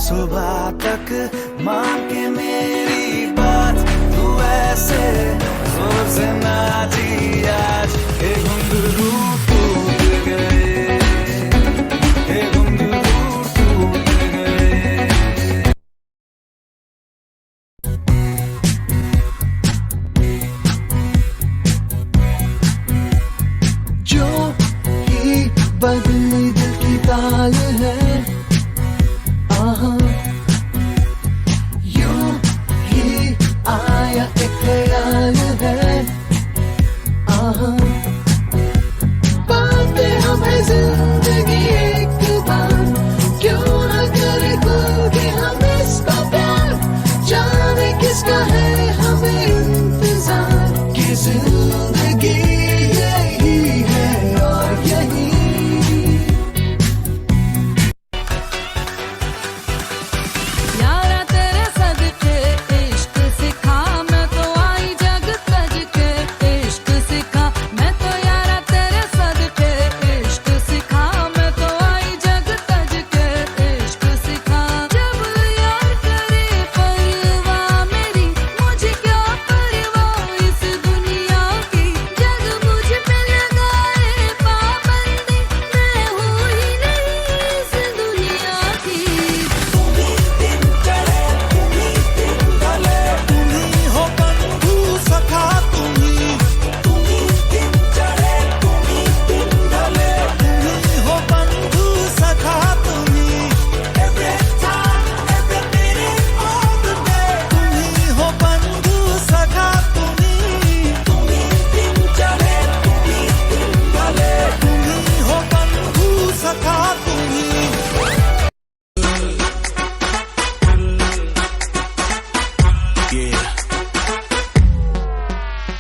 सुबह तक मान के मेरी बात, तू ऐसे जोर से नाची आज। हे घुंघरू टूट गए, हे घुंघरू टूट गए। जो ही बदली दिल की ताल है, यूं ही आया एक ख्याल है। पाते हमें जिंदगी एक बार, क्यों न करे खुल के हम इसका प्यार। जाने किसका है हमें इंतजार, कि जिंदगी यही है और यही।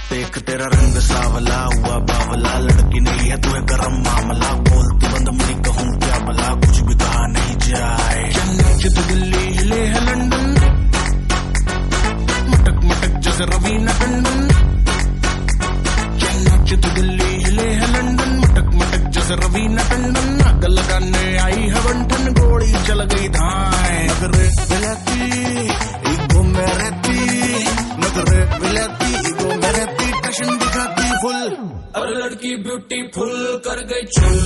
देख तेरा रंग सावला हुआ बावला, लड़की नहीं है तू गरम मामला। बोलती बंद मुझे कहूँ क्या भला, कुछ भी कहा नहीं जाए। चन्नई से तो दिल्ली हिले है लंदन, मटक मटक जैसे रवीना टंडन। चन्नई से तो दिल्ली हिले है लंदन, मटक मटक जैसे रवीना टंडन। आग लगाने आई है बंठन, गोली चल गई धाए। नगरे विलाती इगो में रहती, नगरे विलाती इगो में रहती। टशन दिखाती फुल, और लड़की ब्यूटीफुल कर गई चुल।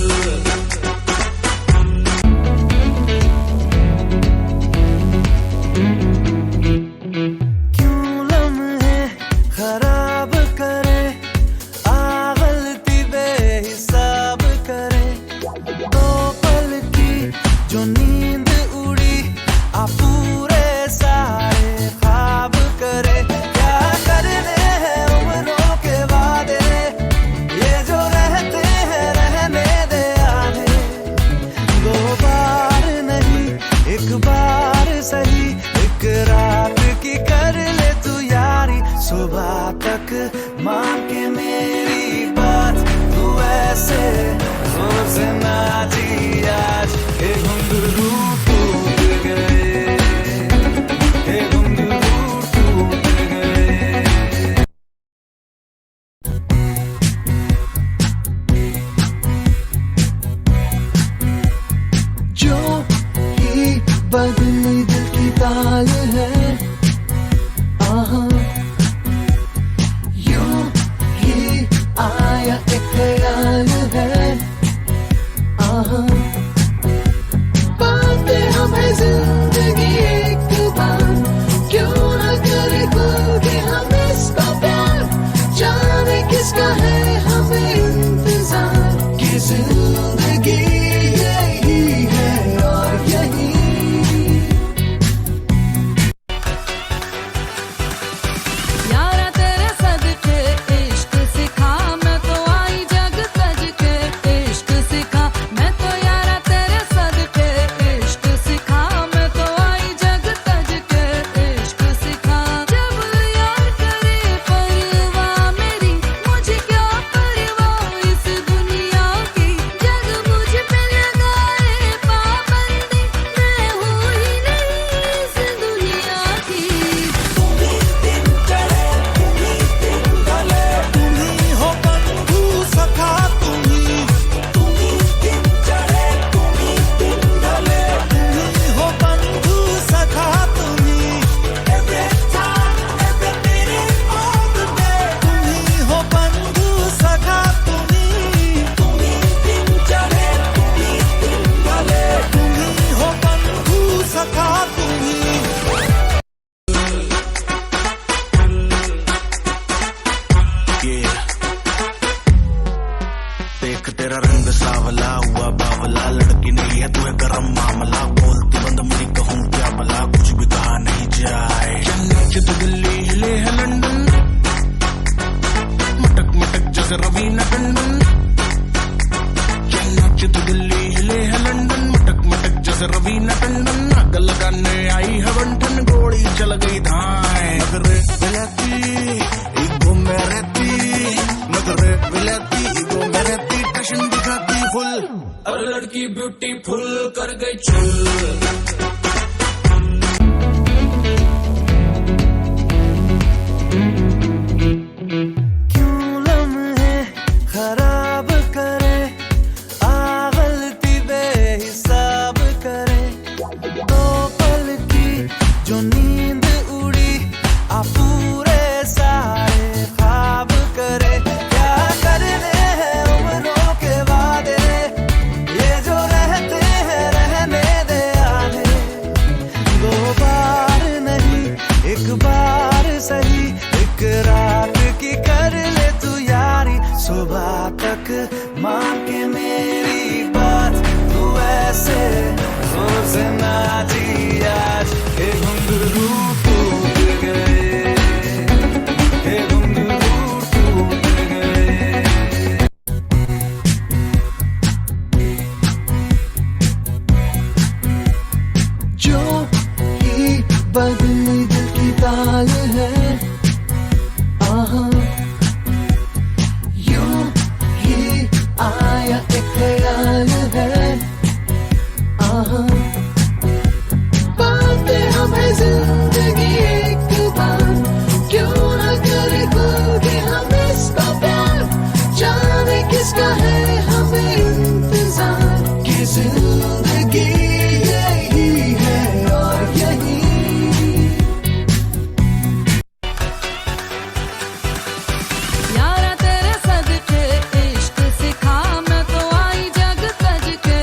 सुबह तक मान के मेरी बात, तू ऐसे जोर से नाची आज। हे घुंघरू टूट गए, हे घुंघरू टूट गए। जो ही बदली दिल की ताल है, आया एक ख्याल है। पाते हमें जिंदगी एक बार, क्यों न करे खुल के हम इसका प्यार। जाने किसका है हमें इंतजार, कि जिंदगी यही है और यही। सखा तू ही। देख तेरा रंग सावला हुआ बावला, लड़की नहीं है तू है गरम मामला, बोलती बंद मुड़ी कहूँ क्या भला, कुछ भी कहा नहीं जाए। नीचे तो दिल्ली हिले है लंदन, मटक मटक जैसे रवीना टंडन। नीचे तो दिल्ली हिले है लंदन, मटक मटक जैसे रवीना टंडन। आग लगाने आई है बंठन, गोली चल गई धाए। नगरे विलाती ईगो में रहती, नगरे विलाती ईगो में रहती, टशन दिखाती फुल। और लड़की ब्यूटीफुल कर गई चुल। जो नींद उड़ी आ पूरे सारे ख्वाब करे, क्या करने हैं उम्रों के वादे, ये जो रहते हैं रहने दे आने। दो बार नहीं एक बार सही, एक रात की कर ले तू यारी, सुबह तक मान के मेरी बात, तू ऐसे जोर से ना जी आज के घुंघरू टूट गए, के घुंघरू टूट गए। जो ही बदली दिल की ताल है, आहा यूं ही आया एक ख्याल है, आहा पाते हमें जिंदगी एक बार, क्यों न करे खुल के हम इसका प्यार, जाने किसका है हमें इंतजार, कि जिंदगी यही है और यही। यारा तेरे सदके इश्क सिखा, मैं तो आई जग तज के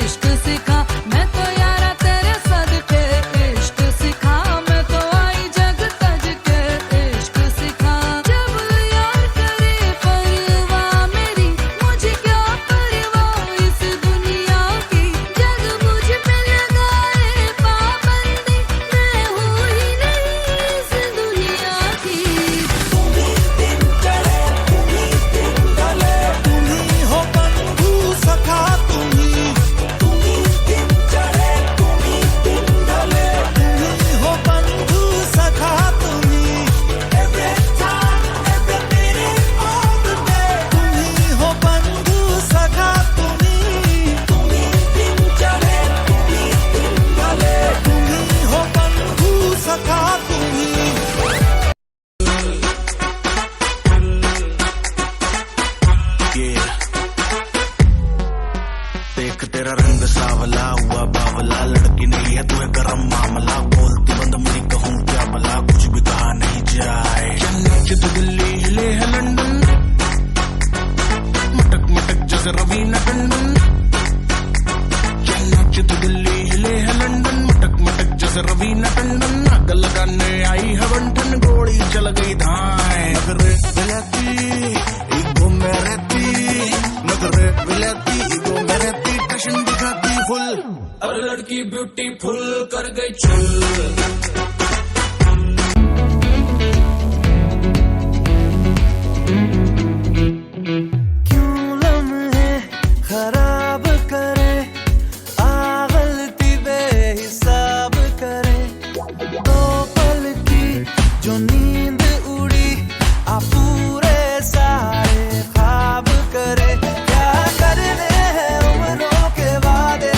इश्क सिखा, मैं तो यारा तेरे सदके इश्क सिखा, मैं तो आई जग तज के इश्क सिखा। जब यार करे परवाह मेरी, मुझे क्या परवाह इस दुनिया की, जग मुझ पे लगाए पाबंदी, मैं हूँ ही नहीं इस दुनिया की। तुम्ही हो बंधु सखा तुम्ही, तुम्ही दिन चढ़े तुम्ही दिन ढले, तुम्ही हो बंधु सखा तुम्ही, every time every minute all the day, तुम्ही हो बंधु सखा तुम्ही, तुम्ही दिन चढ़े तुम्ही दिन ढले, तुम्ही हो बंधु सखा तुम्ही। देख तेरा रंग सावला हुआ बावला, लड़की नहीं है तू है गरम मामला, बोलती बंद मुड़ी कहूँ क्या भला, कुछ भी कहा नहीं जाए। नीचे तो दिल्ली हिले है लंदन, मटक मटक जैसे रवीना टंडन। नीचे तो दिल्ली हिले है लंदन, मटक मटक जैसे रवीना टंडन। आग लगाने आई है बंठन, गोली चल गई धाए। नगरे विलाती ईगो में रहती, नगरे विलाती ईगो में रहती, टशन दिखाती फुल। और लड़की ब्यूटीफुल कर गई चुल। क्यों लम्हे खराब करे, आ गलती बेहिसाब करे, दो पल की जो नींद उड़ी आ पूरे सारे ख्वाब करे, क्या करने हैं उम्रों के वादे,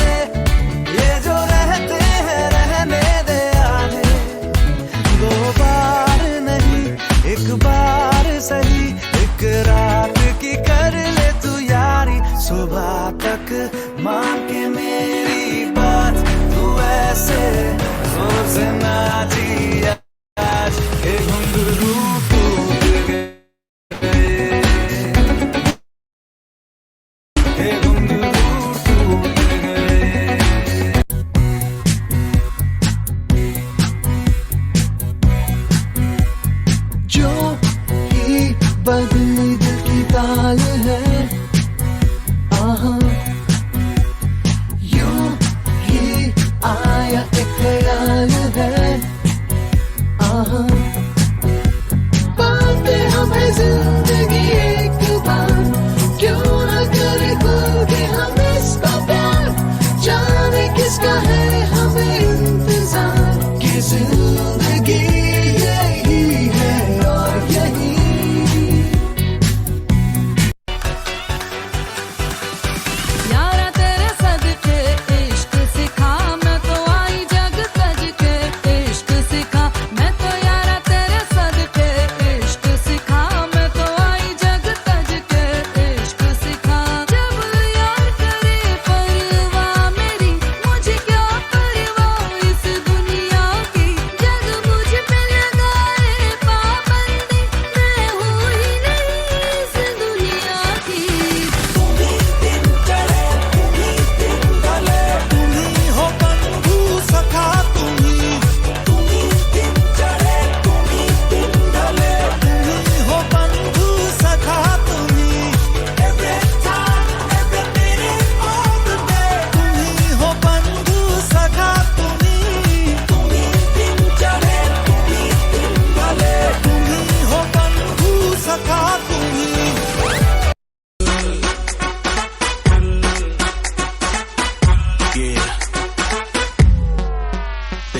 ये जो रहते हैं रहने दे आने। दो बार नहीं एक बार सही, एक रात की कर ले तू यारी, सुबह तक मान के मेरी बात, तू ऐसे जोर से ना जी आज के घुंघरू टूट गए, के घुंघरू टूट गए।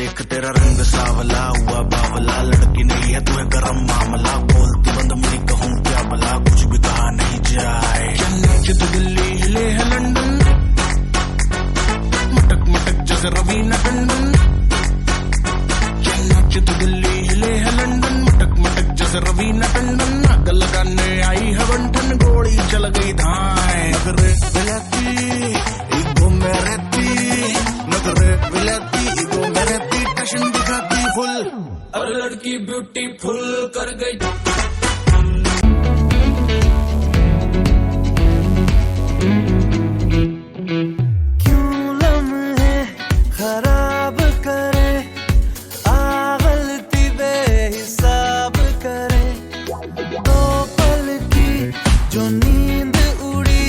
देख तेरा रंग सावला हुआ बावला, लड़की नहीं है तू है गरम मामला, बोलती बंद मेरी कहूँ क्या भला, कुछ भी कहा नहीं जाए। क्या नाच तो दिल्ली हिले है लंदन, मटक मटक जैसे रवीना टंडन। क्या नाच तो दिल्ली हिले है लंदन, मटक मटक जैसे रवीना टंडन। आग लगाने आई है बंठन, गोली चल गई धाए। नगरे विलाती ईगो में रहती, नगरे विलाती ईगो में रहती, टशन दिखाती फुल और लड़की ब्यूटीफुल कर गई। क्यों लम्हे खराब करे, गलती बेहिसाब करे, दो पल की जो नींद उड़ी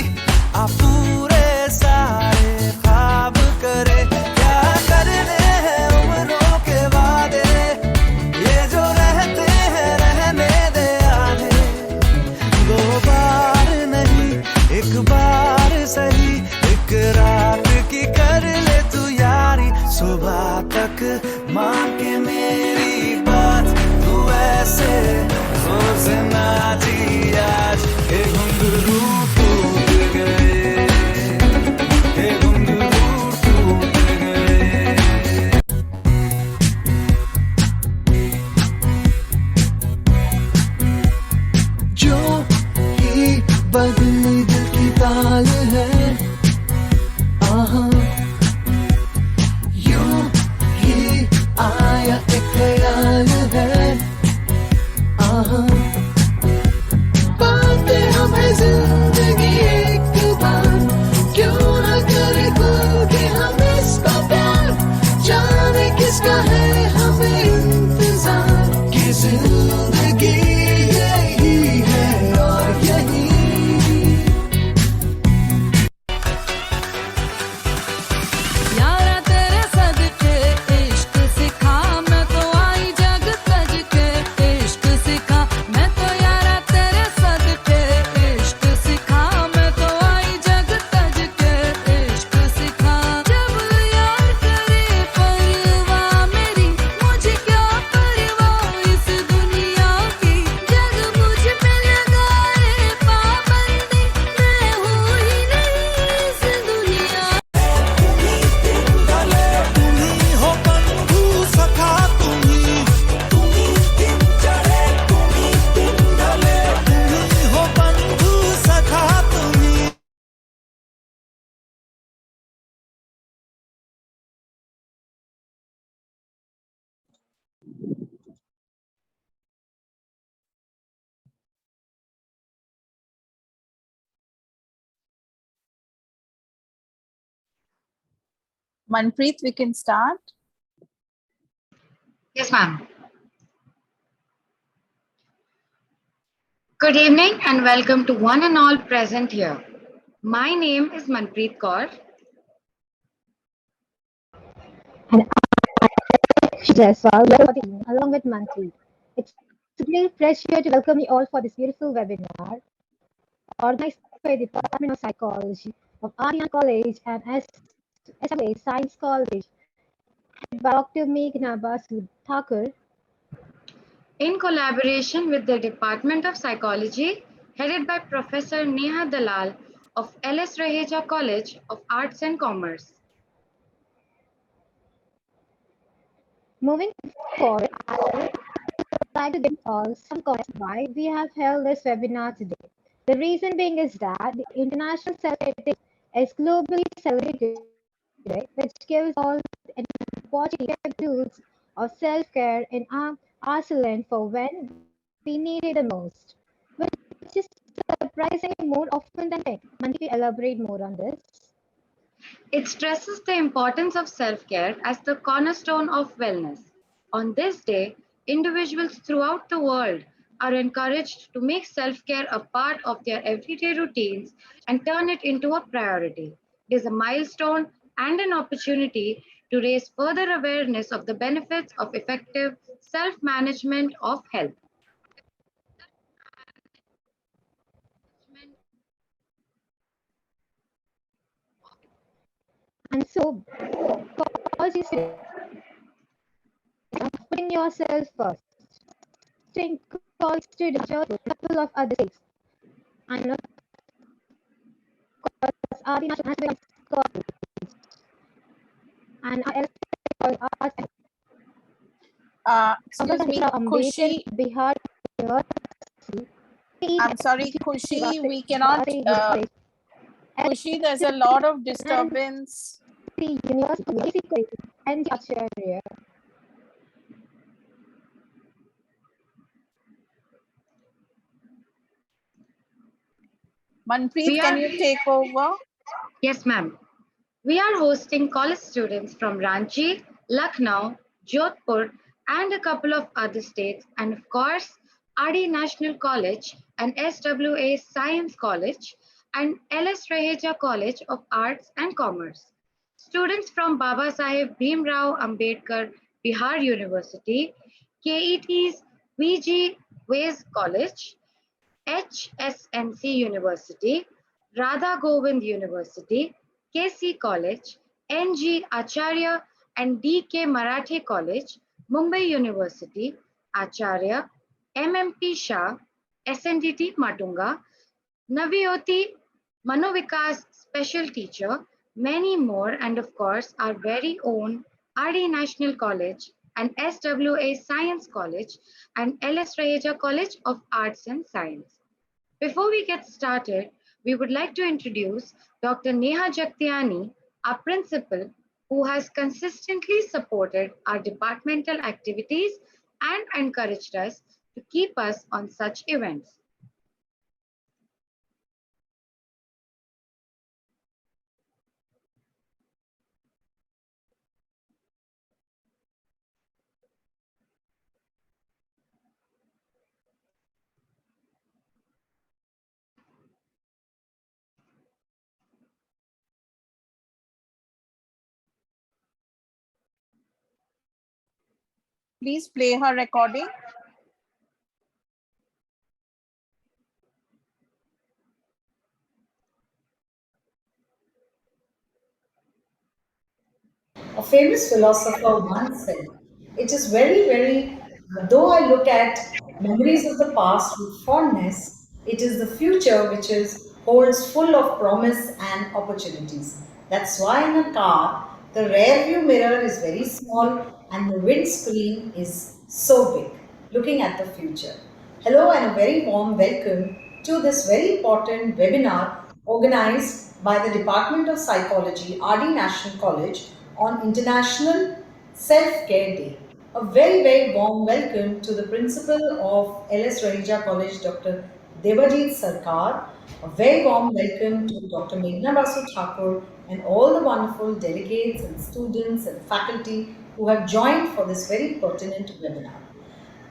आ पूरे सारे ख्वाब करे। क्या करने हैं उम्रों के वादे, ये जो रहते हैं रहने दे आने। दो बार नहीं एक बार सही, एक रात की कर ले तू यारी, सुबह तक मान के मेरी बात, तू ऐसे जोर से नाची आज के घुंघरू टूट गए, के घुंघरू टूट गए। जो ही बदली दिल की ताल है, आहा यूं ही आया एक ख्याल है, आहा पाते हमें जिंदगी एक बार, क्यों न करे खुल के हम इसका प्यार, जाने किसका है हमें इंतजार, कि जिंदगी यही है और यही। यारा तेरे सदके इश्क सिखा, मैं तो आई जग तज के इश्क सिखा। मैं तो यारा तेरे सदके इश्क सिखा, मैं तो आई जग तज के इश्क सिखा। जब यार करे परवाह मेरी, मुझे क्या परवाह इस दुनिया की, जग मुझ पे लगा रे पाबंदी, मैं हूँ ही नहीं इस दुनिया। तुम्ही हो बंधु सखा, तुम्ही दिन चढ़े, तुम्ही दिन ढले, तुम्ही हो बंधु सखा तुम्ही। Manpreet, we can start. Yes, ma'am. Good evening and welcome to one and all present here. My name is Manpreet Kaur. Jaiswal, along with Manpreet. It's a real pleasure to welcome you all for this beautiful webinar organized by the Department of Psychology of Aryan College and SLA Science College, headed by Dr. Meghna Basu Thakur. In collaboration with the Department of Psychology, headed by Professor Neha Dalal of LS Raheja College of Arts and Commerce. Moving forward, I would like to give all some context why we have held this webinar today. The reason being is that the International Self-Care Day is globally celebrated today, which gives all an important tools of self-care in our arsenal for when we need it the most, which is surprisingly more often than think. Mandy, can you elaborate more on this? It stresses the importance of self-care as the cornerstone of wellness. On this day, individuals throughout the world are encouraged to make self-care a part of their everyday routines and turn it into a priority. It is a milestone and an opportunity to raise further awareness of the benefits of effective self-management of health. And so, because you said putting yourself first. Staying college students a couple of other states. And of course, our national college and our arts and Excuse me, Khushi. Bihar University. I'm sorry, Khushi. We cannot. Khushi, there's a lot of disturbance. University and Acharya. Manpreet, can you take over? Yes, ma'am. We are hosting college students from Ranchi, Lucknow, Jodhpur, and a couple of other states, and of course, RD National College and SWA Science College and LS Raheja College of Arts and Commerce. Students from Baba Saheb Bhimrao Ambedkar Bihar University, KET's VG Ways College, HSNC University, Radha Govind University, KC College, NG Acharya and DK Marathe College, Mumbai University, Acharya, MMP Shah, SNDT Matunga, Naviyoti Manovikas Special Teacher, many more, and of course, our very own RD National College and SWA Science College and LS Raheja College of Arts and Science. Before we get started, we would like to introduce Dr. Neha Jagtiani, our principal, who has consistently supported our departmental activities and encouraged us to keep us on such events. Please play her recording. A famous philosopher once said, "It is though I look at memories of the past with fondness, it is the future which holds full of promise and opportunities." That's why in a car, the rear view mirror is very small and the windscreen is so big, looking at the future. Hello and a very warm welcome to this very important webinar organized by the Department of Psychology, RD National College on International Self-Care Day. A very warm welcome to the Principal of LS Raheja College, Dr. Debajit Sarkar. A very warm welcome to Dr. Meghna Basu Thakur and all the wonderful delegates and students and faculty who have joined for this very pertinent webinar.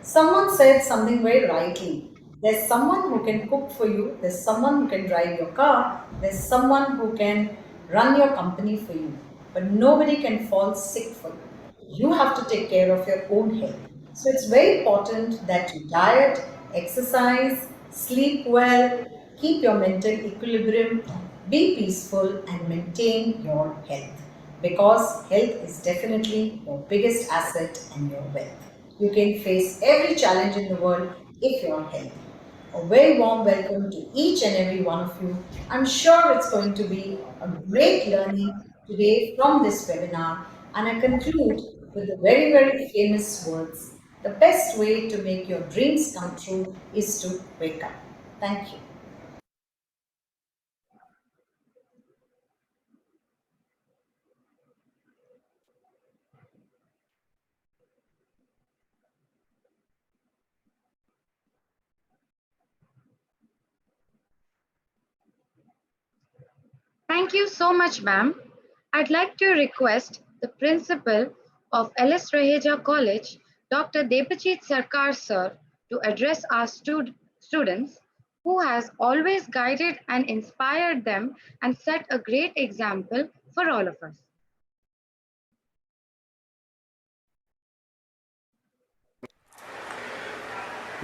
Someone said something very rightly. There's someone who can cook for you, there's someone who can drive your car, there's someone who can run your company for you, but nobody can fall sick for you. You have to take care of your own health. So it's very important that you diet, exercise, sleep well, keep your mental equilibrium, be peaceful, and maintain your health. Because health is definitely your biggest asset and your wealth. You can face every challenge in the world if you're healthy. A very warm welcome to each and every one of you. I'm sure it's going to be a great learning today from this webinar, and I conclude with the very famous words: the best way to make your dreams come true is to wake up. Thank you. Thank you so much, ma'am. I'd like to request the principal of LS Raheja College, Dr. Debajit Sarkar sir, to address our students who has always guided and inspired them and set a great example for all of us.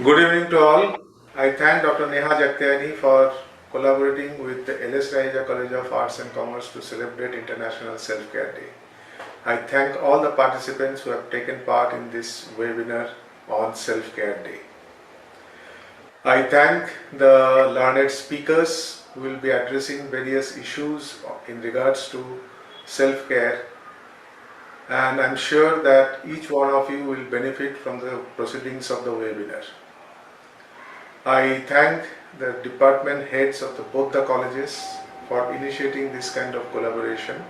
Good evening to all. I thank Dr. Neha Jagtiani for collaborating with the LS Raheja College of Arts and Commerce to celebrate International Self-Care Day. I thank all the participants who have taken part in this webinar on Self-Care Day. I thank the learned speakers who will be addressing various issues in regards to self-care, and I'm sure that each one of you will benefit from the proceedings of the webinar. I thank the department heads of both the colleges for initiating this kind of collaboration,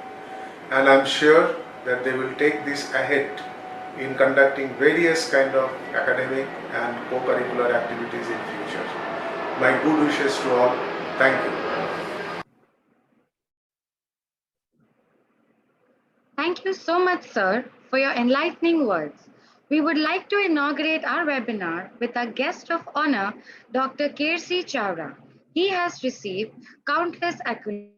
and I'm sure that they will take this ahead in conducting various kind of academic and co-curricular activities in future. My good wishes to all. Thank you. Thank you so much, sir, for your enlightening words. We would like to inaugurate our webinar with our guest of honor, Dr. Kirsi Chawda. He has received countless accolades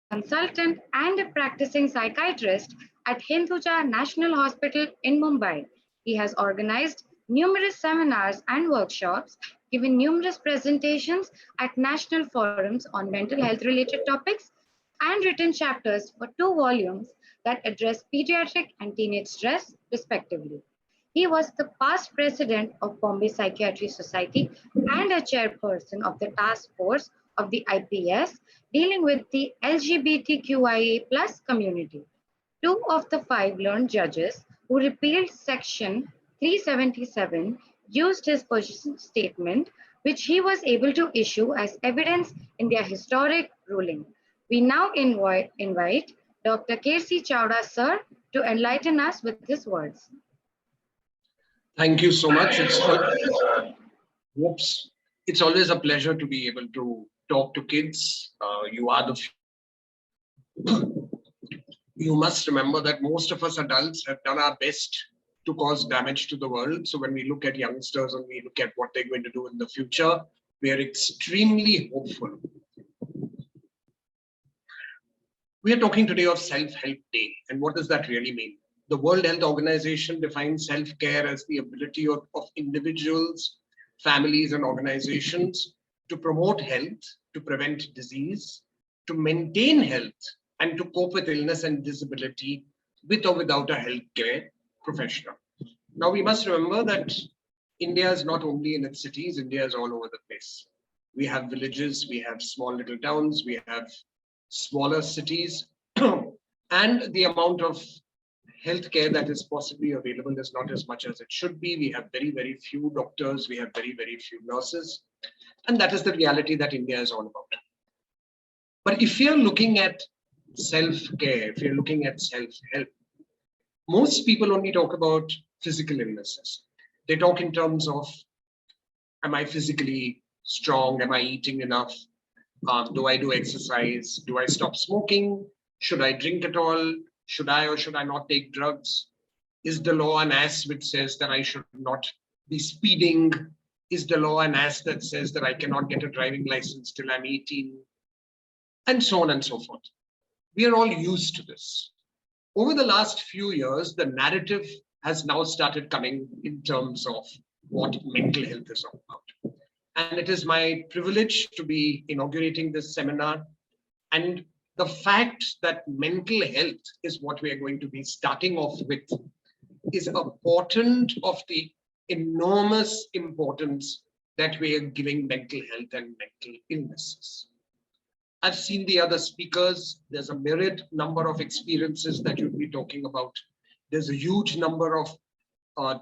consultant and a practicing psychiatrist at Hinduja National Hospital in Mumbai. He has organized numerous seminars and workshops, given numerous presentations at national forums on mental health related topics, and written chapters for 2 volumes that address pediatric and teenage stress, respectively. He was the past president of Bombay Psychiatry Society and a chairperson of the task force of the IPS dealing with the LGBTQIA plus community. 2 of the 5 learned judges who repealed Section 377 used his position statement, which he was able to issue as evidence in their historic ruling. We now invite Dr. Kirsi Chawda, sir, to enlighten us with his words. Thank you so much. It's always a pleasure to be able to talk to kids. You are you must remember that most of us adults have done our best to cause damage to the world. So when we look at youngsters and we look at what they're going to do in the future, we are extremely hopeful. We are talking today of Self-Help Day. And what does that really mean? The World Health Organization defines self-care as the ability of individuals, families, and organizations to promote health, to prevent disease, to maintain health, and to cope with illness and disability with or without a healthcare professional. Now, we must remember that India is not only in its cities, India is all over the place. We have villages, we have small little towns, we have smaller cities, and the amount of healthcare that is possibly available is not as much as it should be. We have very, very few doctors, we have very, very few nurses, and that is the reality that India is all about. But if you're looking at self-care, if you're looking at self-help, most people only talk about physical illnesses. They talk in terms of, am I physically strong? Am I eating enough? Do I do exercise? Do I stop smoking? Should I drink at all? Should I or should I not take drugs? Is the law an ass which says that I should not be speeding? Is the law an ass that says that I cannot get a driving license till I'm 18? And so on and so forth. We are all used to this. Over the last few years, the narrative has now started coming in terms of what mental health is all about. And it is my privilege to be inaugurating this seminar. And the fact that mental health is what we are going to be starting off with is a portent of the enormous importance that we are giving mental health and mental illnesses. I've seen the other speakers. There's a myriad number of experiences that you'll be talking about. There's a huge number of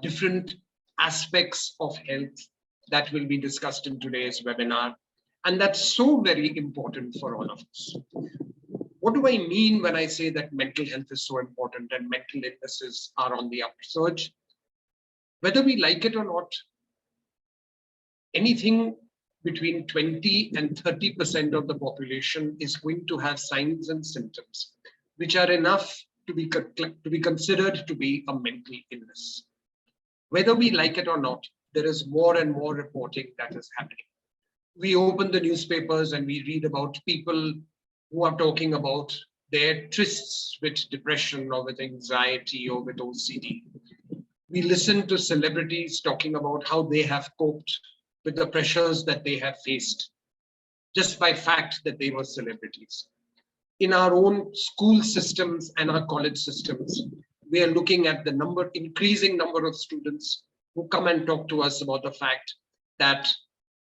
different aspects of health that will be discussed in today's webinar. And that's so very important for all of us. What do I mean when I say that mental health is so important and mental illnesses are on the upsurge? Whether we like it or not, anything between 20 and 30% of the population is going to have signs and symptoms which are enough to be considered to be a mental illness. Whether we like it or not, there is more and more reporting that is happening. We open the newspapers and we read about people who are talking about their trysts with depression or with anxiety or with OCD. We listen to celebrities talking about how they have coped with the pressures that they have faced just by fact that they were celebrities. in our own school systems and our college systems, we are looking at the increasing number of students who come and talk to us about the fact that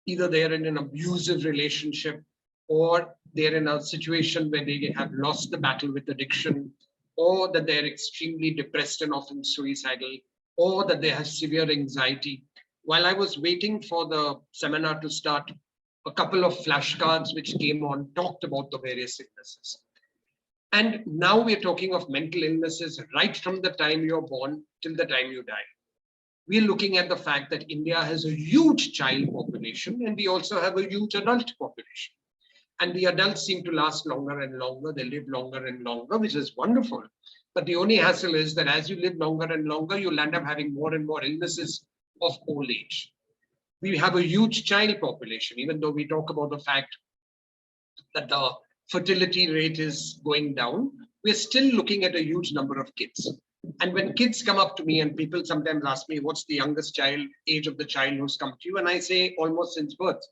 either they're in an abusive relationship, or they're in a situation where they have lost the battle with addiction, or that they're extremely depressed and often suicidal, or that they have severe anxiety. While I was waiting for the seminar to start, a couple of flashcards which came on talked about the various illnesses. And now we're talking of mental illnesses right from the time you're born till the time you die. We're looking at the fact that India has a huge child population, and we also have a huge adult population. And the adults seem to last longer and longer. They live longer and longer, which is wonderful. But the only hassle is that as you live longer and longer, you'll end up having more and more illnesses of old age. We have a huge child population, even though we talk about the fact that the fertility rate is going down, we're still looking at a huge number of kids. And when kids come up to me, and people sometimes ask me, what's the youngest age of the child who's come to you? And I say almost since birth.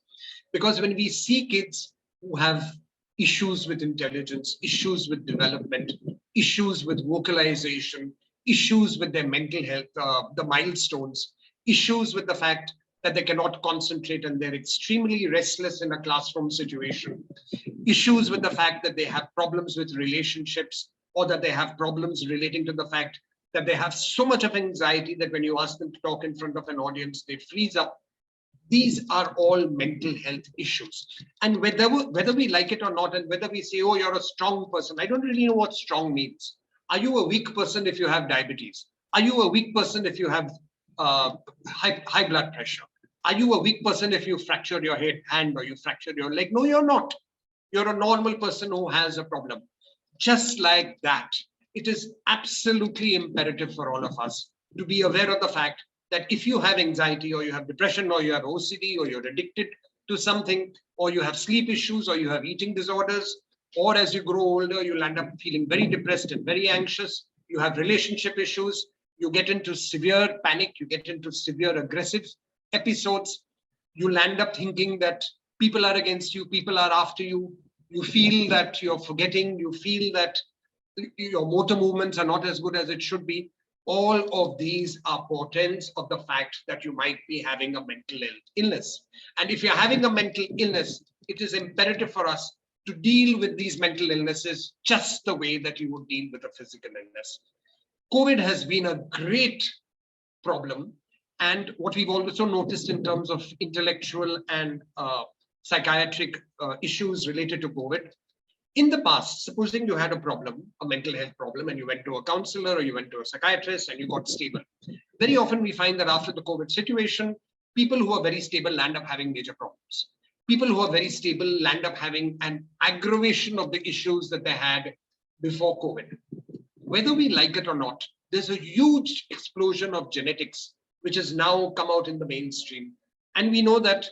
Because when we see kids who have issues with intelligence, issues with development, issues with vocalization, issues with their mental health, the milestones, issues with the fact that they cannot concentrate and they're extremely restless in a classroom situation, issues with the fact that they have problems with relationships, or that they have problems relating to the fact that they have so much of anxiety that when you ask them to talk in front of an audience, they freeze up. These are all mental health issues. And whether we like it or not, and whether we say, oh, you're a strong person, I don't really know what strong means. Are you a weak person if you have diabetes? Are you a weak person if you have high blood pressure? Are you a weak person if you fractured your hand or you fractured your leg? No, you're not. You're a normal person who has a problem. Just like that, it is absolutely imperative for all of us to be aware of the fact that if you have anxiety, or you have depression, or you have OCD, or you're addicted to something, or you have sleep issues, or you have eating disorders, or as you grow older, you'll end up feeling very depressed and very anxious, you have relationship issues, you get into severe panic, you get into severe aggressive episodes, you'll end up thinking that people are against you, people are after you, you feel that you're forgetting, you feel that your motor movements are not as good as it should be. All of these are portents of the fact that you might be having a mental illness. And if you're having a mental illness, it is imperative for us to deal with these mental illnesses just the way that you would deal with a physical illness. COVID has been a great problem. And what we've also noticed in terms of intellectual and psychiatric issues related to COVID, in the past, supposing you had a problem, a mental health problem, and you went to a counselor or you went to a psychiatrist and you got stable. Very often we find that after the COVID situation, people who are very stable land up having major problems. People who are very stable land up having an aggravation of the issues that they had before COVID. Whether we like it or not, there's a huge explosion of genetics, which has now come out in the mainstream. And we know that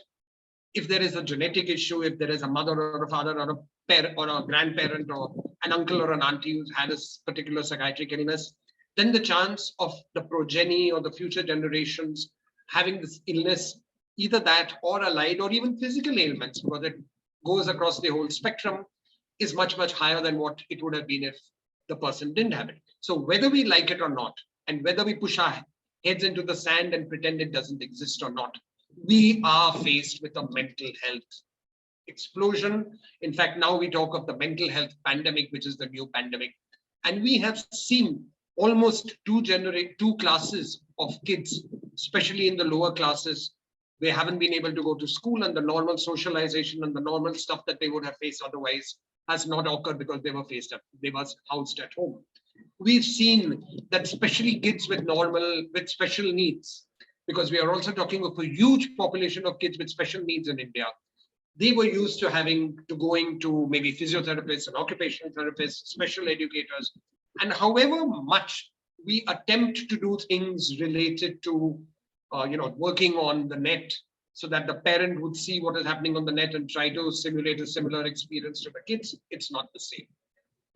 if there is a genetic issue, if there is a mother or a father or a parent or a grandparent or an uncle or an auntie who's had a particular psychiatric illness, then the chance of the progeny or the future generations having this illness, either that or allied or even physical ailments, because it goes across the whole spectrum, is much, much higher than what it would have been if the person didn't have it. So whether we like it or not, and whether we push our heads into the sand and pretend it doesn't exist or not, we are faced with a mental health explosion. In fact, now we talk of the mental health pandemic, which is the new pandemic. And we have seen almost two classes of kids, especially in the lower classes. They haven't been able to go to school, and the normal socialization and the normal stuff that they would have faced otherwise has not occurred because they were housed at home. We've seen that especially kids with special needs, because we are also talking of a huge population of kids with special needs in India. They were used to going to maybe physiotherapists and occupational therapists, special educators. And however much we attempt to do things related to, working on the net, so that the parent would see what is happening on the net and try to simulate a similar experience to the kids, it's not the same.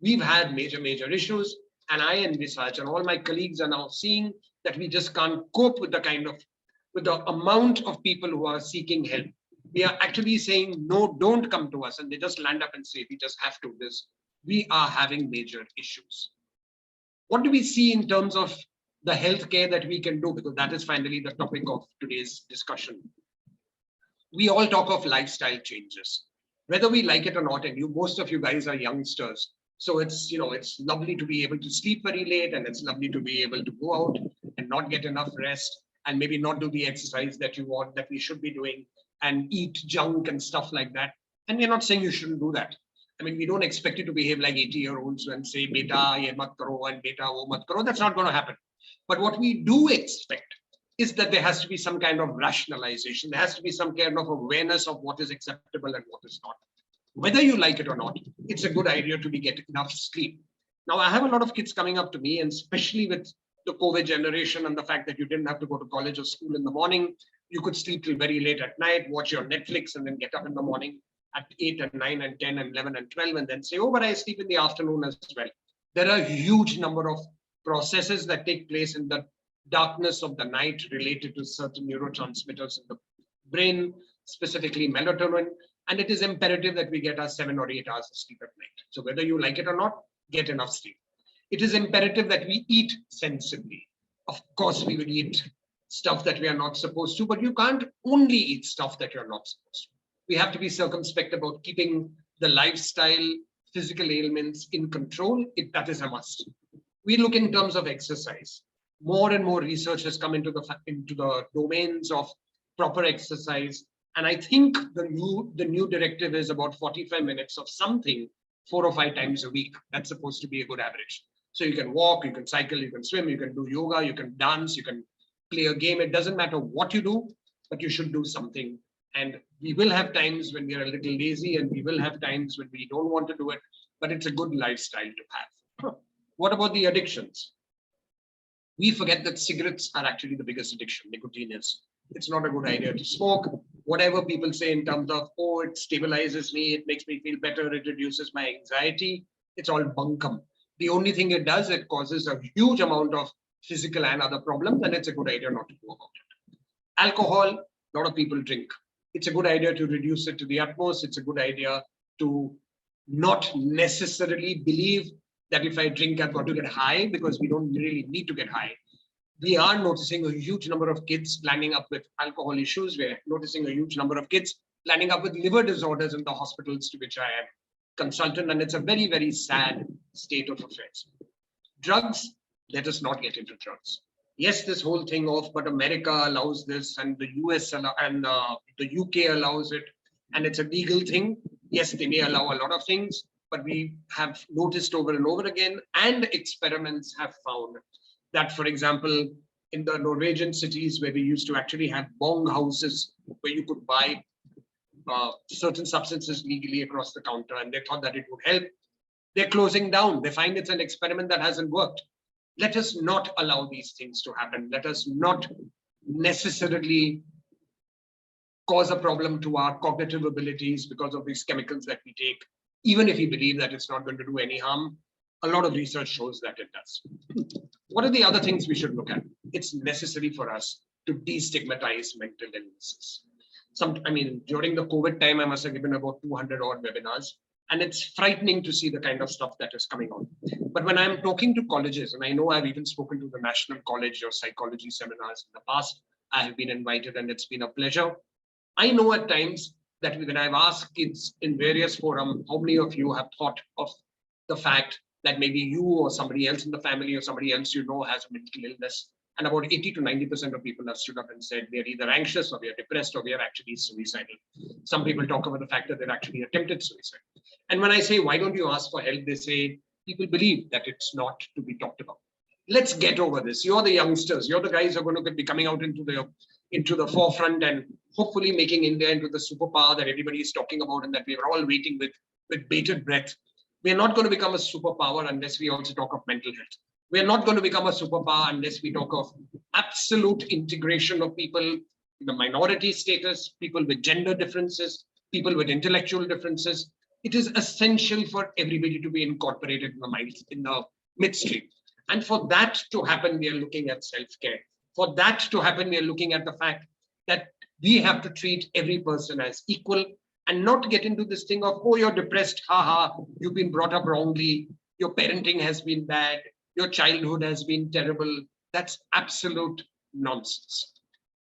We've had major issues, and I envisage, and all my colleagues are now seeing, that we just can't cope with the amount of people who are seeking help. We are actually saying, no, don't come to us. And they just land up and say, we just have to. There's we are having major issues. What do we see in terms of the healthcare that we can do? Because that is finally the topic of today's discussion. We all talk of lifestyle changes, whether we like it or not. And most of you guys are youngsters. So it's lovely to be able to sleep very late, and it's lovely to be able to go out and not get enough rest, and maybe not do the exercise that you want, that we should be doing, and eat junk and stuff like that. And we're not saying you shouldn't do that. I mean, we don't expect you to behave like 80-year-olds and say, beta, ye mat karo, and beta, wo mat karo. That's not going to happen. But what we do expect is that there has to be some kind of rationalization. There has to be some kind of awareness of what is acceptable and what is not. Whether you like it or not, it's a good idea to be getting enough sleep. Now, I have a lot of kids coming up to me, and especially with the COVID generation and the fact that you didn't have to go to college or school in the morning, you could sleep till very late at night, watch your Netflix, and then get up in the morning at 8 and 9 and 10 and 11 and 12, and then say, oh, but I sleep in the afternoon as well. There are a huge number of processes that take place in the darkness of the night related to certain neurotransmitters in the brain, specifically melatonin. And it is imperative that we get our 7 or 8 hours of sleep at night. So whether you like it or not, get enough sleep. It is imperative that we eat sensibly. Of course, we will eat stuff that we are not supposed to, but you can't only eat stuff that you're not supposed to. We have to be circumspect about keeping the lifestyle, physical ailments in control. That is a must. We look in terms of exercise. More and more research has come into the domains of proper exercise. And I think the new directive is about 45 minutes of something 4 or 5 times a week. That's supposed to be a good average. So you can walk, you can cycle, you can swim, you can do yoga, you can dance, you can play a game. It doesn't matter what you do, but you should do something. And we will have times when we are a little lazy, and we will have times when we don't want to do it, but it's a good lifestyle to have. What about the addictions? We forget that cigarettes are actually the biggest addiction. Nicotine is. It's not a good idea to smoke. Whatever people say in terms of, oh, it stabilizes me, it makes me feel better, it reduces my anxiety, it's all bunkum. The only thing it does, it causes a huge amount of physical and other problems, and it's a good idea not to go about it. Alcohol, a lot of people drink. It's a good idea to reduce it to the utmost. It's a good idea to not necessarily believe that if I drink, I've got to get high, because we don't really need to get high. We are noticing a huge number of kids landing up with alcohol issues. We're noticing a huge number of kids landing up with liver disorders in the hospitals to which I am consultant, and it's a very, very sad state of affairs. Drugs, let us not get into drugs. Yes, this whole thing of, but America allows this, and the US and the UK allows it, and it's a legal thing. Yes, they may allow a lot of things, but we have noticed over and over again, and experiments have found that, for example, in the Norwegian cities where we used to actually have bong houses where you could buy certain substances legally across the counter, and they thought that it would help. They're closing down. They find it's an experiment that hasn't worked. Let us not allow these things to happen. Let us not necessarily cause a problem to our cognitive abilities because of these chemicals that we take, even if we believe that it's not going to do any harm. A lot of research shows that it does. What are the other things we should look at? It's necessary for us to destigmatize mental illnesses. During the COVID time, I must have given about 200 odd webinars, and it's frightening to see the kind of stuff that is coming on. But when I'm talking to colleges, and I know I've even spoken to the National College of Psychology seminars in the past, I have been invited, and it's been a pleasure. I know at times that when I've asked kids in various forums, how many of you have thought of the fact that maybe you or somebody else in the family or somebody else you know has a mental illness, and about 80 to 90% of people have stood up and said they're either anxious or they're depressed or they're actually suicidal. Some people talk about the fact that they've actually attempted suicide. And when I say, why don't you ask for help? They say, people believe that it's not to be talked about. Let's get over this. You're the youngsters. You're the guys who are going to be coming out into the forefront and hopefully making India into the superpower that everybody is talking about and that we are all waiting with bated breath. We are not going to become a superpower unless we also talk of mental health. We are not going to become a superpower unless we talk of absolute integration of people in the minority status, people with gender differences, people with intellectual differences. It is essential for everybody to be incorporated in the midstream. And for that to happen, we are looking at self-care. For that to happen, we are looking at the fact that we have to treat every person as equal, and not get into this thing of, oh, you're depressed, haha, you've been brought up wrongly, your parenting has been bad, your childhood has been terrible. That's absolute nonsense.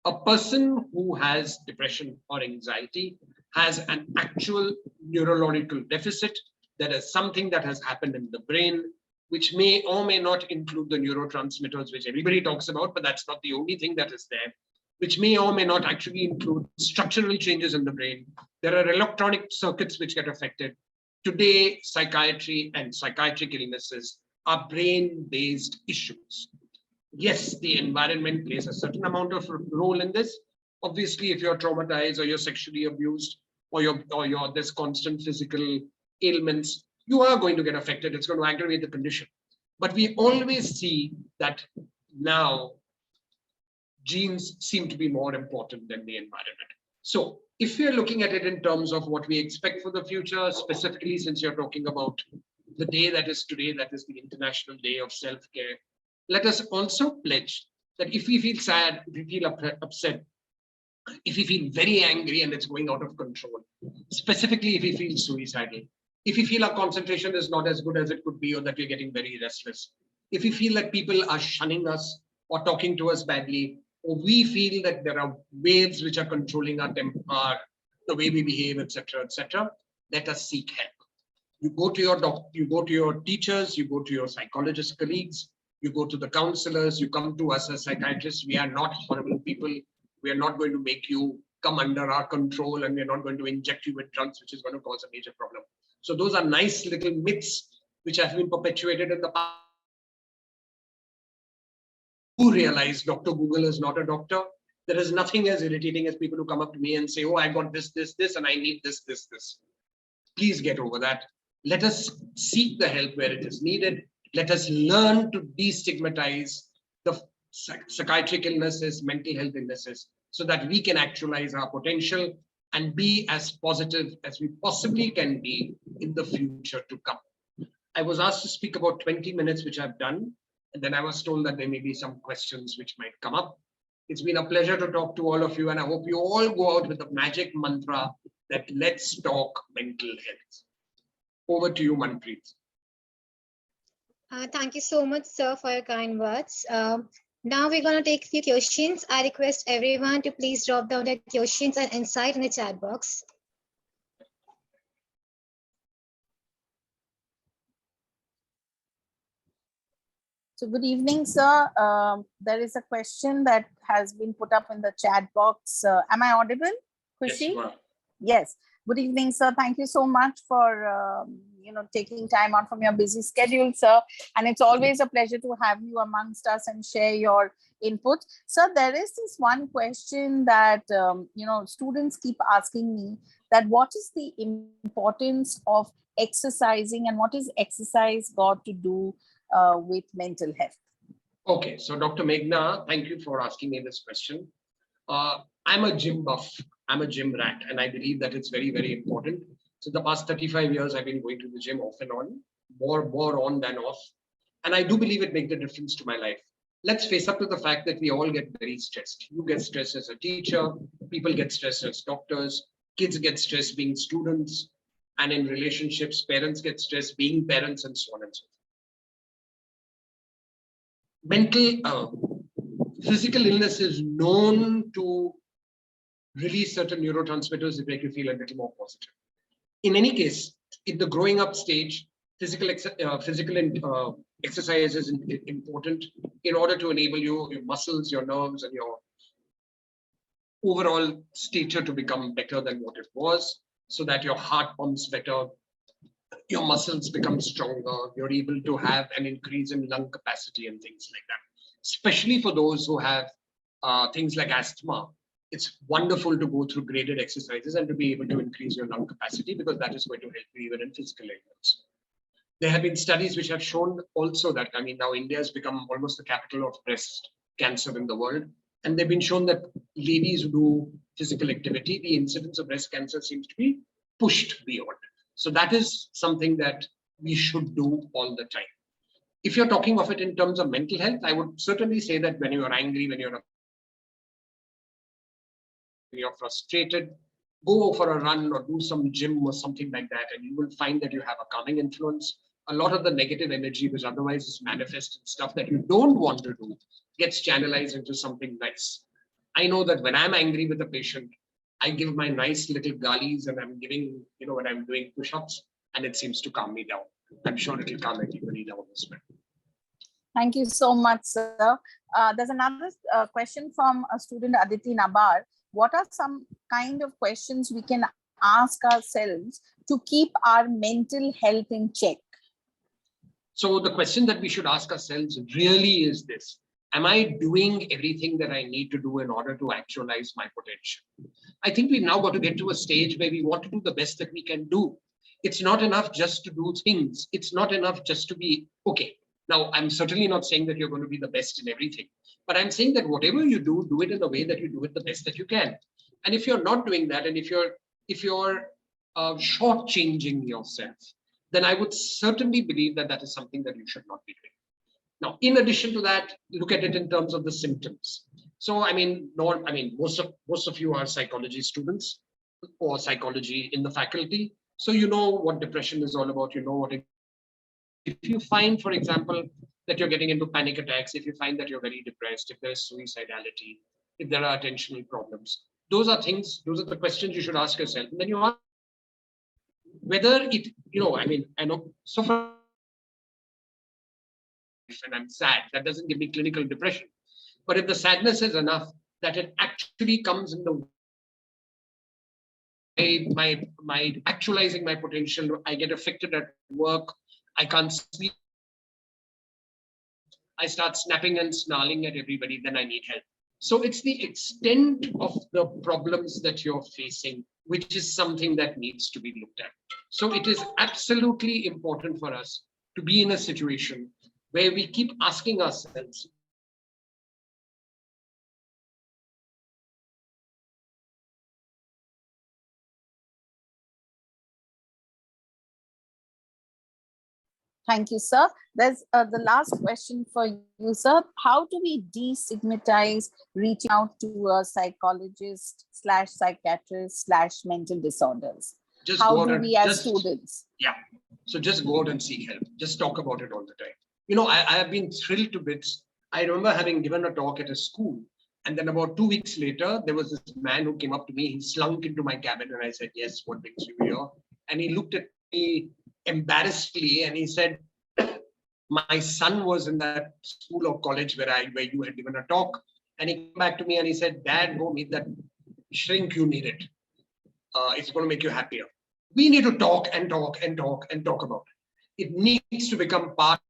A person who has depression or anxiety has an actual neurological deficit. There is something that has happened in the brain, which may or may not include the neurotransmitters, which everybody talks about, but that's not the only thing that is there, which may or may not actually include structural changes in the brain. There are electronic circuits which get affected. Today, psychiatry and psychiatric illnesses are brain-based issues. Yes, the environment plays a certain amount of role in this. Obviously, if you're traumatized or you're sexually abused or you're this constant physical ailments, you are going to get affected. It's going to aggravate the condition. But we always see that now genes seem to be more important than the environment. So if we're looking at it in terms of what we expect for the future, specifically since you're talking about the day that is today, that is the International Day of Self-Care, let us also pledge that if we feel sad, if we feel upset, if we feel very angry and it's going out of control, specifically if we feel suicidal, if we feel our concentration is not as good as it could be, or that we're getting very restless, if we feel that people are shunning us or talking to us badly, or we feel that there are waves which are controlling our temper, the way we behave, etc., let us seek help. You go to your doctor, you go to your teachers, you go to your psychologist colleagues, you go to the counselors, you come to us as psychiatrists. We are not horrible people. We are not going to make you come under our control, and we're not going to inject you with drugs, which is going to cause a major problem. So those are nice little myths which have been perpetuated in the past. Who realize Dr. Google is not a doctor? There is nothing as irritating as people who come up to me and say, oh, I got this, and I need this. Please get over that. Let us seek the help where it is needed. Let us learn to destigmatize the psychiatric illnesses, mental health illnesses, so that we can actualize our potential and be as positive as we possibly can be in the future to come. I was asked to speak about 20 minutes, which I've done, and then I was told that there may be some questions which might come up. It's been a pleasure to talk to all of you, and I hope you all go out with the magic mantra that let's talk mental health. Over to you, Manpreet. Thank you so much, sir, for your kind words. Now we're going to take a few questions. I request everyone to please drop down their questions and insight in the chat box. So good evening, sir. There is a question that has been put up in the chat box. Am I audible, Khushi? Yes, yes. Good evening, sir. Thank you so much for taking time out from your busy schedule, sir. And it's always a pleasure to have you amongst us and share your input. Sir, there is this one question that students keep asking me, that what is the importance of exercising, and what is exercise got to do with mental health? Okay, so Dr. Meghna, thank you for asking me this question. I'm a gym buff, I'm a gym rat, and I believe that it's very, very important. So the past 35 years, I've been going to the gym off and on, more on than off. And I do believe it makes a difference to my life. Let's face up to the fact that we all get very stressed. You get stressed as a teacher, people get stressed as doctors, kids get stressed being students, and in relationships, parents get stressed being parents, and so on and so forth. Physical illness is known to release certain neurotransmitters that make you feel a little more positive. In any case, in the growing up stage, physical exercise is important in order to enable your muscles, your nerves, and your overall stature to become better than what it was, so that your heart pumps better, your muscles become stronger, you're able to have an increase in lung capacity and things like that. Especially for those who have things like asthma, it's wonderful to go through graded exercises and to be able to increase your lung capacity, because that is going to help you even in physical ailments. There have been studies which have shown also that, now India has become almost the capital of breast cancer in the world. And they've been shown that ladies who do physical activity, the incidence of breast cancer seems to be pushed beyond. So that is something that we should do all the time. If you're talking of it in terms of mental health, I would certainly say that when you're angry, when you're frustrated, go for a run or do some gym or something like that, and you will find that you have a calming influence. A lot of the negative energy, which otherwise is manifest in stuff that you don't want to do, gets channelized into something nice. I know that when I'm angry with a patient, I give my nice little gullies and I'm giving, when I'm doing push-ups, and it seems to calm me down. I'm sure it will calm everybody down as well. Thank you so much, sir. There's another question from a student, Aditi Nabar. What are some kind of questions we can ask ourselves to keep our mental health in check? So the question that we should ask ourselves really is this: am I doing everything that I need to do in order to actualize my potential? I think we've now got to get to a stage where we want to do the best that we can do. It's not enough just to do things. It's not enough just to be okay. Now, I'm certainly not saying that you're going to be the best in everything, but I'm saying that whatever you do, do it in the way that you do it the best that you can. And if you're not doing that, and if you're shortchanging yourself, then I would certainly believe that that is something that you should not be doing. Now, in addition to that, look at it in terms of the symptoms. So, most of you are psychology students or psychology in the faculty. So you know what depression is all about. You know what if you find, for example, that you're getting into panic attacks, if you find that you're very depressed, if there's suicidality, if there are attentional problems, those are the questions you should ask yourself. And then you ask whether it, I know, so far, and I'm sad, that doesn't give me clinical depression. But if the sadness is enough that it actually comes in the way, my actualizing my potential, I get affected at work, I can't sleep, I start snapping and snarling at everybody, then I need help. So it's the extent of the problems that you're facing, which is something that needs to be looked at. So it is absolutely important for us to be in a situation where we keep asking ourselves, Thank you, sir. There's the last question for you, sir. How do we destigmatize reaching out to a psychologist / psychiatrist / mental disorders? just How go do out we as students? Yeah. So just go out and seek help. Just talk about it all the time. I have been thrilled to bits. I remember having given a talk at a school, and then about 2 weeks later, there was this man who came up to me. He slunk into my cabin, and I said, "Yes, what brings you here?" And he looked at me embarrassedly, and he said, "My son was in that school or college where you had given a talk." And he came back to me and he said, "Dad, go meet that shrink you needed. It's going to make you happier." We need to talk and talk and talk and talk about it. It needs to become part of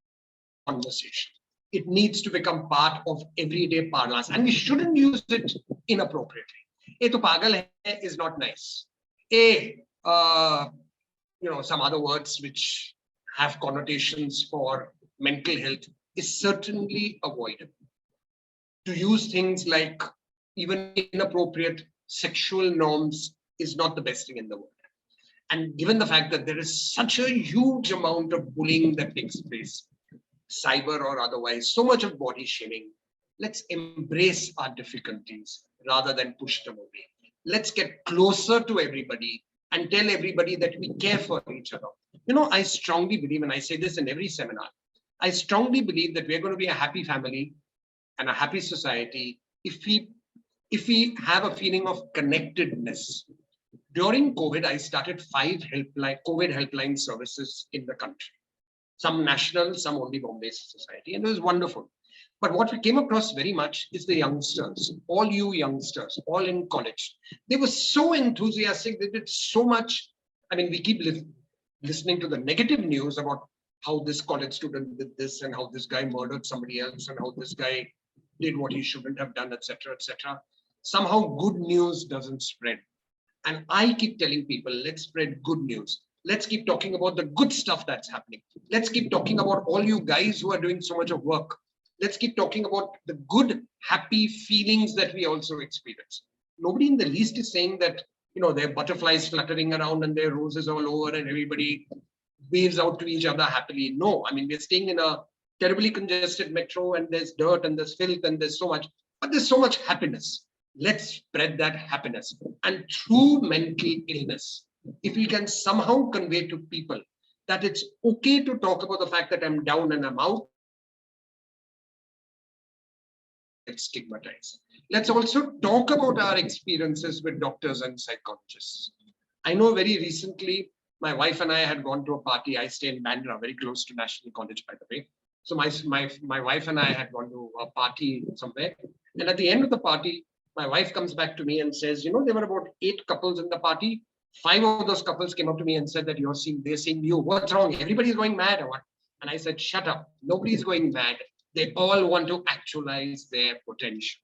the conversation. It needs to become part of everyday parlance, and we shouldn't use it inappropriately. "Ye to pagal hai" is not nice. Some other words which have connotations for mental health is certainly avoidable. To use things like even inappropriate sexual norms is not the best thing in the world. And given the fact that there is such a huge amount of bullying that takes place, cyber or otherwise, so much of body shaming, let's embrace our difficulties rather than push them away. Let's get closer to everybody and tell everybody that we care for each other. I strongly believe, and I say this in every seminar, I strongly believe that we're going to be a happy family and a happy society if we have a feeling of connectedness. During COVID, I started 5 COVID helpline services in the country. Some national, some only Bombay-based society, and it was wonderful. But what we came across very much is the youngsters, all you youngsters, all in college. They were so enthusiastic, they did so much. We keep listening to the negative news about how this college student did this and how this guy murdered somebody else and how this guy did what he shouldn't have done, etc., etc. Somehow good news doesn't spread. And I keep telling people, let's spread good news. Let's keep talking about the good stuff that's happening. Let's keep talking about all you guys who are doing so much of work. Let's keep talking about the good, happy feelings that we also experience. Nobody in the least is saying that, there are butterflies fluttering around and there are roses all over and everybody waves out to each other happily. No, we're staying in a terribly congested metro and there's dirt and there's filth and there's so much, but there's so much happiness. Let's spread that happiness. And through mental illness, if we can somehow convey to people that it's okay to talk about the fact that I'm down and I'm out, it's stigmatized. Let's also talk about our experiences with doctors and psychologists. I know very recently, my wife and I had gone to a party. I stay in Bandra, very close to National College, by the way. So my wife and I had gone to a party somewhere. And at the end of the party, my wife comes back to me and says, you know, there were about 8 couples in the party. 5 of those couples came up to me and said that they're seeing you. What's wrong? Everybody's going mad or what? And I said, shut up. Nobody's going mad. They all want to actualize their potential.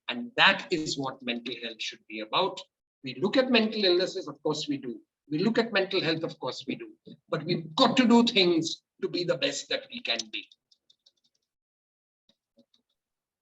And that is what mental health should be about. We look at mental illnesses, of course we do. We look at mental health, of course we do. But we've got to do things to be the best that we can be.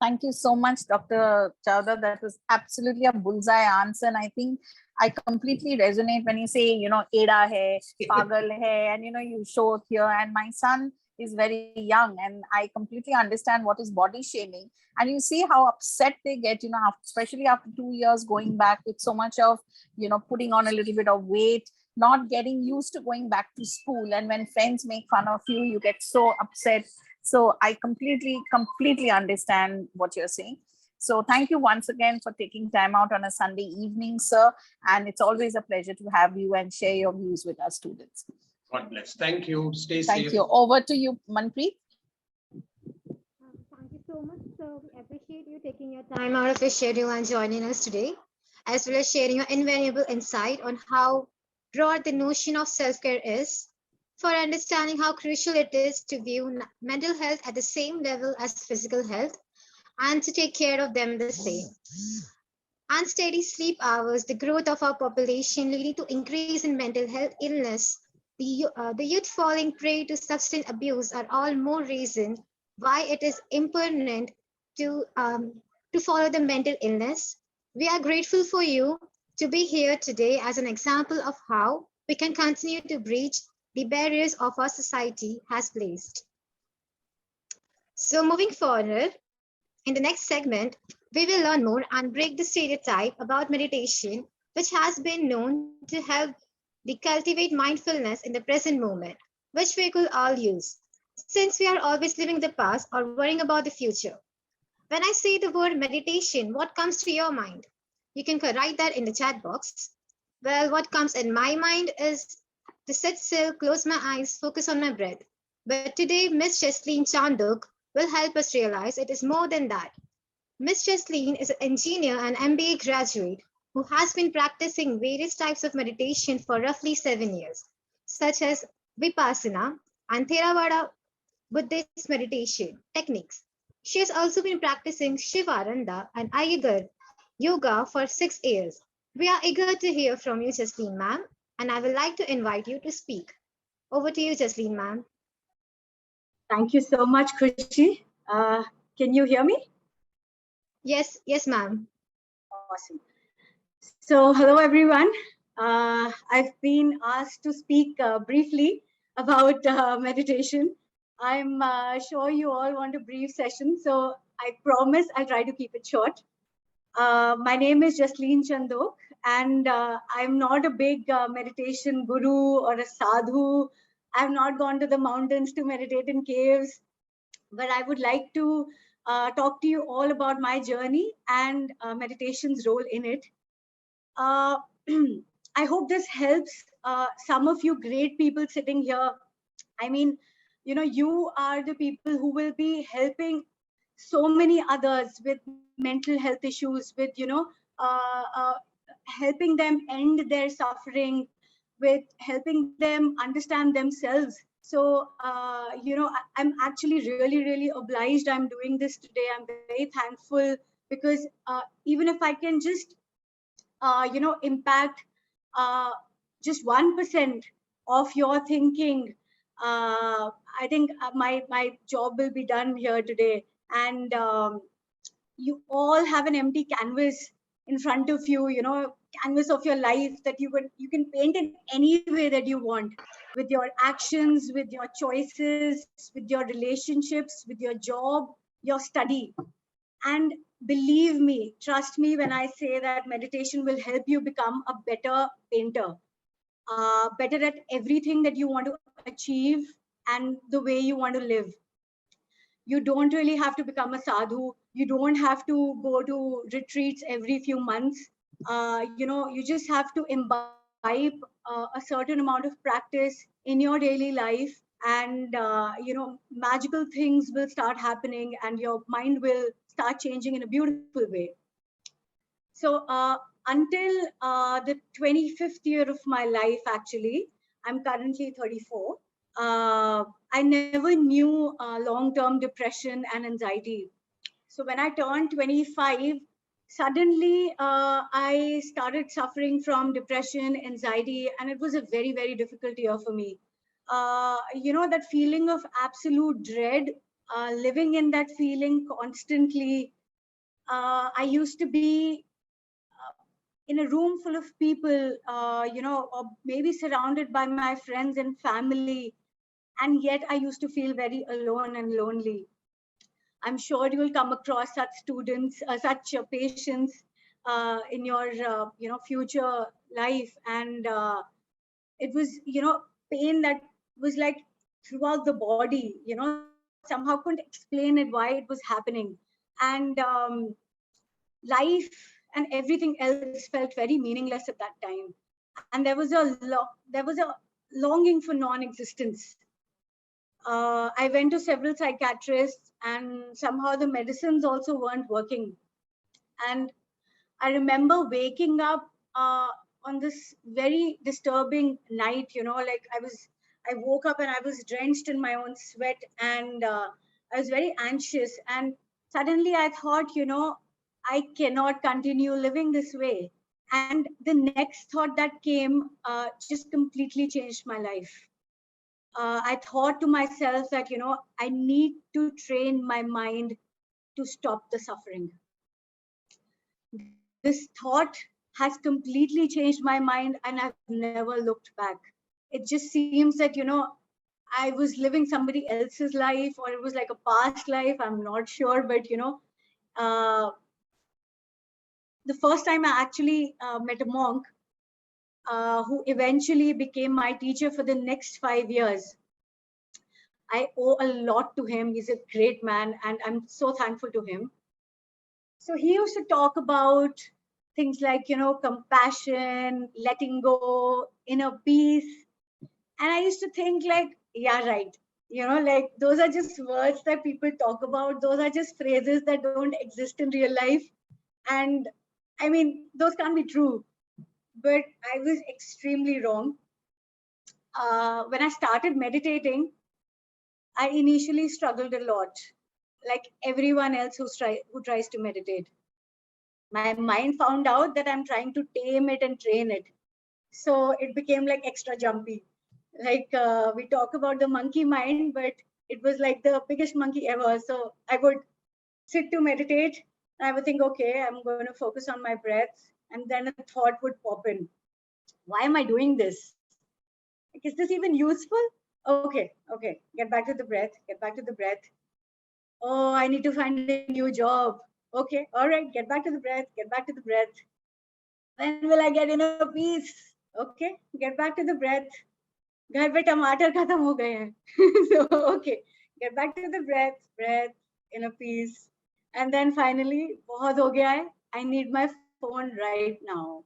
Thank you so much, Dr. Chowdhury. That was absolutely a bullseye answer. And I think I completely resonate when you say, you know, Eda hai, pagal hai, and, you know, you show it here. And my son is very young, and I completely understand what is body shaming. And you see how upset they get, you know, especially after 2 years going back with so much of, you know, putting on a little bit of weight, not getting used to going back to school. And when friends make fun of you, you get so upset. So I completely understand what you're saying. So thank you once again for taking time out on a Sunday evening, sir. And it's always a pleasure to have you and share your views with our students. God bless. Thank you. Stay safe. Thank you. Over to you, Manpreet. Thank you so much. So we appreciate you taking your time out of your schedule and joining us today, as well as sharing your invaluable insight on how broad the notion of self-care is, for understanding how crucial it is to view mental health at the same level as physical health and to take care of them the same. Unsteady sleep hours, the growth of our population leading to increase in mental health illness, the youth falling prey to substance abuse are all more reason why it is important to follow the mental illness. We are grateful for you to be here today as an example of how we can continue to breach the barriers of our society has placed. So moving forward, in the next segment, we will learn more and break the stereotype about meditation, which has been known to help cultivate mindfulness in the present moment, which we could all use, since we are always living the past or worrying about the future. When I say the word meditation, what comes to your mind? You can write that in the chat box. Well, what comes in my mind is to sit still, close my eyes, focus on my breath. But today, Miss Cheslene Chanduk will help us realize it is more than that. Miss Cheslene is an engineer and MBA graduate who has been practicing various types of meditation for roughly 7 years, such as Vipassana and Theravada Buddhist meditation techniques. She has also been practicing Shivaranda and Iyengar yoga for 6 years. We are eager to hear from you, Cheslene ma'am, and I would like to invite you to speak. Over to you, Cheslene ma'am. Thank you so much, Krushi. Can you hear me? Yes, ma'am. Awesome. So, hello everyone. I've been asked to speak briefly about meditation. I'm sure you all want a brief session, so I promise I'll try to keep it short. My name is Cheslene Chanduk, and I'm not a big meditation guru or a sadhu. I've not gone to the mountains to meditate in caves, but I would like to talk to you all about my journey and meditation's role in it. I hope this helps some of you great people sitting here. I mean, you know, you are the people who will be helping so many others with mental health issues, with, you know, helping them end their suffering, with helping them understand themselves. So, you know, I'm actually really obliged I'm doing this today. I'm very thankful because even if I can just, you know, impact just 1% of your thinking, I think my job will be done here today. And you all have an empty canvas in front of you, you know, canvas of your life that you can paint in any way that you want, with your actions, with your choices, with your relationships, with your job, your study. And believe me, trust me when I say that meditation will help you become a better painter, better at everything that you want to achieve and the way you want to live. You don't really have to become a sadhu. You don't have to go to retreats every few months. You just have to imbibe a certain amount of practice in your daily life, and magical things will start happening, and your mind will start changing in a beautiful way. So until the 25th year of my life, actually, I'm currently 34. I never knew long-term depression and anxiety. So when I turned 25, suddenly I started suffering from depression, anxiety, and it was a very, very difficult year for me. That feeling of absolute dread, living in that feeling constantly. I used to be in a room full of people, or maybe surrounded by my friends and family, and yet I used to feel very alone and lonely. I'm sure you will come across such students, such patients in your future life, and it was pain that was like throughout the body. Somehow couldn't explain it why it was happening, and life and everything else felt very meaningless at that time, and there was a longing for non-existence. I went to several psychiatrists, and somehow the medicines also weren't working. And I remember waking up on this very disturbing night. Like I woke up and I was drenched in my own sweat, and I was very anxious. And suddenly I thought, I cannot continue living this way. And the next thought that came just completely changed my life. I thought to myself that, I need to train my mind to stop the suffering. This thought has completely changed my mind, and I've never looked back. It just seems that, I was living somebody else's life, or it was like a past life. I'm not sure, but, uh, the first time I actually met a monk who eventually became my teacher for the next 5 years. I owe a lot to him. He's a great man, and I'm so thankful to him. So he used to talk about things like, compassion, letting go, inner peace. And I used to think like, yeah, right. Like those are just words that people talk about. Those are just phrases that don't exist in real life. And I mean, those can't be true. But I was extremely wrong. When I started meditating, I initially struggled a lot, like everyone else who tries to meditate. My mind found out that I'm trying to tame it and train it. So it became like extra jumpy. Like we talk about the monkey mind, but it was like the biggest monkey ever. So I would sit to meditate, and I would think, okay, I'm going to focus on my breath. And then a thought would pop in. Why am I doing this? Like, is this even useful? Okay, get back to the breath, get back to the breath. Oh, I need to find a new job. Okay, all right, get back to the breath, get back to the breath. When will I get inner peace? Okay, get back to the breath. घर पे टमाटर खत्म हो गए हैं. So okay, get back to the breath, inner peace. And then finally, बहुत हो गया है. I need my phone right now.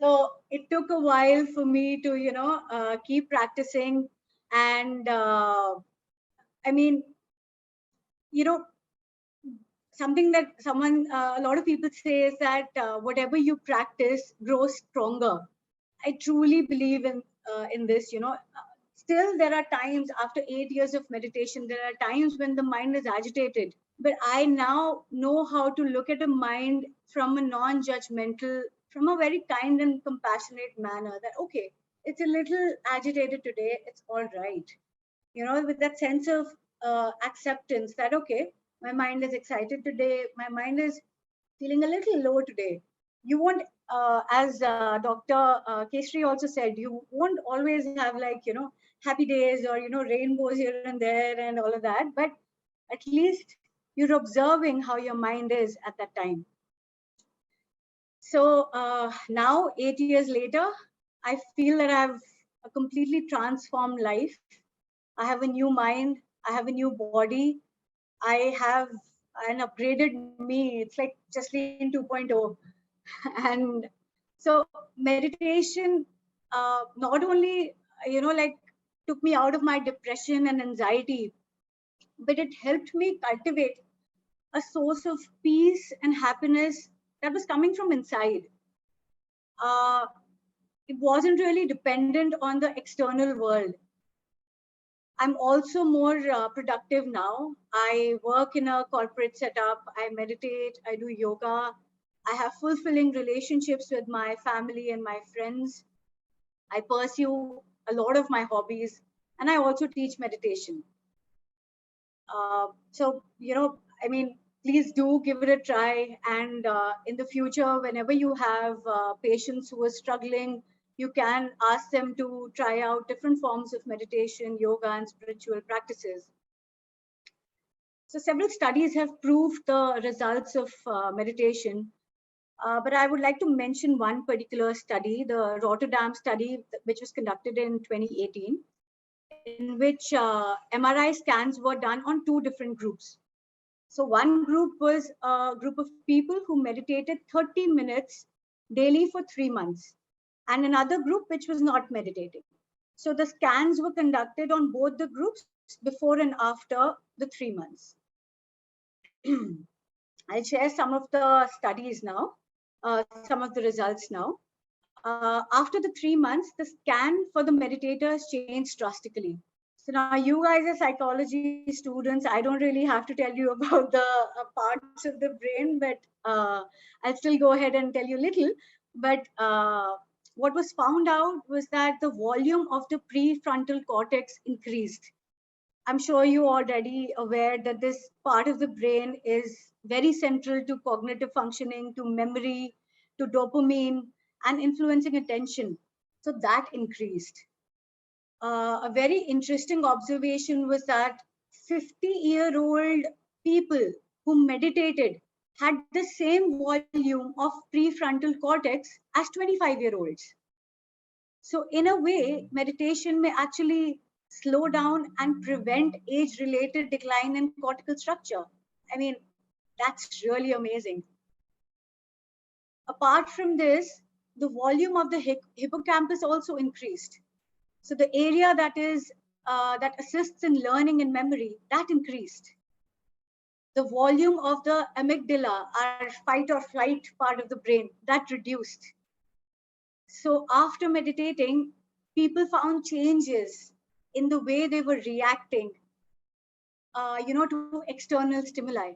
So it took a while for me to, keep practicing. And I mean, you know, something that a lot of people say is that whatever you practice grows stronger. I truly believe in this. Still there are times after 8 years of meditation, there are times when the mind is agitated. But I now know how to look at a mind from a non-judgmental, from a very kind and compassionate manner. That okay, it's a little agitated today. It's all right. With that sense of acceptance that okay, my mind is excited today. My mind is feeling a little low today. You won't, as Dr. Keshri also said, you won't always have like, happy days or, rainbows here and there and all of that. But at least You're observing how your mind is at that time. So now, 8 years later, I feel that I have a completely transformed life. I have a new mind. I have a new body. I have an upgraded me. It's like Jasleen 2.0. And so meditation not only, like took me out of my depression and anxiety, but it helped me cultivate a source of peace and happiness that was coming from inside. Uh, it wasn't really dependent on the external world. I'm also more productive now. I work in a corporate setup. I meditate. I do yoga. I have fulfilling relationships with my family and my friends. I pursue a lot of my hobbies, and I also teach meditation. So, I mean, please do give it a try. And in the future, whenever you have patients who are struggling, you can ask them to try out different forms of meditation, yoga, and spiritual practices. So several studies have proved the results of meditation. But I would like to mention one particular study, the Rotterdam study, which was conducted in 2018, in which MRI scans were done on two different groups. So one group was a group of people who meditated 30 minutes daily for 3 months, and another group which was not meditating. So the scans were conducted on both the groups before and after the 3 months. I'll share some of the studies now, some of the results now. After the 3 months, the scan for the meditators changed drastically. So now you guys are psychology students. I don't really have to tell you about the parts of the brain, but I'll still go ahead and tell you a little. But what was found out was that the volume of the prefrontal cortex increased. I'm sure you are already aware that this part of the brain is very central to cognitive functioning, to memory, to dopamine, and influencing attention. So that increased. A very interesting observation was that 50-year-old people who meditated had the same volume of prefrontal cortex as 25-year-olds. So in a way, meditation may actually slow down and prevent age-related decline in cortical structure. I mean, that's really amazing. Apart from this, the volume of the hippocampus also increased. So the area that assists in learning and memory, that increased. The volume of the amygdala, our fight or flight part of the brain, that reduced. So after meditating, people found changes in the way they were reacting, to external stimuli.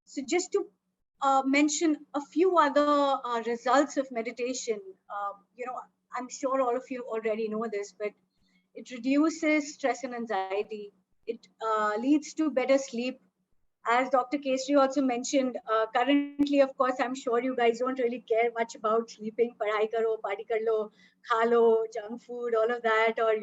So just to mention a few other results of meditation, I'm sure all of you already know this, but it reduces stress and anxiety. It leads to better sleep. As Dr. Kesri also mentioned, currently, of course, I'm sure you guys don't really care much about sleeping. Padhai karo, party kar lo, kha lo, junk food, all of that, or,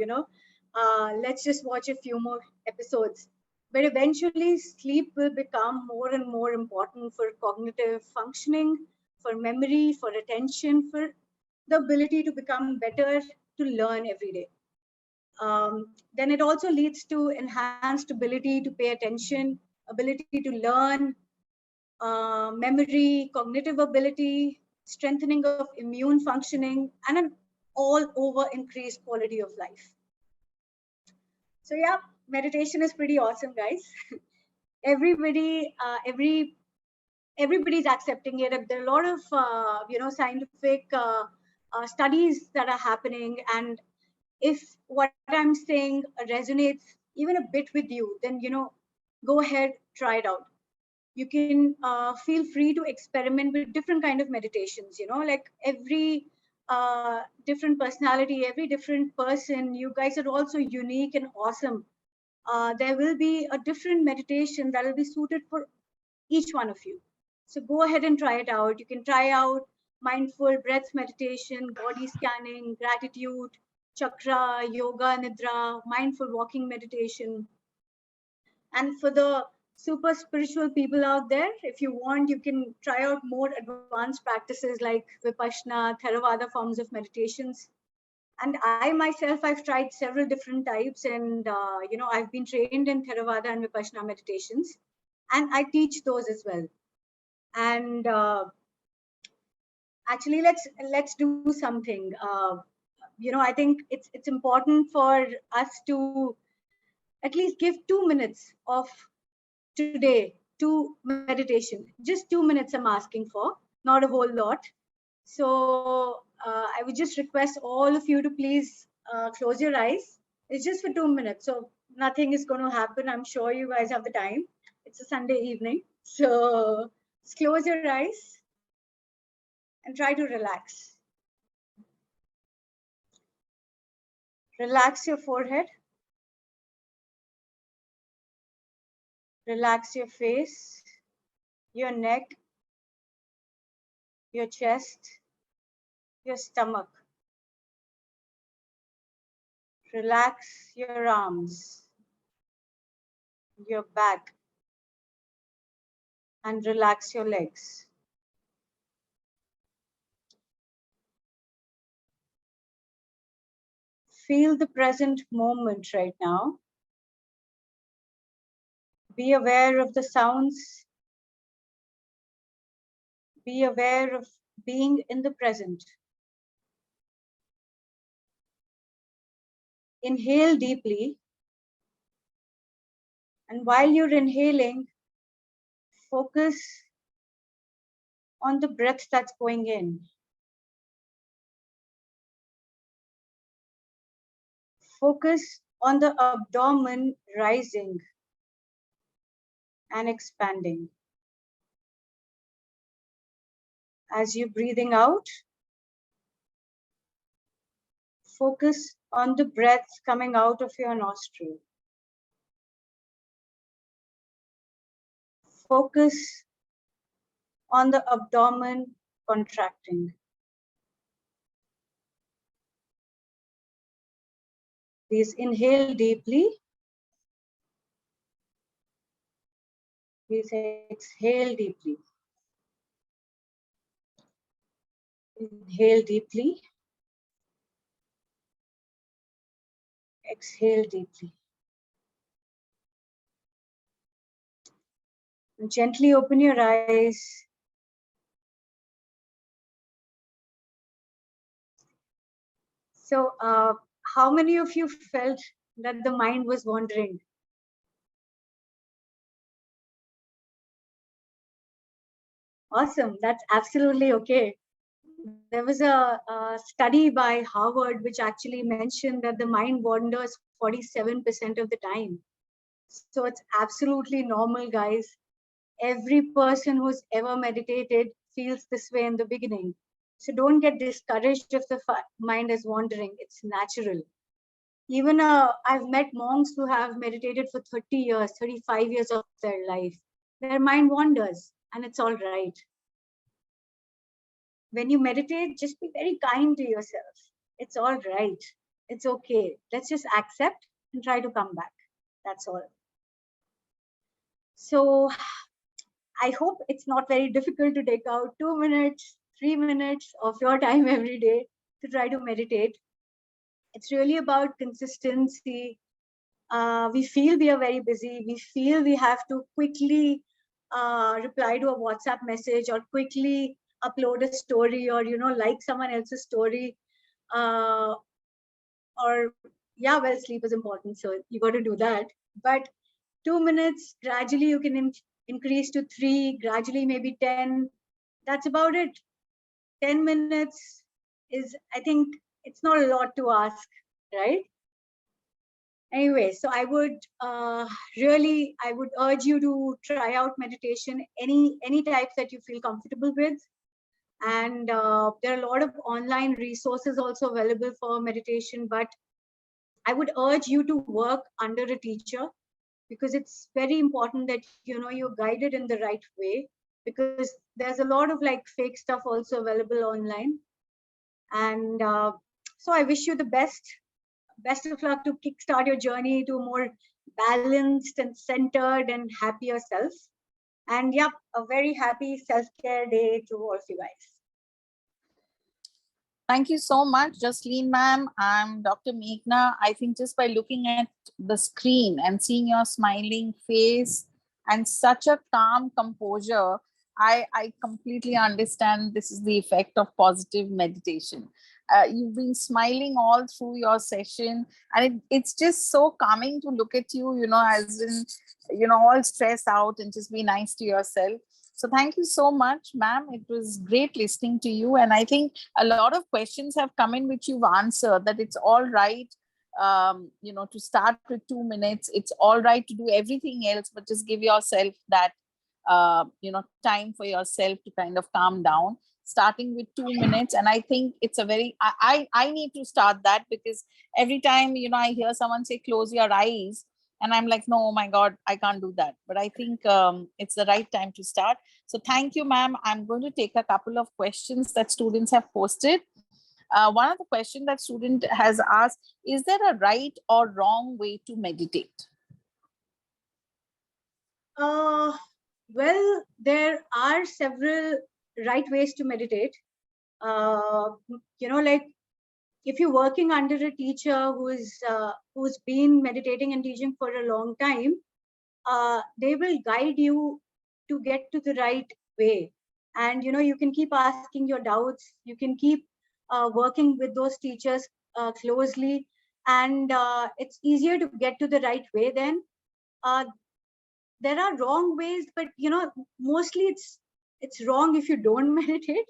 let's just watch a few more episodes. But eventually, sleep will become more and more important for cognitive functioning, for memory, for attention, for the ability to become better, to learn every day. Then it also leads to enhanced ability to pay attention, ability to learn, memory, cognitive ability, strengthening of immune functioning, and an all over increased quality of life. So yeah, meditation is pretty awesome, guys. Everybody's accepting it. There are a lot of scientific studies that are happening, and if what I'm saying resonates even a bit with you, then go ahead, try it out. You can feel free to experiment with different kind of meditations. Like every different personality, every different person, you guys are also unique and awesome. There will be a different meditation that will be suited for each one of you. So go ahead and try it out. You can try out mindful breath meditation, body scanning, gratitude, chakra, yoga, nidra, mindful walking meditation. And for the super spiritual people out there. If you want, you can try out more advanced practices like Vipassana, Theravada forms of meditations. And I myself, I've tried several different types, and I've been trained in Theravada and Vipassana meditations, and I teach those as well. And actually, let's do something. I think it's important for us to at least give 2 minutes of today to meditation. Just 2 minutes I'm asking for, not a whole lot. So I would just request all of you to please close your eyes. It's just for 2 minutes. So nothing is going to happen. I'm sure you guys have the time. It's a Sunday evening. So just close your eyes and try to relax. Relax your forehead. Relax your face, your neck, your chest, your stomach. Relax your arms, your back, and relax your legs. Feel the present moment right now. Be aware of the sounds. Be aware of being in the present. Inhale deeply. And while you're inhaling, focus on the breath that's going in. Focus on the abdomen rising and expanding. As you're breathing out, focus on the breath coming out of your nostril. Focus on the abdomen contracting. Please inhale deeply. Please exhale deeply. Inhale deeply. Exhale deeply. And gently open your eyes. So, how many of you felt that the mind was wandering? Awesome, that's absolutely okay. There was a study by Harvard which actually mentioned that the mind wanders 47% of the time. So it's absolutely normal, guys. Every person who's ever meditated feels this way in the beginning. So don't get discouraged if the mind is wandering. It's natural. Even I've met monks who have meditated for 30 years, 35 years of their life. Their mind wanders, and it's all right. When you meditate, just be very kind to yourself. It's all right. It's okay. Let's just accept and try to come back. That's all. So I hope it's not very difficult to take out 2 minutes, 3 minutes of your time every day to try to meditate. It's really about consistency. We feel we are very busy. We feel we have to quickly reply to a WhatsApp message or quickly upload a story or, like someone else's story. Or, yeah, well, sleep is important. So you got to do that. But 2 minutes, gradually you can increase to 3, gradually maybe 10. That's about it. 10 minutes is, I think, it's not a lot to ask, right? Anyway, so I would I would urge you to try out meditation, any types that you feel comfortable with. And there are a lot of online resources also available for meditation, but I would urge you to work under a teacher, because it's very important that you're guided in the right way, because there's a lot of like fake stuff also available online. And so I wish you the best of luck to kickstart your journey to a more balanced and centered and happy yourself. And yep, a very happy self-care day to all of you guys. Thank you so much, Jasleen ma'am. I'm Dr. Meghna. I think just by looking at the screen and seeing your smiling face and such a calm composure, I completely understand this is the effect of positive meditation. You've been smiling all through your session, and it's just so calming to look at you, as in, all stressed out and just be nice to yourself. So thank you so much, ma'am. It was great listening to you. And I think a lot of questions have come in which you've answered, that it's all right, to start with 2 minutes. It's all right to do everything else, but just give yourself that, time for yourself to kind of calm down, starting with 2 minutes. And I think it's a very, I need to start that, because every time, I hear someone say, close your eyes, and I'm like, no, oh my God, I can't do that. But I think it's the right time to start. So thank you, ma'am. I'm going to take a couple of questions that students have posted. One of the questions that student has asked, is there a right or wrong way to meditate? Well, there are several right ways to meditate. Like if you're working under a teacher who's been meditating and teaching for a long time, they will guide you to get to the right way. And you can keep asking your doubts. You can keep working with those teachers closely, and it's easier to get to the right way then. There are wrong ways, but mostly it's wrong if you don't meditate,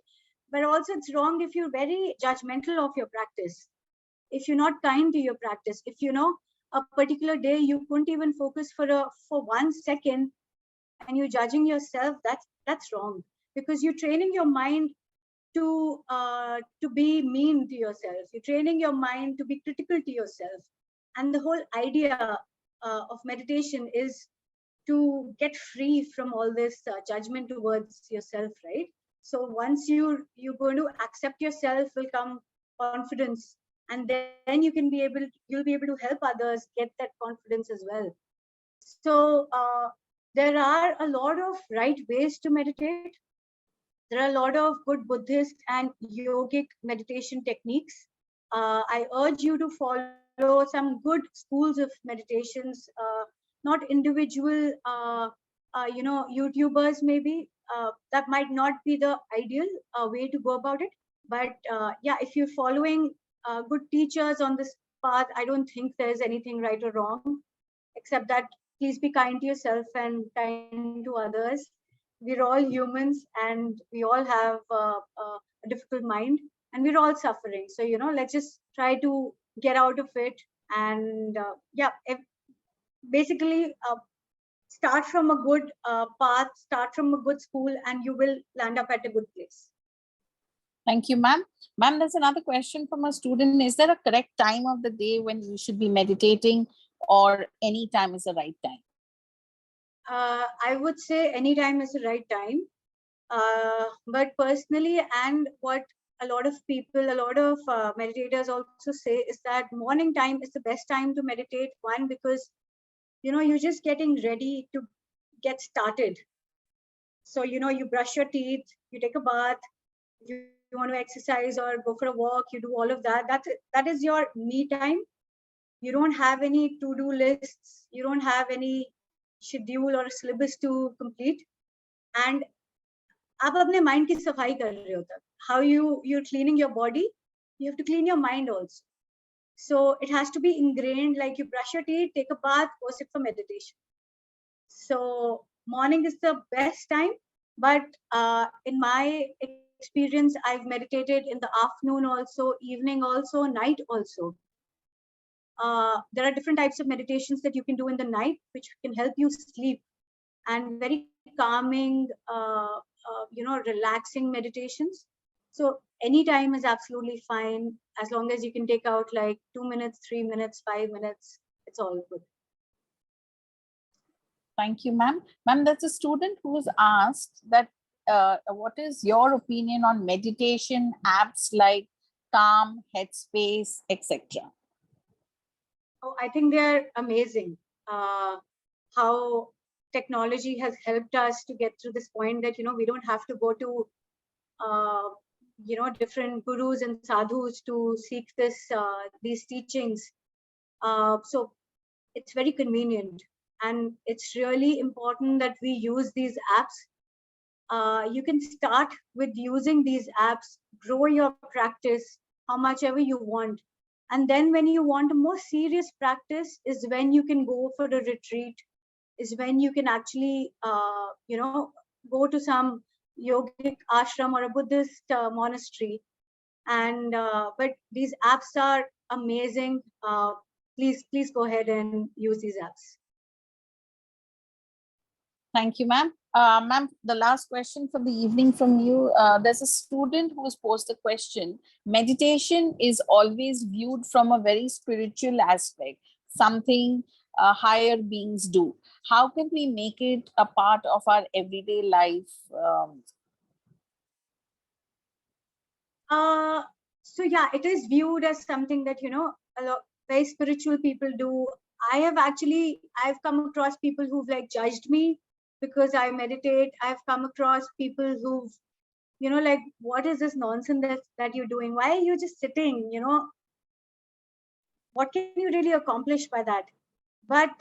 but also it's wrong if you're very judgmental of your practice, if you're not kind to your practice, if a particular day you couldn't even focus for 1 second and you're judging yourself. That's wrong, because you're training your mind to be mean to yourself. You're training your mind to be critical to yourself. And the whole idea of meditation is to get free from all this judgment towards yourself, right? So once you're going to accept yourself, will come confidence, and then you'll be able to help others get that confidence as well. So there are a lot of right ways to meditate. There are a lot of good Buddhist and yogic meditation techniques. I urge you to follow some good schools of meditations, not individual, YouTubers maybe. That might not be the ideal way to go about it. But yeah, if you're following good teachers on this path, I don't think there's anything right or wrong, except that please be kind to yourself and kind to others. We're all humans, and we all have a difficult mind, and we're all suffering. So let's just try to get out of it. And basically start from a good path, start from a good school, and you will land up at a good place. Thank you, ma'am. Ma'am, there's another question from a student. Is there a correct time of the day when you should be meditating, or any time is the right time? I would say any time is the right time. But personally, and what a lot of people, a lot of meditators also say, is that morning time is the best time to meditate. One, because you're just getting ready to get started. So you brush your teeth, you take a bath, you want to exercise or go for a walk, you do all of that. That is your me time. You don't have any to-do lists, you don't have any schedule or a syllabus to complete, and आप अपने mind की सफाई कर रहे हो तब. How you're cleaning your body, you have to clean your mind also. So it has to be ingrained, like you brush your teeth, take a bath, go sit for meditation. So morning is the best time, but in my experience, I've meditated in the afternoon also, evening also, night also. There are different types of meditations that you can do in the night, which can help you sleep, and very calming, relaxing meditations. So any time is absolutely fine, as long as you can take out like 2 minutes, 3 minutes, 5 minutes, it's all good. Thank you, ma'am. Ma'am, there's a student who was asked that what is your opinion on meditation apps like Calm, Headspace, etc.? Oh, I think they're amazing. how technology has helped us to get through this point that, we don't have to go to, different gurus and sadhus to seek these teachings. So it's very convenient, and it's really important that we use these apps. You can start with using these apps, grow your practice how much ever you want. And then when you want a more serious practice is when you can go for a retreat, is when you can actually, go to some yogic ashram or a Buddhist monastery. And but these apps are amazing. Please go ahead and use these apps. Thank you, ma'am. Ma'am, the last question for the evening from you. There's a student who has posed the question. Meditation is always viewed from a very spiritual aspect, something higher beings do. How can we make it a part of our everyday life? So yeah, it is viewed as something that, a lot very spiritual people do. I've come across people who've like judged me because I meditate. I've come across people who've, like, what is this nonsense that you're doing? Why are you just sitting? What can you really accomplish by that? But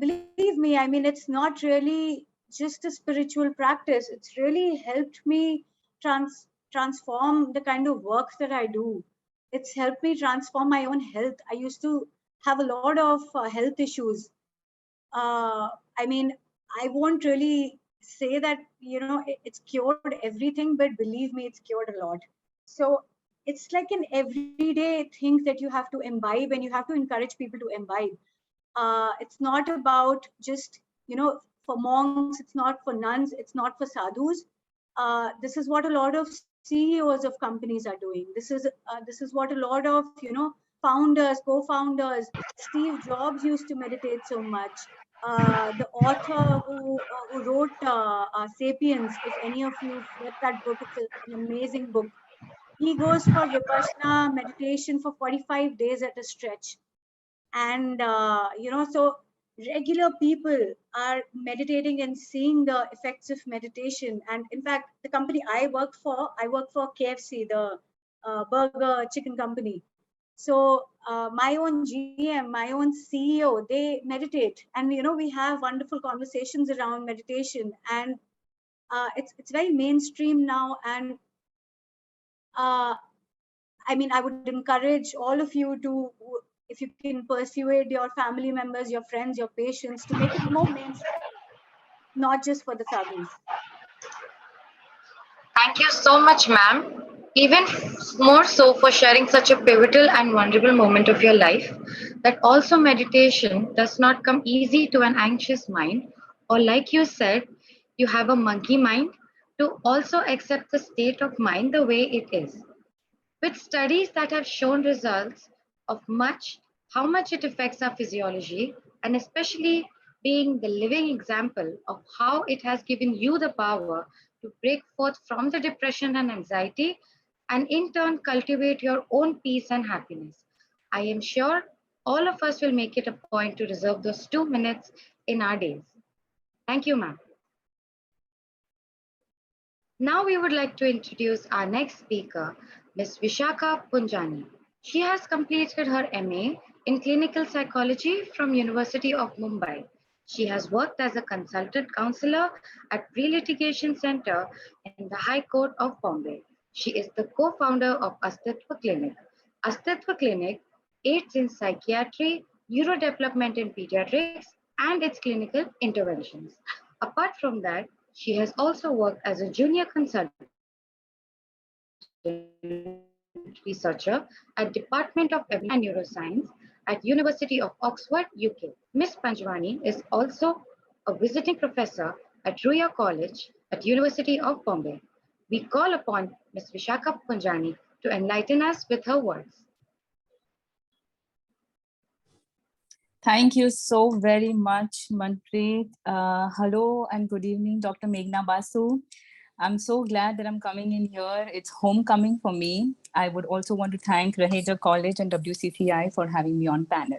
believe me, I mean, it's not really just a spiritual practice. It's really helped me transform the kind of work that I do. It's helped me transform my own health. I used to have a lot of health issues. I mean, I won't really say that, it's cured everything, but believe me, it's cured a lot. So it's like an everyday thing that you have to imbibe, and you have to encourage people to imbibe. It's not about just, for monks, it's not for nuns, it's not for sadhus. This is what a lot of CEOs of companies are doing. This is what a lot of, founders, co-founders. Steve Jobs used to meditate so much. The author who wrote *Sapiens*, if any of you read that book, it's an amazing book. He goes for vipassana meditation for 45 days at a stretch. And so regular people are meditating and seeing the effects of meditation. And in fact, the company I work for KFC, the burger chicken company. So my own GM, my own CEO, they meditate, and we have wonderful conversations around meditation. And it's very mainstream now. And I mean, I would encourage all of you to, if you can persuade your family members, your friends, your patients, to make it more mainstream, not just for the sadhus. Thank you so much, ma'am. Even more so for sharing such a pivotal and vulnerable moment of your life. That also meditation does not come easy to an anxious mind, or like you said, you have a monkey mind, to also accept the state of mind the way it is. With studies that have shown results of how much it affects our physiology, and especially being the living example of how it has given you the power to break forth from the depression and anxiety, and in turn cultivate your own peace and happiness. I am sure all of us will make it a point to reserve those 2 minutes in our days. Thank you, ma'am. Now we would like to introduce our next speaker, Ms. Vishakha Punjani. She has completed her MA in Clinical Psychology from University of Mumbai. She has worked as a consultant counselor at Pre-Litigation Center in the High Court of Bombay. She is the co-founder of Astitva Clinic. Astitva Clinic aids in psychiatry, neurodevelopment in pediatrics, and its clinical interventions. Apart from that, she has also worked as a junior consultant researcher at Department of Evolution and Neuroscience at University of Oxford, UK. Ms. Panjwani is also a visiting professor at Ruya College at University of Bombay. We call upon Ms. Vishakha Punjani to enlighten us with her words. Thank you so very much, Manpreet. Hello and good evening, Dr. Meghna Basu. I'm so glad that I'm coming in here. It's homecoming for me. I would also want to thank Raheja College and WCCI for having me on panel.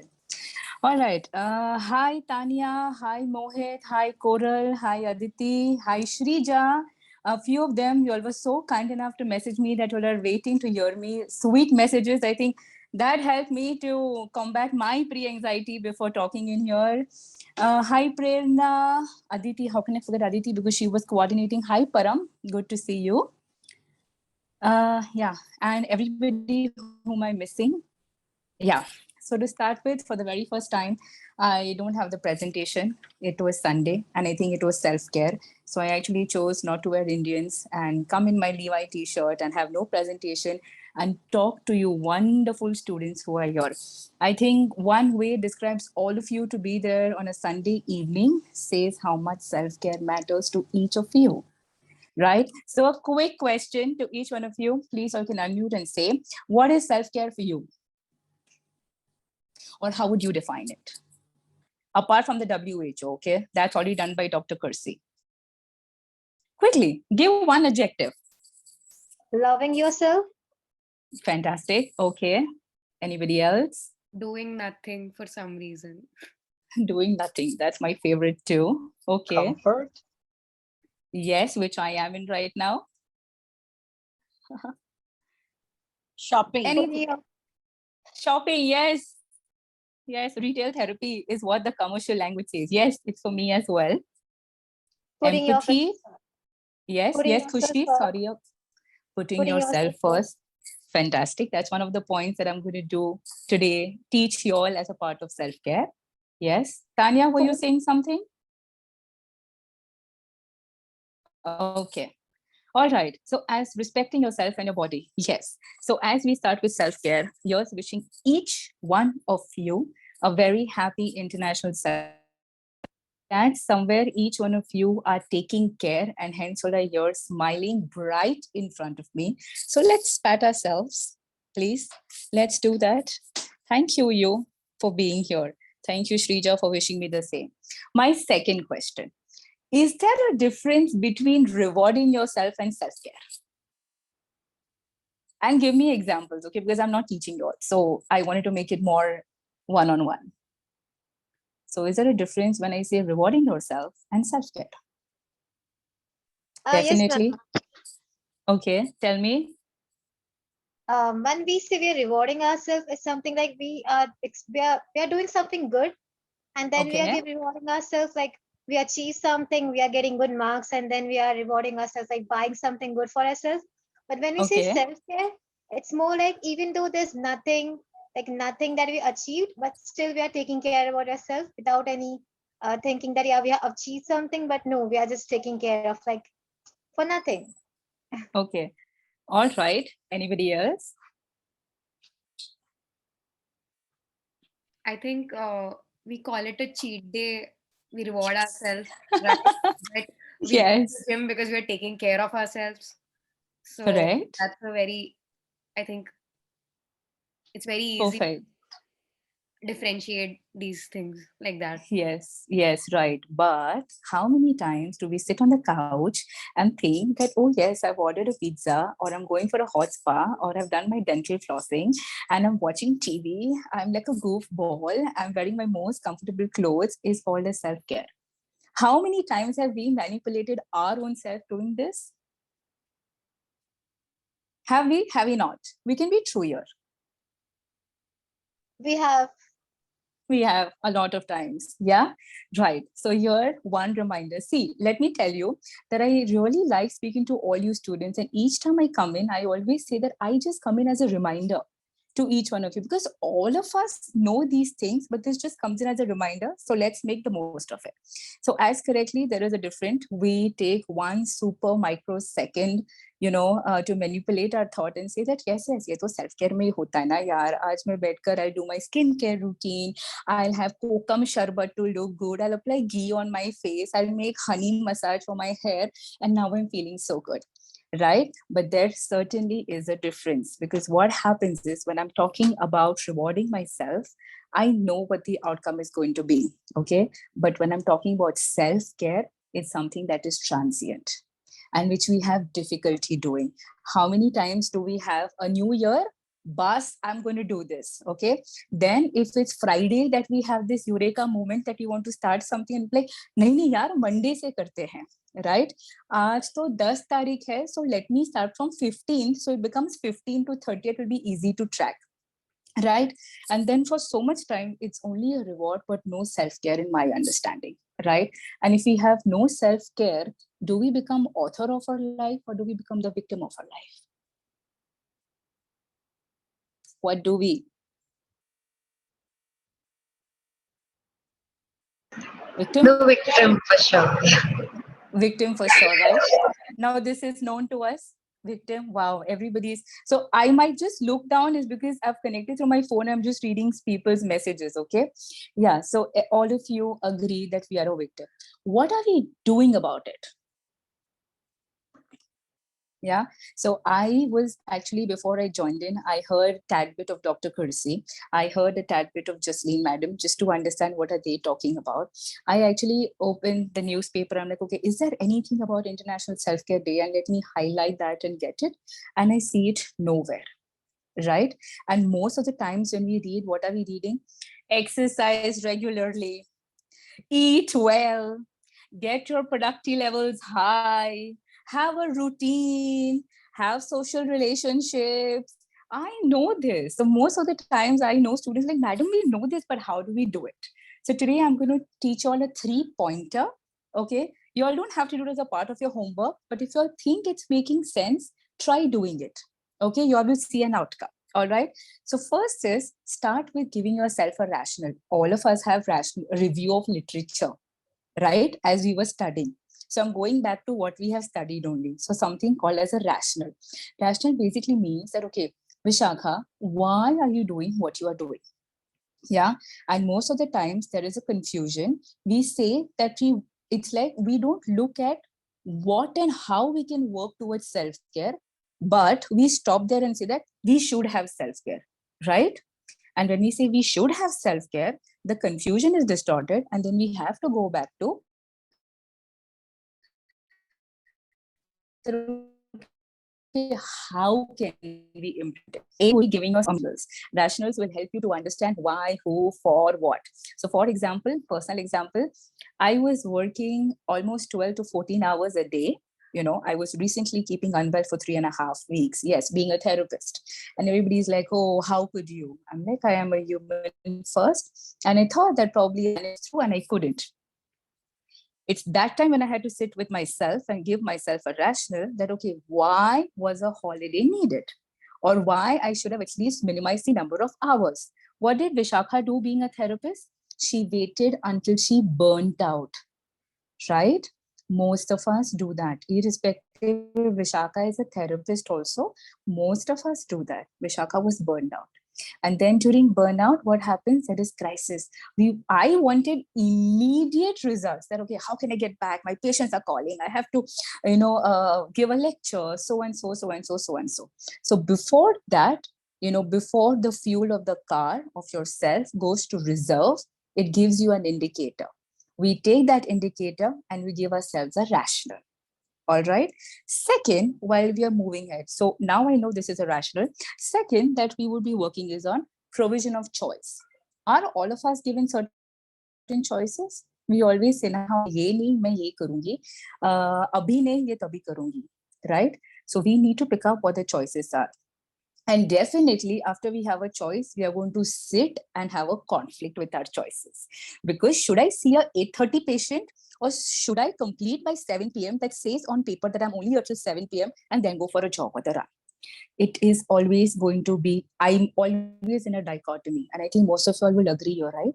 All right. Hi, Tanya. Hi, Mohit. Hi, Koral. Hi, Aditi. Hi, Shrija. A few of them, you all were so kind enough to message me that you all are waiting to hear me. Sweet messages. I think that helped me to combat my pre-anxiety before talking in here. Hi, Prerna. Aditi, how can I forget Aditi? Because she was coordinating. Hi, Param. Good to see you. Yeah, and everybody whom I'm missing. Yeah. So to start with, for the very first time, I don't have the presentation. It was Sunday, and I think it was self-care. So I actually chose not to wear Indians and come in my Levi t-shirt and have no presentation and talk to you wonderful students who are here. I think one way describes all of you to be there on a Sunday evening says how much self-care matters to each of you. Right? So a quick question to each one of you. Please, you can unmute and say, what is self-care for you? Or how would you define it? Apart from the WHO, okay? That's already done by Dr. Kersey. Quickly, give one adjective. Loving yourself. Fantastic. Okay. Anybody else? Doing nothing for some reason. Doing nothing. That's my favorite too. Okay. Comfort. Yes, which I am in right now. Shopping. Shopping, yes. Yes, retail therapy is what the commercial language says. Yes, it's for me as well. Putting Empathy. Yes, putting yes, Kushi, yourself sorry. Putting yourself first. Fantastic. That's one of the points that I'm going to do today. Teach you all as a part of self-care. Yes. Tanya, were you saying something? Okay. All right. So as respecting yourself and your body. Yes. So as we start with self-care, here's wishing each one of you a very happy International Self. That somewhere each one of you are taking care and hence all are here smiling bright in front of me. So let's pat ourselves, please. Let's do that. Thank you for being here. Thank you, Shrija, for wishing me the same. My second question, is there a difference between rewarding yourself and self-care? And give me examples, okay? Because I'm not teaching you all. So I wanted to make it more one-on-one. So is there a difference when I say rewarding yourself and self-care? Definitely. Yes, okay, tell me. When we say we are rewarding ourselves, it's something like we are doing something good, and then we are rewarding ourselves like we achieve something, we are getting good marks, and then we are rewarding ourselves like buying something good for ourselves. But when we say self-care, it's more like even though there's nothing that we achieved, but still we are taking care about ourselves without any thinking that yeah we have achieved something, but no, we are just taking care of like for nothing. Okay. All right. Anybody else? I think we call it a cheat day. We reward ourselves, right? But we go to the gym because we're taking care of ourselves. So that's a very, I think it's very easy to differentiate these things like that. Yes, right. But how many times do we sit on the couch and think that, oh yes, I've ordered a pizza, or I'm going for a hot spa, or I've done my dental flossing and I'm watching TV, I'm like a goofball, I'm wearing my most comfortable clothes, is all the self-care. How many times have we manipulated our own self doing this? Have we? Have we not? We can be true here. We have a lot of times. Yeah, right. So here, one reminder. See, let me tell you that I really like speaking to all you students. And each time I come in, I always say that I just come in as a reminder to each one of you, because all of us know these things, but this just comes in as a reminder. So let's make the most of it. So as correctly, there is a different, we take one super microsecond, to manipulate our thought and say that yes, ये तो self-care में ही होता है ना यार. आज मैं बैठकर I'll do my skincare routine. I'll have kokum sharbat to look good. I'll apply ghee on my face. I'll make honey massage for my hair. And now I'm feeling so good. Right? But there certainly is a difference, because what happens is when I'm talking about rewarding myself, I know what the outcome is going to be. Okay. But when I'm talking about self-care, it's something that is transient and which we have difficulty doing. How many times do we have a new year? Bus, I'm going to do this. Okay. Then if it's Friday that we have this eureka moment that you want to start something and like, nahi yaar, Monday se karte hain. Right? Aaj to 10 तारीख hai, so let me start from 15th. So it becomes 15 to 30th will be easy to track. Right? And then for so much time, it's only a reward, but no self-care in my understanding. Right? And if we have no self-care, do we become author of our life or do we become the victim of our life? What do we? Victim? The victim for sure. Victim for sure, right? Now this is known to us. Victim. Wow, everybody's. So I might just look down is because I've connected through my phone. I'm just reading people's messages. Okay. Yeah. So all of you agree that we are a victim. What are we doing about it? Yeah. So I was actually, before I joined in, I heard a tad bit of Dr. Kursi. I heard a tad bit of Jasleen Madam, just to understand what are they talking about. I actually opened the newspaper. I'm like, okay, is there anything about International Self-Care Day? And let me highlight that and get it. And I see it nowhere. Right. And most of the times when we read, what are we reading? Exercise regularly, eat well, get your productivity levels high, have a routine, have social relationships. I know this. So most of the times I know students like, madam, we know this, but how do we do it? So today I'm going to teach you all a 3-pointer. Okay. You all don't have to do it as a part of your homework, but if you think it's making sense, try doing it. Okay. You all will see an outcome. All right. So first is start with giving yourself a rational. All of us have rational review of literature, right? As we were studying. So I'm going back to what we have studied only. So something called as a rational. Rational basically means that, okay, Vishakha, why are you doing what you are doing? Yeah. And most of the times there is a confusion. We say that it's like we don't look at what and how we can work towards self-care, but we stop there and say that we should have self-care, right? And when we say we should have self-care, the confusion is distorted. And then we have to go back to how can we implement it? A will be giving us examples. Rationals will help you to understand why, who, for, what. So for example, personal example, I was working almost 12 to 14 hours a day. You know, I was recently keeping unwell for 3.5 weeks. Yes, being a therapist. And everybody's like, oh, how could you? I'm like, I am a human first. And I thought that probably it's true and I couldn't. It's that time when I had to sit with myself and give myself a rationale that, okay, why was a holiday needed? Or why I should have at least minimized the number of hours. What did Vishakha do being a therapist? She waited until she burnt out, right? Most of us do that, irrespective if Vishakha is a therapist also. Most of us do that. Vishakha was burned out. And then during burnout, what happens? There is crisis. I wanted immediate results that, okay, how can I get back? My patients are calling. I have to, give a lecture, so and so, so and so, so and so. So before that, before the fuel of the car of yourself goes to reserve, it gives you an indicator. We take that indicator and we give ourselves a rational. All right. Second, while we are moving ahead. So now I know this is a rational. Second, that we would be working is on provision of choice. Are all of us given certain choices? We always say, "Na, ye nahi, main ye karungi. Abhi nahi, ye tabhi karungi." Right? So we need to pick up what the choices are. And definitely after we have a choice, we are going to sit and have a conflict with our choices. Because should I see a 8:30 patient or should I complete by 7 p.m. that says on paper that I'm only here till 7 p.m. and then go for a jog or the run? It is always going to be, I'm always in a dichotomy. And I think most of you all will agree, you're right.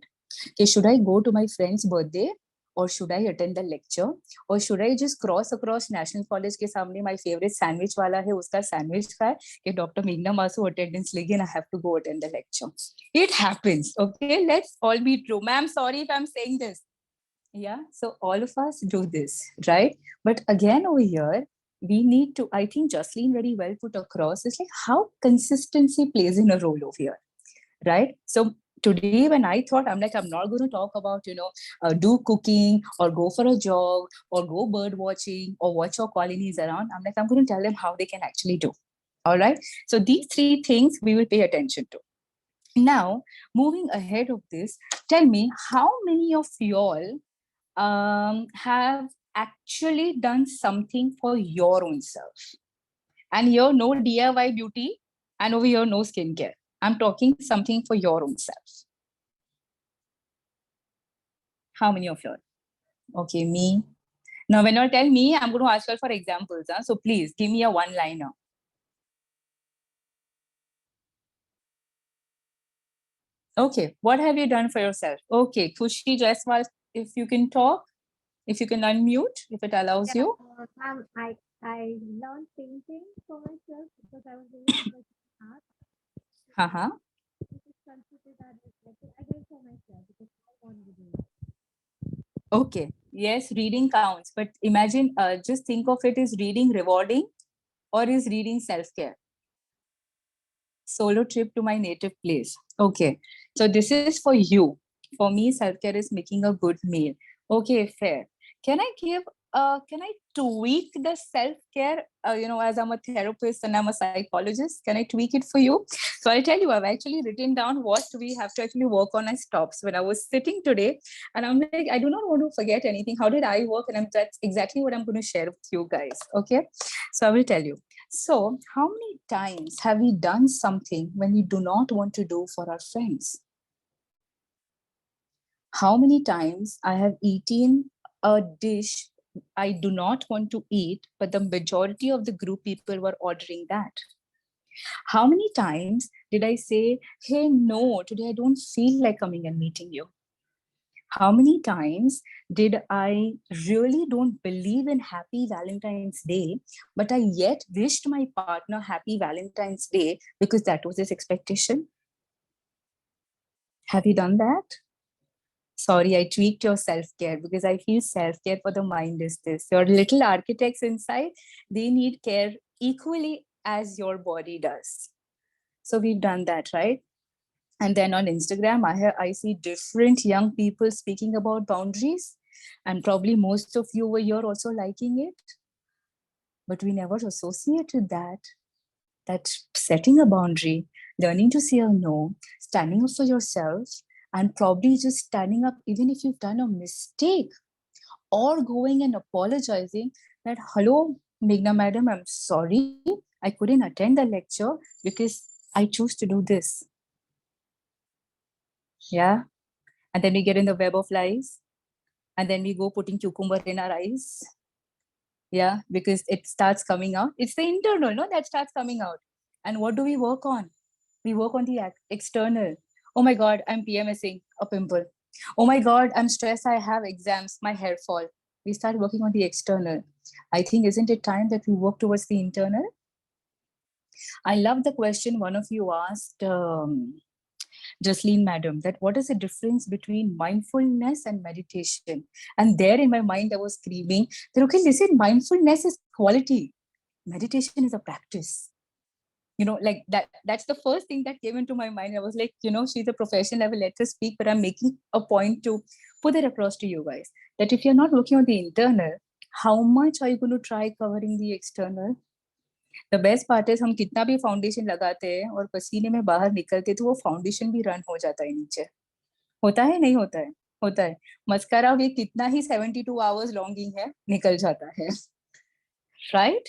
Okay, should I go to my friend's birthday? Or should I attend the lecture? Or should I just cross across National College के सामने my favorite sandwich वाला है उसका sandwich खाए कि Dr. Meghna Basu attendance लेगी and I have to go attend the lecture. It happens. Okay, let's all be true. Ma'am, sorry if I'm saying this. Yeah, so all of us do this, right? But again over here, we need to, I think Jasleen very well put across, is like how consistency plays in a role over here, right? So today when I thought, I'm like, I'm not going to talk about, do cooking or go for a jog or go bird watching or watch your colonies around. I'm like, I'm going to tell them how they can actually do. All right. So these three things we will pay attention to. Now, moving ahead of this, tell me how many of y'all have actually done something for your own self? And here, no DIY beauty, and over here, no skincare. I'm talking something for your own self. How many of you? Okay, me. Now, when you tell me, I'm going to ask you for examples. Huh? So please give me a one-liner. Okay, what have you done for yourself? Okay, Khushi Jaiswal, if you can talk, if you can unmute, if it allows you. Ma'am, I learned painting for myself because I was very interested in art. Uh-huh. This is considered that I did it for myself because I wanted to do it. Okay, yes, reading counts, but imagine, just think of it, is reading rewarding or is reading self-care? Solo trip to my native place. Okay, so this is for you. For me, self-care is making a good meal. Okay, fair. Can I tweak the self-care, as I'm a therapist and I'm a psychologist, can I tweak it for you? So I'll tell you, I've actually written down what we have to actually work on as stops. When I was sitting today, and I'm like, I do not want to forget anything. How did I work? And that's exactly what I'm going to share with you guys. Okay, so I will tell you. So, how many times have we done something when we do not want to do for our friends? How many times I have eaten a dish I do not want to eat, but the majority of the group people were ordering that? How many times did I say, hey, no, today I don't feel like coming and meeting you? How many times did I really don't believe in Happy Valentine's Day, but I yet wished my partner Happy Valentine's Day because that was his expectation? Have you done that? Sorry, I tweaked your self-care because I feel self-care for the mind is this. Your little architects inside, they need care equally as your body does. So we've done that, right? And then on Instagram, I see different young people speaking about boundaries. And probably most of you were here also liking it. But we never associated that setting a boundary, learning to say a no, standing up for yourself, and probably just standing up even if you've done a mistake, or going and apologizing that, hello, Meghna madam, I'm sorry, I couldn't attend the lecture because I choose to do this. Yeah. And then we get in the web of lies. And then we go putting cucumber in our eyes. Yeah, because it starts coming out. It's the internal, no, that starts coming out. And what do we work on? We work on the external. Oh my God, I'm PMSing a pimple. Oh my God, I'm stressed. I have exams, my hair fall. We start working on the external. I think, isn't it time that we work towards the internal? I love the question one of you asked, Jasleen madam, that what is the difference between mindfulness and meditation? And there in my mind, I was screaming that, okay, listen, mindfulness is quality. Meditation is a practice. Like that's the first thing that came into my mind. I was like, she's a professional, I will let her speak, but I'm making a point to put it across to you guys that if you're not working on the internal, how much are you going to try covering the external? The best part is हम कितना भी foundation लगाते हैं और पसीने में बाहर निकलते तो वो फाउंडेशन भी रन हो जाता है नीचे. होता है नहीं होता है? होता है. मस्कारा भी कितना ही 72 hours लॉन्गिंग है निकल जाता है. Right?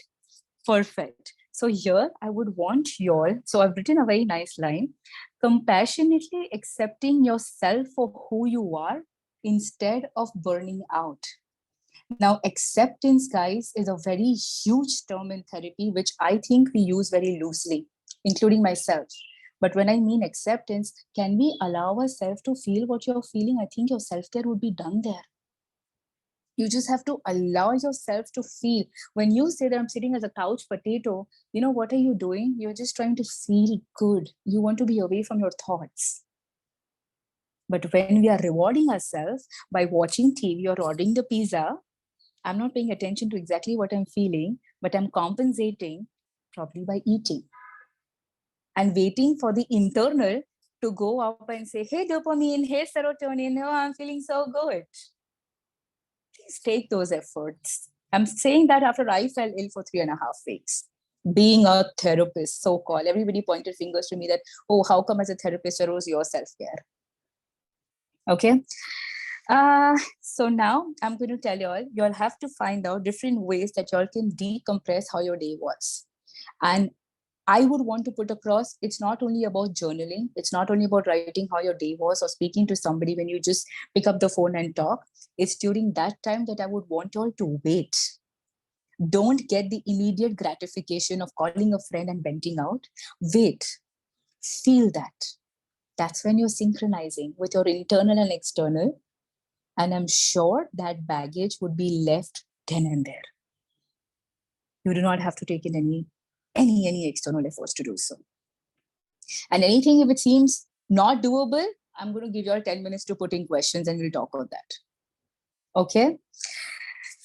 Perfect. So here I would want you all, so I've written a very nice line, compassionately accepting yourself for who you are instead of burning out. Now, acceptance, guys, is a very huge term in therapy, which I think we use very loosely, including myself. But when I mean acceptance, can we allow ourselves to feel what you're feeling? I think your self-care would be done there. You just have to allow yourself to feel. When you say that I'm sitting as a couch potato, what are you doing? You're just trying to feel good. You want to be away from your thoughts. But when we are rewarding ourselves by watching TV or ordering the pizza, I'm not paying attention to exactly what I'm feeling, but I'm compensating probably by eating and waiting for the internal to go up and say, hey, dopamine, hey, serotonin, oh, I'm feeling so good. Please take those efforts. I'm saying that after I fell ill for 3.5 weeks. being a therapist, so-called. Everybody pointed fingers to me that, oh, how come as a therapist you rose your self-care? Okay. So now I'm going to tell y'all have to find out different ways that y'all can decompress how your day was. And I would want to put across, it's not only about journaling, it's not only about writing how your day was or speaking to somebody when you just pick up the phone and talk. It's during that time that I would want y'all to wait. Don't get the immediate gratification of calling a friend and venting out. Wait, feel that. That's when you're synchronizing with your internal and external. And I'm sure that baggage would be left then and there. You do not have to take in any external efforts to do so. And anything, if it seems not doable, I'm going to give you all 10 minutes to put in questions and we'll talk about that. Okay.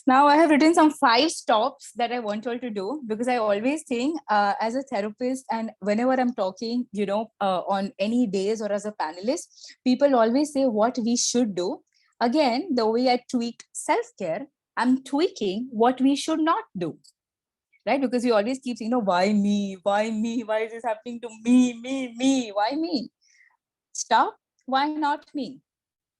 Now I have written some 5 stops that I want you all to do, because I always think as a therapist and whenever I'm talking, on any days or as a panelist, people always say what we should do. Again, the way I tweaked self-care, I'm tweaking what we should not do. Right? Because we always keep saying, why me? Why me? Why is this happening to me? Why me? Stop. Why not me?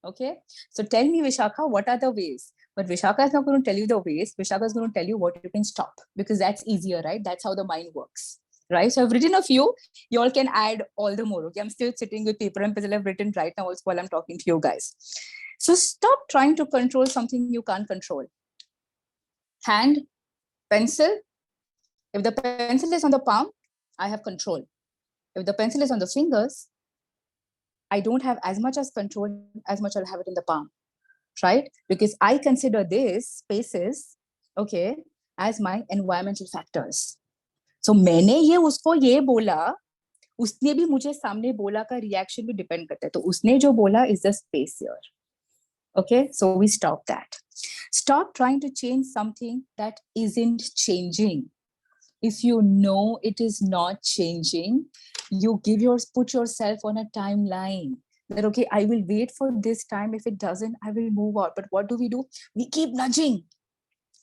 Okay. So tell me, Vishakha, what are the ways? But Vishakha is not going to tell you the ways. Vishakha is going to tell you what you can stop, because that's easier, right? That's how the mind works, right? So I've written a few. You all can add all the more. Okay. I'm still sitting with paper and pencil. I've written right now also while I'm talking to you guys. So stop trying to control something you can't control. Hand, pencil. If the pencil is on the palm, I have control. If the pencil is on the fingers, I don't have as much as control as much I'll have it in the palm, right? Because I consider these spaces, okay, as my environmental factors. So मैंने ये उसको ये बोला, उसने भी मुझे सामने बोला का reaction भी depend करता है. तो उसने जो बोला is the space here. Okay, so we stop that. Stop trying to change something that isn't changing. If you know it is not changing, you put yourself on a timeline that, okay, I will wait for this time. If it doesn't, I will move out. But what do? We keep nudging.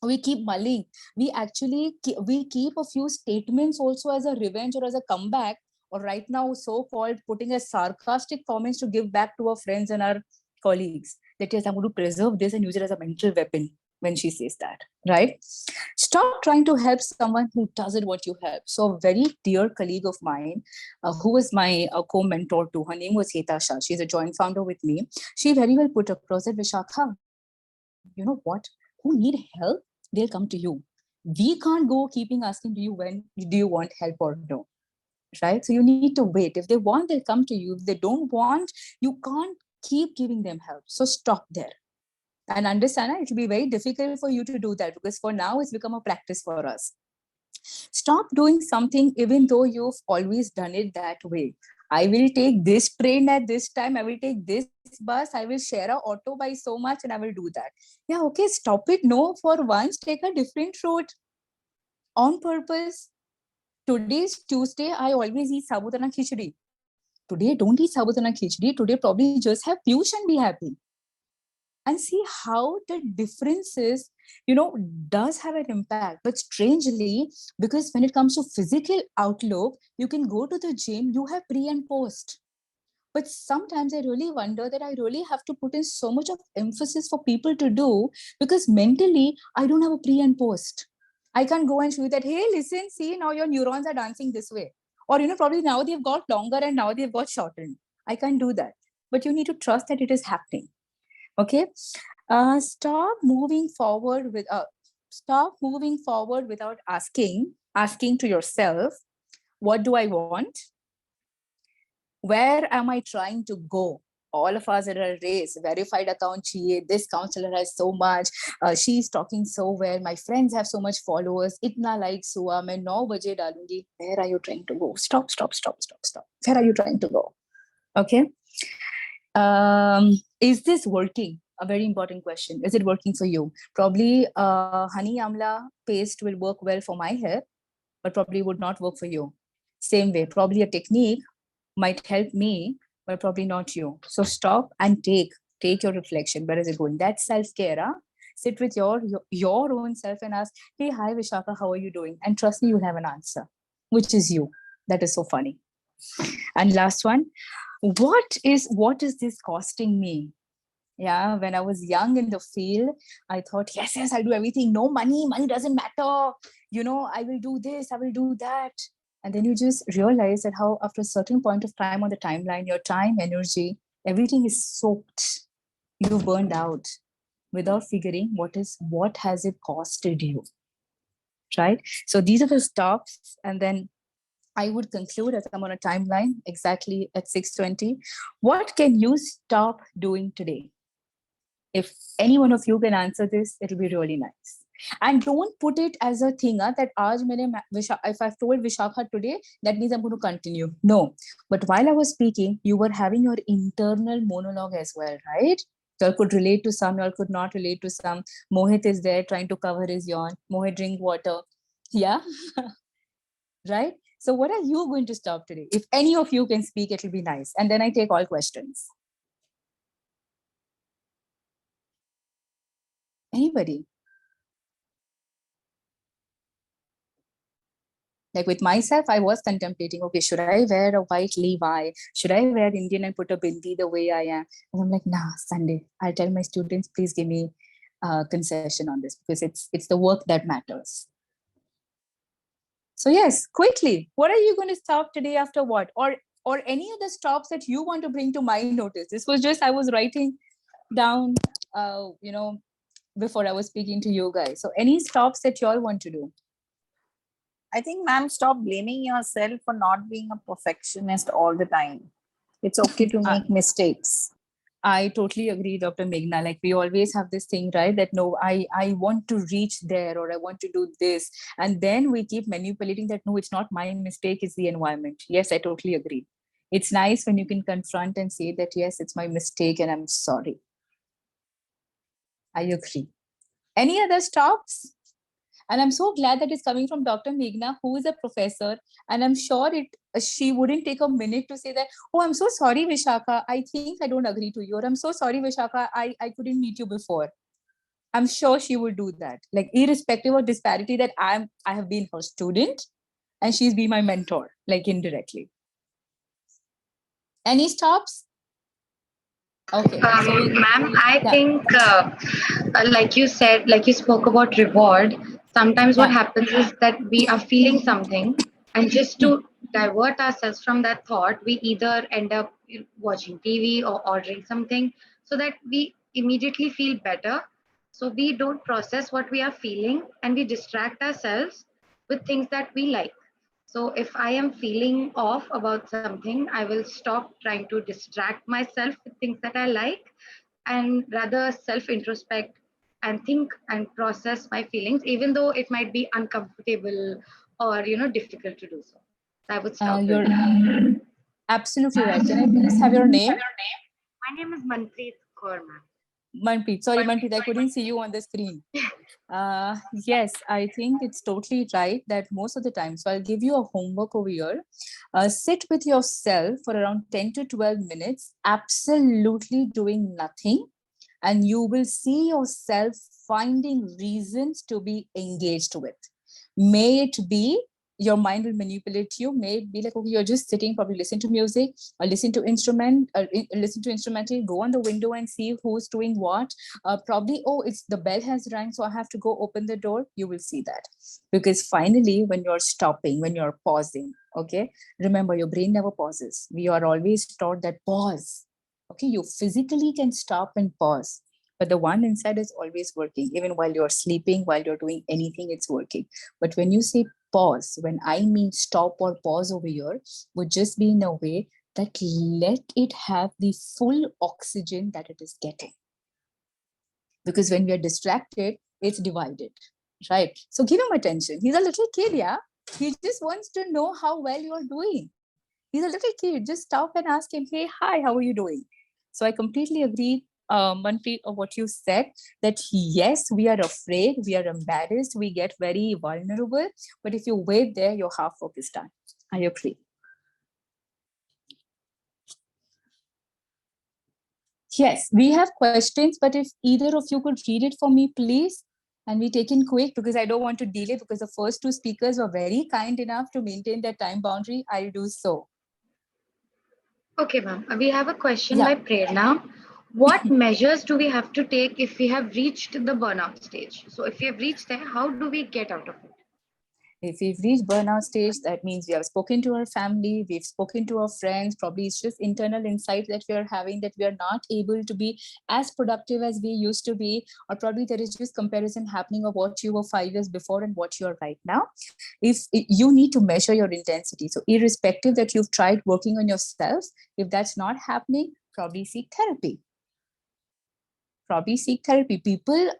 We keep mulling. We keep a few statements also as a revenge or as a comeback, or right now so-called putting a sarcastic comments to give back to our friends and our colleagues. That is, I'm going to preserve this and use it as a mental weapon when she says that, right? Stop trying to help someone who doesn't want you help. So a very dear colleague of mine, who was my co-mentor too, her name was Heta Shah. She's a joint founder with me. She very well put across that, Vishakha, you know what? Who need help, they'll come to you. We can't go keeping asking to you, when do you want help or no, right? So you need to wait. If they want, they'll come to you. If they don't want, you can't keep giving them help. So stop there. And understand it will be very difficult for you to do that, because for now it's become a practice for us. Stop doing something even though you've always done it that way. I will take this train at this time. I will take this bus. I will share an auto by so much and I will do that. Yeah, okay, stop it. No, for once, take a different route on purpose. Today's Tuesday. I always eat sabudana khichdi. Today, don't eat sabudana khichdi. Today, probably just have piyush and be happy. And see how the differences, does have an impact. But strangely, because when it comes to physical outlook, you can go to the gym, you have pre and post. But sometimes I really wonder that I really have to put in so much of emphasis for people to do, because mentally, I don't have a pre and post. I can't go and show you that, hey, listen, see, now your neurons are dancing this way. Or, probably now they've got longer and now they've got shortened. I can't do that. But you need to trust that it is happening. Okay, stop moving forward without asking to yourself, what do I want? Where am I trying to go? All of us are a race. Verified account chiye. This counselor has so much. She's talking so well. My friends have so much followers. Itna likes hua. Main 9 baje dalungi. Where are you trying to go? Stop. Where are you trying to go? Okay. Is this working? A very important question. Is it working for you? Probably honey amla paste will work well for my hair, but probably would not work for you. Same way, probably a technique might help me, but probably not you. So stop and take your reflection. Where is it going? That's self-care. Huh? Sit with your own self and ask, hey, hi, Vishaka, how are you doing? And trust me, you'll have an answer, which is you. That is so funny. And last one, what is this costing me? Yeah, when I was young in the field, I thought, yes, I'll do everything. No money doesn't matter. I will do this, I will do that. And then you just realize that how after a certain point of time on the timeline, your time, energy, everything is soaked. You burned out without figuring what has it costed you, right? So these are the stops. And then I would conclude as I'm on a timeline exactly at 6:20. What can you stop doing today? If any one of you can answer this, it'll be really nice. And don't put it as a thing that if I've told Vishakha today, that means I'm going to continue. No. But while I was speaking, you were having your internal monologue as well, right? You all could relate to some, you all could not relate to some. Mohit is there trying to cover his yawn. Mohit, drink water. Yeah. Right? So what are you going to stop today? If any of you can speak, it'll be nice. And then I take all questions. Anybody? Like with myself, I was contemplating, okay, should I wear a white Levi? Should I wear Indian and put a bindi the way I am? And I'm like, nah, Sunday. I'll tell my students, please give me a concession on this because it's the work that matters. So yes, quickly, what are you going to stop today after what? Or any other stops that you want to bring to my notice? This was just, I was writing down, before I was speaking to you guys. So any stops that you all want to do? I think, ma'am, stop blaming yourself for not being a perfectionist all the time. It's okay to make mistakes. I totally agree, Dr. Meghna. Like we always have this thing, right? That no, I want to reach there or I want to do this. And then we keep manipulating that, no, it's not my mistake, it's the environment. Yes, I totally agree. It's nice when you can confront and say that, yes, it's my mistake and I'm sorry. I agree. Any other stops? And I'm so glad that it's coming from Dr. Meghna, who is a professor. And I'm sure she wouldn't take a minute to say that, oh, I'm so sorry, Vishaka. I think I don't agree to you. Or I'm so sorry, Vishaka. I couldn't meet you before. I'm sure she would do that. Like irrespective of disparity that I have been her student and she's been my mentor, like indirectly. Any stops? Okay. Ma'am, I think, like you said, like you spoke about reward, sometimes what happens is that we are feeling something, and just to divert ourselves from that thought, we either end up watching TV or ordering something so that we immediately feel better. So we don't process what we are feeling and we distract ourselves with things that we like. So if I am feeling off about something, I will stop trying to distract myself with things that I like and rather self-introspect and think and process my feelings, even though it might be uncomfortable or difficult to do so. I would stop You're doing that. absolutely right. Can I please have your name? My name is Manpreet Kaur, ma'am. Manpreet. Sorry, Manpreet, I couldn't see you on the screen. Yes, I think it's totally right that most of the time, so I'll give you a homework over here. Sit with yourself for around 10 to 12 minutes, absolutely doing nothing. And you will see yourself finding reasons to be engaged with. May it be your mind will manipulate you. May it be like, okay, you're just sitting, probably listen to music or listen to instrumental, go on the window and see who's doing what. Probably, oh, it's the bell has rang, so I have to go open the door. You will see that. Because finally, when you're stopping, when you're pausing, okay, remember your brain never pauses. We are always taught that pause. Okay, you physically can stop and pause, but the one inside is always working. Even while you're sleeping, while you're doing anything, it's working. But when you say pause, when I mean stop or pause over here, would just be in a way that let it have the full oxygen that it is getting. Because when we are distracted, it's divided, right? So give him attention. He's a little kid, yeah? He just wants to know how well you're doing. He's a little kid. Just stop and ask him, hey, hi, how are you doing? So I completely agree, Manpreet, of what you said, that yes, we are afraid, we are embarrassed, we get very vulnerable. But if you wait there, your half work is done. I agree. Yes, we have questions, but if either of you could read it for me, please. And we take in quick because I don't want to delay because the first two speakers were very kind enough to maintain their time boundary. I'll do so. Okay, ma'am. We have a question Yeah. by Prerna. What measures do we have to take if we have reached the burnout stage? So if we have reached there, how do we get out of it? If we've reached burnout stage, that means we have spoken to our family, we've spoken to our friends. Probably it's just internal insight that we are having that we are not able to be as productive as we used to be, or probably there is just comparison happening of what you were 5 years before and what you are right now. You need to measure your intensity. So irrespective that you've tried working on yourself, if that's not happening, probably seek therapy. People,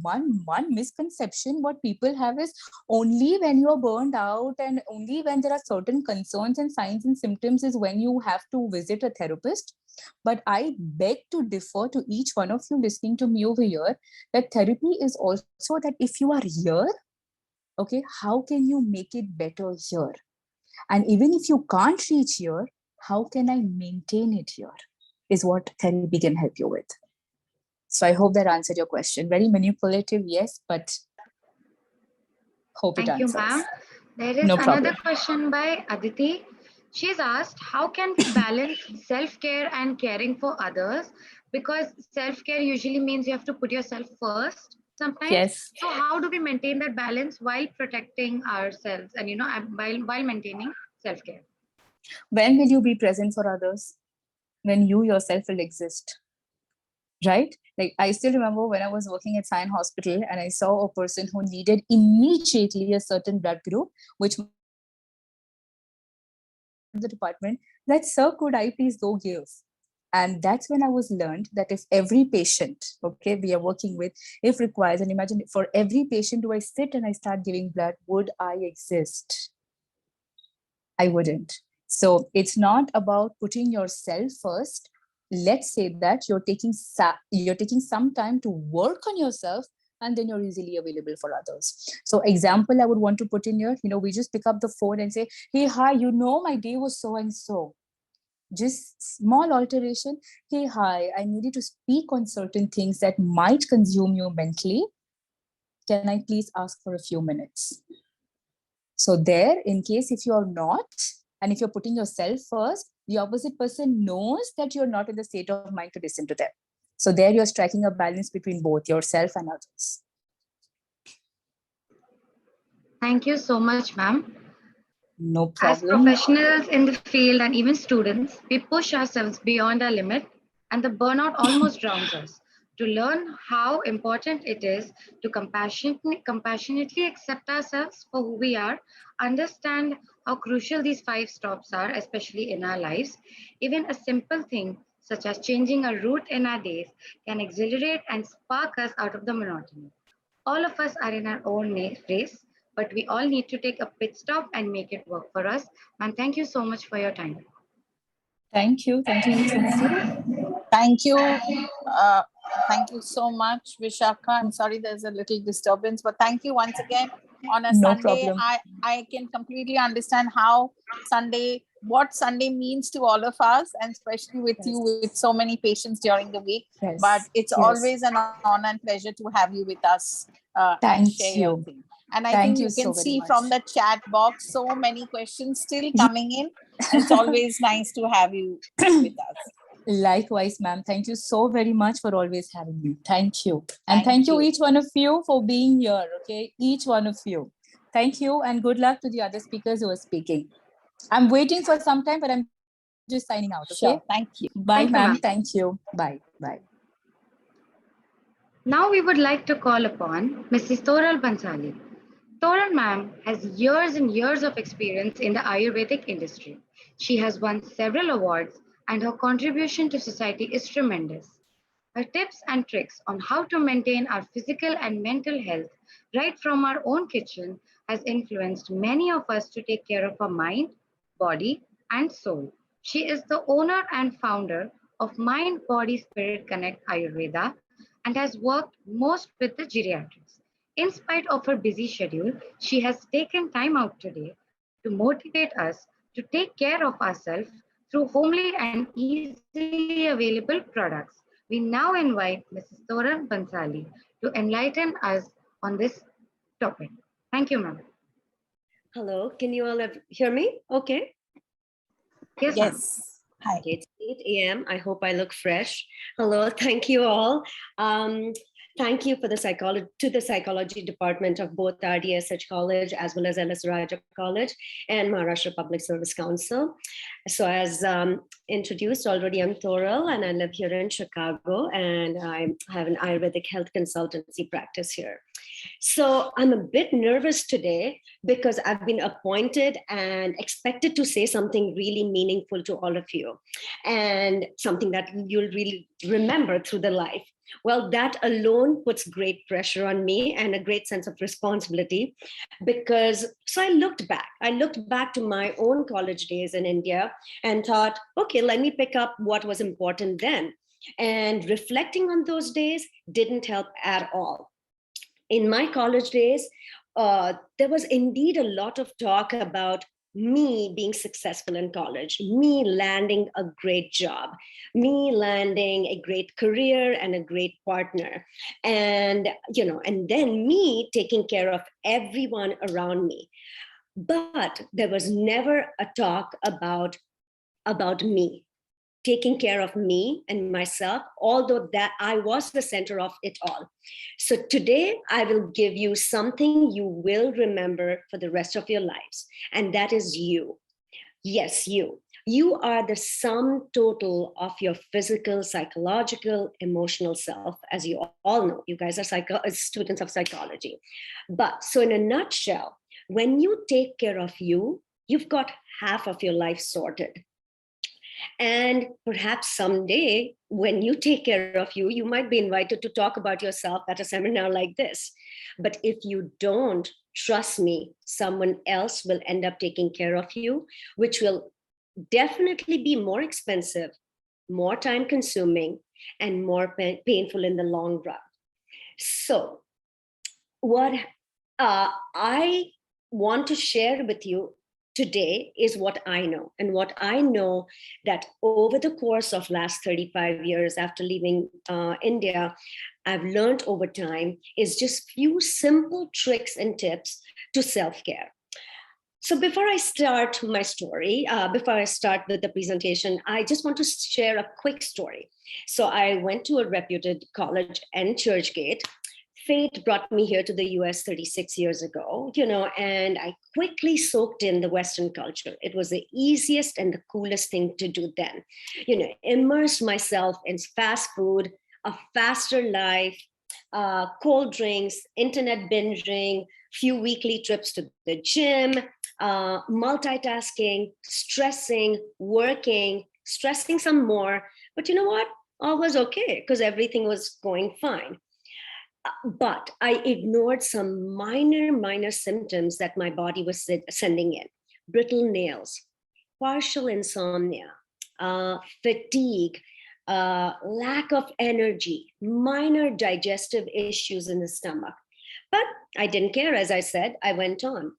one misconception what people have is only when you're burned out and only when there are certain concerns and signs and symptoms is when you have to visit a therapist. But I beg to differ to each one of you listening to me over here that therapy is also that if you are here, okay, how can you make it better here? And even if you can't reach here, how can I maintain it here? Is what therapy can help you with. So I hope that answered your question. Very manipulative, yes, but hope it Thank you, answers. ma'am. There is No another problem. question by Aditi. She's asked, how can we balance self-care and caring for others? Because self-care usually means you have to put yourself first sometimes. Yes. So how do we maintain that balance while protecting ourselves and, while maintaining self-care? When will you be present for others? When you yourself will exist, right? Like I still remember when I was working at Sion Hospital and I saw a person who needed immediately a certain blood group, which the department that, sir, could I please go give? And that's when I was learned that if every patient, okay, we are working with, if requires, and imagine for every patient do I sit and I start giving blood, would I exist? I wouldn't. So it's not about putting yourself first. Let's say that you're taking some time to work on yourself, and then you're easily available for others. So example I would want to put in here, we just pick up the phone and say, hey, hi, my day was so and so. Just small alteration. Hey, hi, I needed to speak on certain things that might consume you mentally. Can I please ask for a few minutes? So there, in case if you're not, and if you're putting yourself first, the opposite person knows that you're not in the state of mind to listen to them. So there you're striking a balance between both yourself and others. Thank you so much, ma'am. No As problem. professionals in the field and even students, we push ourselves beyond our limit and the burnout almost drowns us. To learn how important it is to compassionately accept ourselves for who we are, understand how crucial these 5 stops are, especially in our lives, even a simple thing such as changing a route in our days can exhilarate and spark us out of the monotony. All of us are in our own race, but we all need to take a pit stop and make it work for us. And thank you so much for your time. Thank you. Thank you, Trixie. Thank you. Thank you so much, Vishakha. I'm sorry there's a little disturbance, but thank you once again. On a No Sunday, problem. I can completely understand what Sunday means to all of us, and especially with you with so many patients during the week. Yes. But it's Yes. always an honor and pleasure to have you with us and Thank share your you. thing. And I Thank think you you can so very see much. from the chat box so many questions still coming in, and it's always nice to have you with us. Likewise, ma'am. Thank you so very much for always having me. Thank you. And Thank thank you, you. each one of you, for being here. Okay, each one of you. Thank you, and good luck to the other speakers who are speaking. I'm waiting for some time, but I'm just signing out. Okay. Sure. Thank you. Bye, Thank you, ma'am. ma'am. Thank you. Bye. Bye. Now we would like to call upon Mrs. Toral Bansali. Toral ma'am has years and years of experience in the Ayurvedic industry. She has won several awards and her contribution to society is tremendous. Her tips and tricks on how to maintain our physical and mental health right from our own kitchen has influenced many of us to take care of our mind, body, and soul. She is the owner and founder of Mind Body Spirit Connect Ayurveda and has worked most with the geriatrics. In spite of her busy schedule, she has taken time out today to motivate us to take care of ourselves through homely and easily available products. We now invite Mrs. Toran Bansali to enlighten us on this topic. Thank you, ma'am. Hello, can you all hear me? Okay. Yes, ma'am. Hi. Okay, it's 8 a.m. I hope I look fresh. Hello, thank you all. Thank you for the psychology department of both RDSH College as well as LS Raja College and Maharashtra Public Service Council. So as introduced already, I'm Thoral and I live here in Chicago, and I have an Ayurvedic health consultancy practice here. So I'm a bit nervous today because I've been appointed and expected to say something really meaningful to all of you and something that you'll really remember through the life. Well, that alone puts great pressure on me and a great sense of responsibility because, so I looked back to my own college days in India and thought, okay, let me pick up what was important then. And reflecting on those days didn't help at all. In my college days, there was indeed a lot of talk about me being successful in college, me landing a great job, me landing a great career and a great partner. And, and then me taking care of everyone around me. But there was never a talk about me, taking care of me and myself, although that I was the center of it all. So today I will give you something you will remember for the rest of your lives, and that is you. Yes, you. You are the sum total of your physical, psychological, emotional self, as you all know. You guys are students of psychology. But so in a nutshell, when you take care of you, you've got half of your life sorted. And perhaps someday, when you take care of you, you might be invited to talk about yourself at a seminar like this. But if you don't, trust me, someone else will end up taking care of you, which will definitely be more expensive, more time consuming, and more painful in the long run. So what I want to share with you today is what I know. And what I know that over the course of last 35 years after leaving India, I've learned over time is just few simple tricks and tips to self-care. So before I start my story, before I start with the presentation, I just want to share a quick story. So I went to a reputed college in Churchgate. Fate brought me here to the US 36 years ago, and I quickly soaked in the Western culture. It was the easiest and the coolest thing to do then. Immersed myself in fast food, a faster life, cold drinks, internet binging, few weekly trips to the gym, multitasking, stressing, working, stressing some more. But you know what? All was okay because everything was going fine. But I ignored some minor symptoms that my body was sending in. Brittle nails, partial insomnia, fatigue, lack of energy, minor digestive issues in the stomach. But I didn't care, as I said, I went on.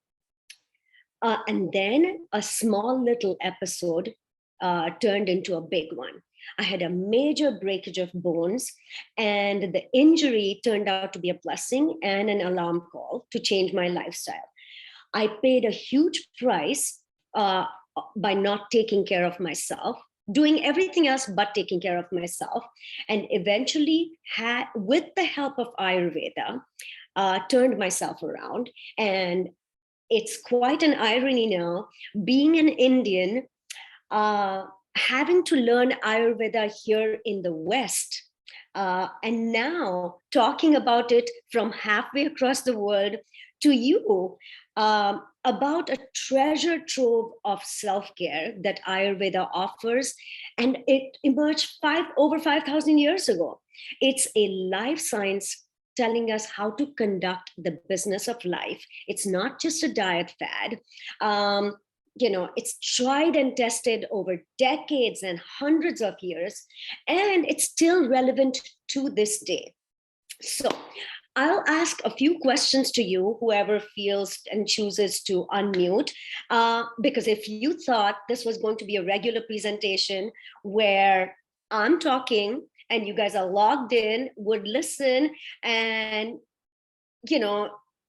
And then a small little episode turned into a big one. I had a major breakage of bones, and the injury turned out to be a blessing and an alarm call to change my lifestyle. I paid a huge price by not taking care of myself, doing everything else but taking care of myself, and eventually, with the help of Ayurveda, turned myself around. And it's quite an irony now, being an Indian, having to learn Ayurveda here in the West, and now talking about it from halfway across the world to you, about a treasure trove of self-care that Ayurveda offers. And it emerged over 5,000 years ago. It's a life science telling us how to conduct the business of life. It's not just a diet fad. It's tried and tested over decades and hundreds of years, and it's still relevant to this day. So I'll ask a few questions to you, whoever feels and chooses to unmute, because if you thought this was going to be a regular presentation where I'm talking and you guys are logged in, would listen, and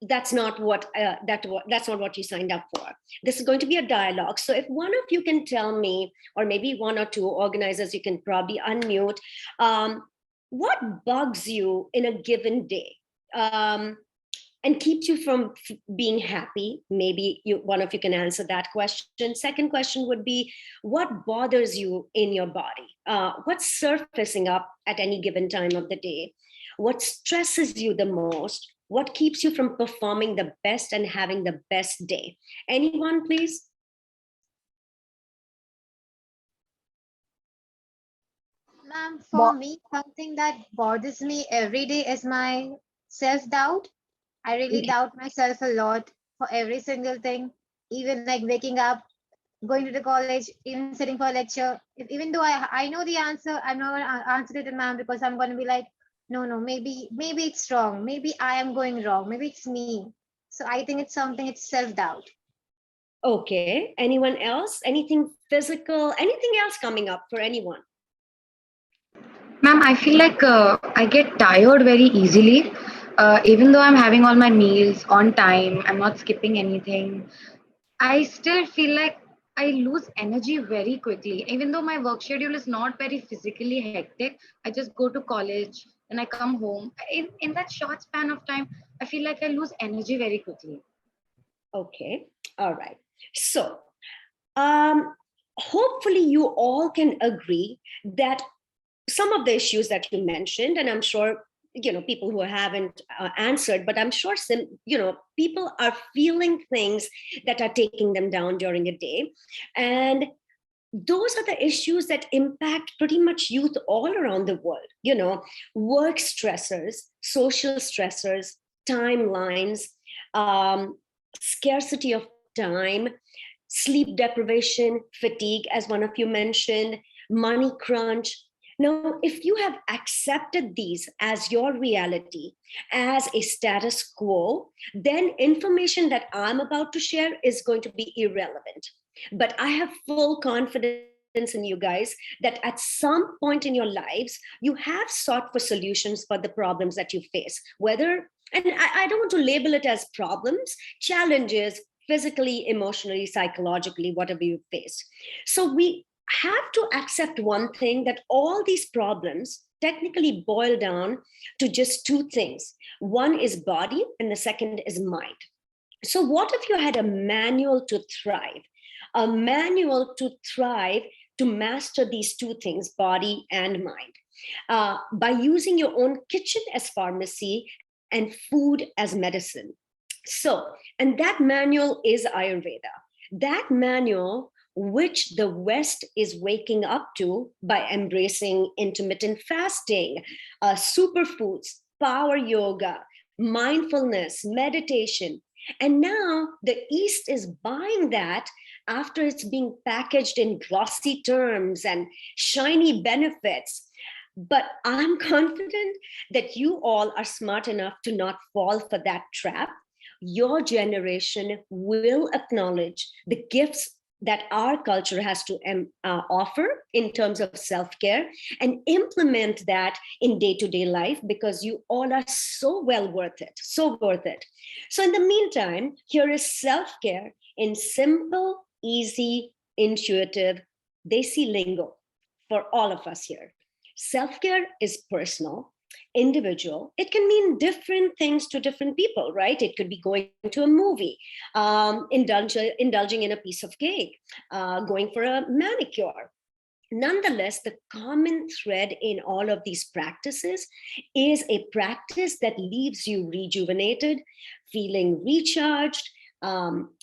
that's not what that's not what you signed up for. This is going to be a dialogue. So if one of you can tell me, or maybe one or two organizers, you can probably unmute, what bugs you in a given day, and keeps you from being happy. Maybe one of you can answer that question. Second question would be, what bothers you in your body? What's surfacing up at any given time of the day? What stresses you the most? What keeps you from performing the best and having the best day? Anyone, please? Ma'am, for me, something that bothers me every day is my self-doubt. I really doubt myself a lot for every single thing, even like waking up, going to the college, even sitting for a lecture. Even though I know the answer, I'm not going to answer it to ma'am because I'm going to be like, no, maybe it's wrong. Maybe I am going wrong. Maybe it's me. So I think it's self-doubt. Okay. Anyone else? Anything physical? Anything else coming up for anyone? Ma'am, I feel like I get tired very easily. Even though I'm having all my meals on time, I'm not skipping anything. I still feel like I lose energy very quickly. Even though my work schedule is not very physically hectic, I just go to college and I come home. In that short span of time, I feel like I lose energy very quickly. Okay. All right. So, hopefully you all can agree that some of the issues that you mentioned, and I'm sure people who haven't answered, but I'm sure people are feeling things that are taking them down during a day, and those are the issues that impact pretty much youth all around the world. Work stressors, social stressors, timelines, scarcity of time, sleep deprivation, fatigue, as one of you mentioned, money crunch. Now, if you have accepted these as your reality, as a status quo, then information that I'm about to share is going to be irrelevant. But I have full confidence in you guys that at some point in your lives, you have sought for solutions for the problems that you face, whether, and I don't want to label it as problems, challenges, physically, emotionally, psychologically, whatever you face. So we have to accept one thing, that all these problems technically boil down to just two things. One is body and the second is mind. So what if you had a manual to thrive? A manual to thrive, to master these two things, body and mind, by using your own kitchen as pharmacy and food as medicine. So, and that manual is Ayurveda. That manual, which the West is waking up to by embracing intermittent fasting, superfoods, power yoga, mindfulness, meditation. And now the East is buying that after it's being packaged in glossy terms and shiny benefits. But I'm confident that you all are smart enough to not fall for that trap. Your generation will acknowledge the gifts that our culture has to offer in terms of self-care, and implement that in day-to-day life, because you all are so well worth it, so worth it. So in the meantime, here is self-care in simple, easy, intuitive, desi lingo for all of us here. Self-care is personal, individual. It can mean different things to different people, right? It could be going to a movie, indulging in a piece of cake, going for a manicure. Nonetheless, the common thread in all of these practices is a practice that leaves you rejuvenated, feeling recharged,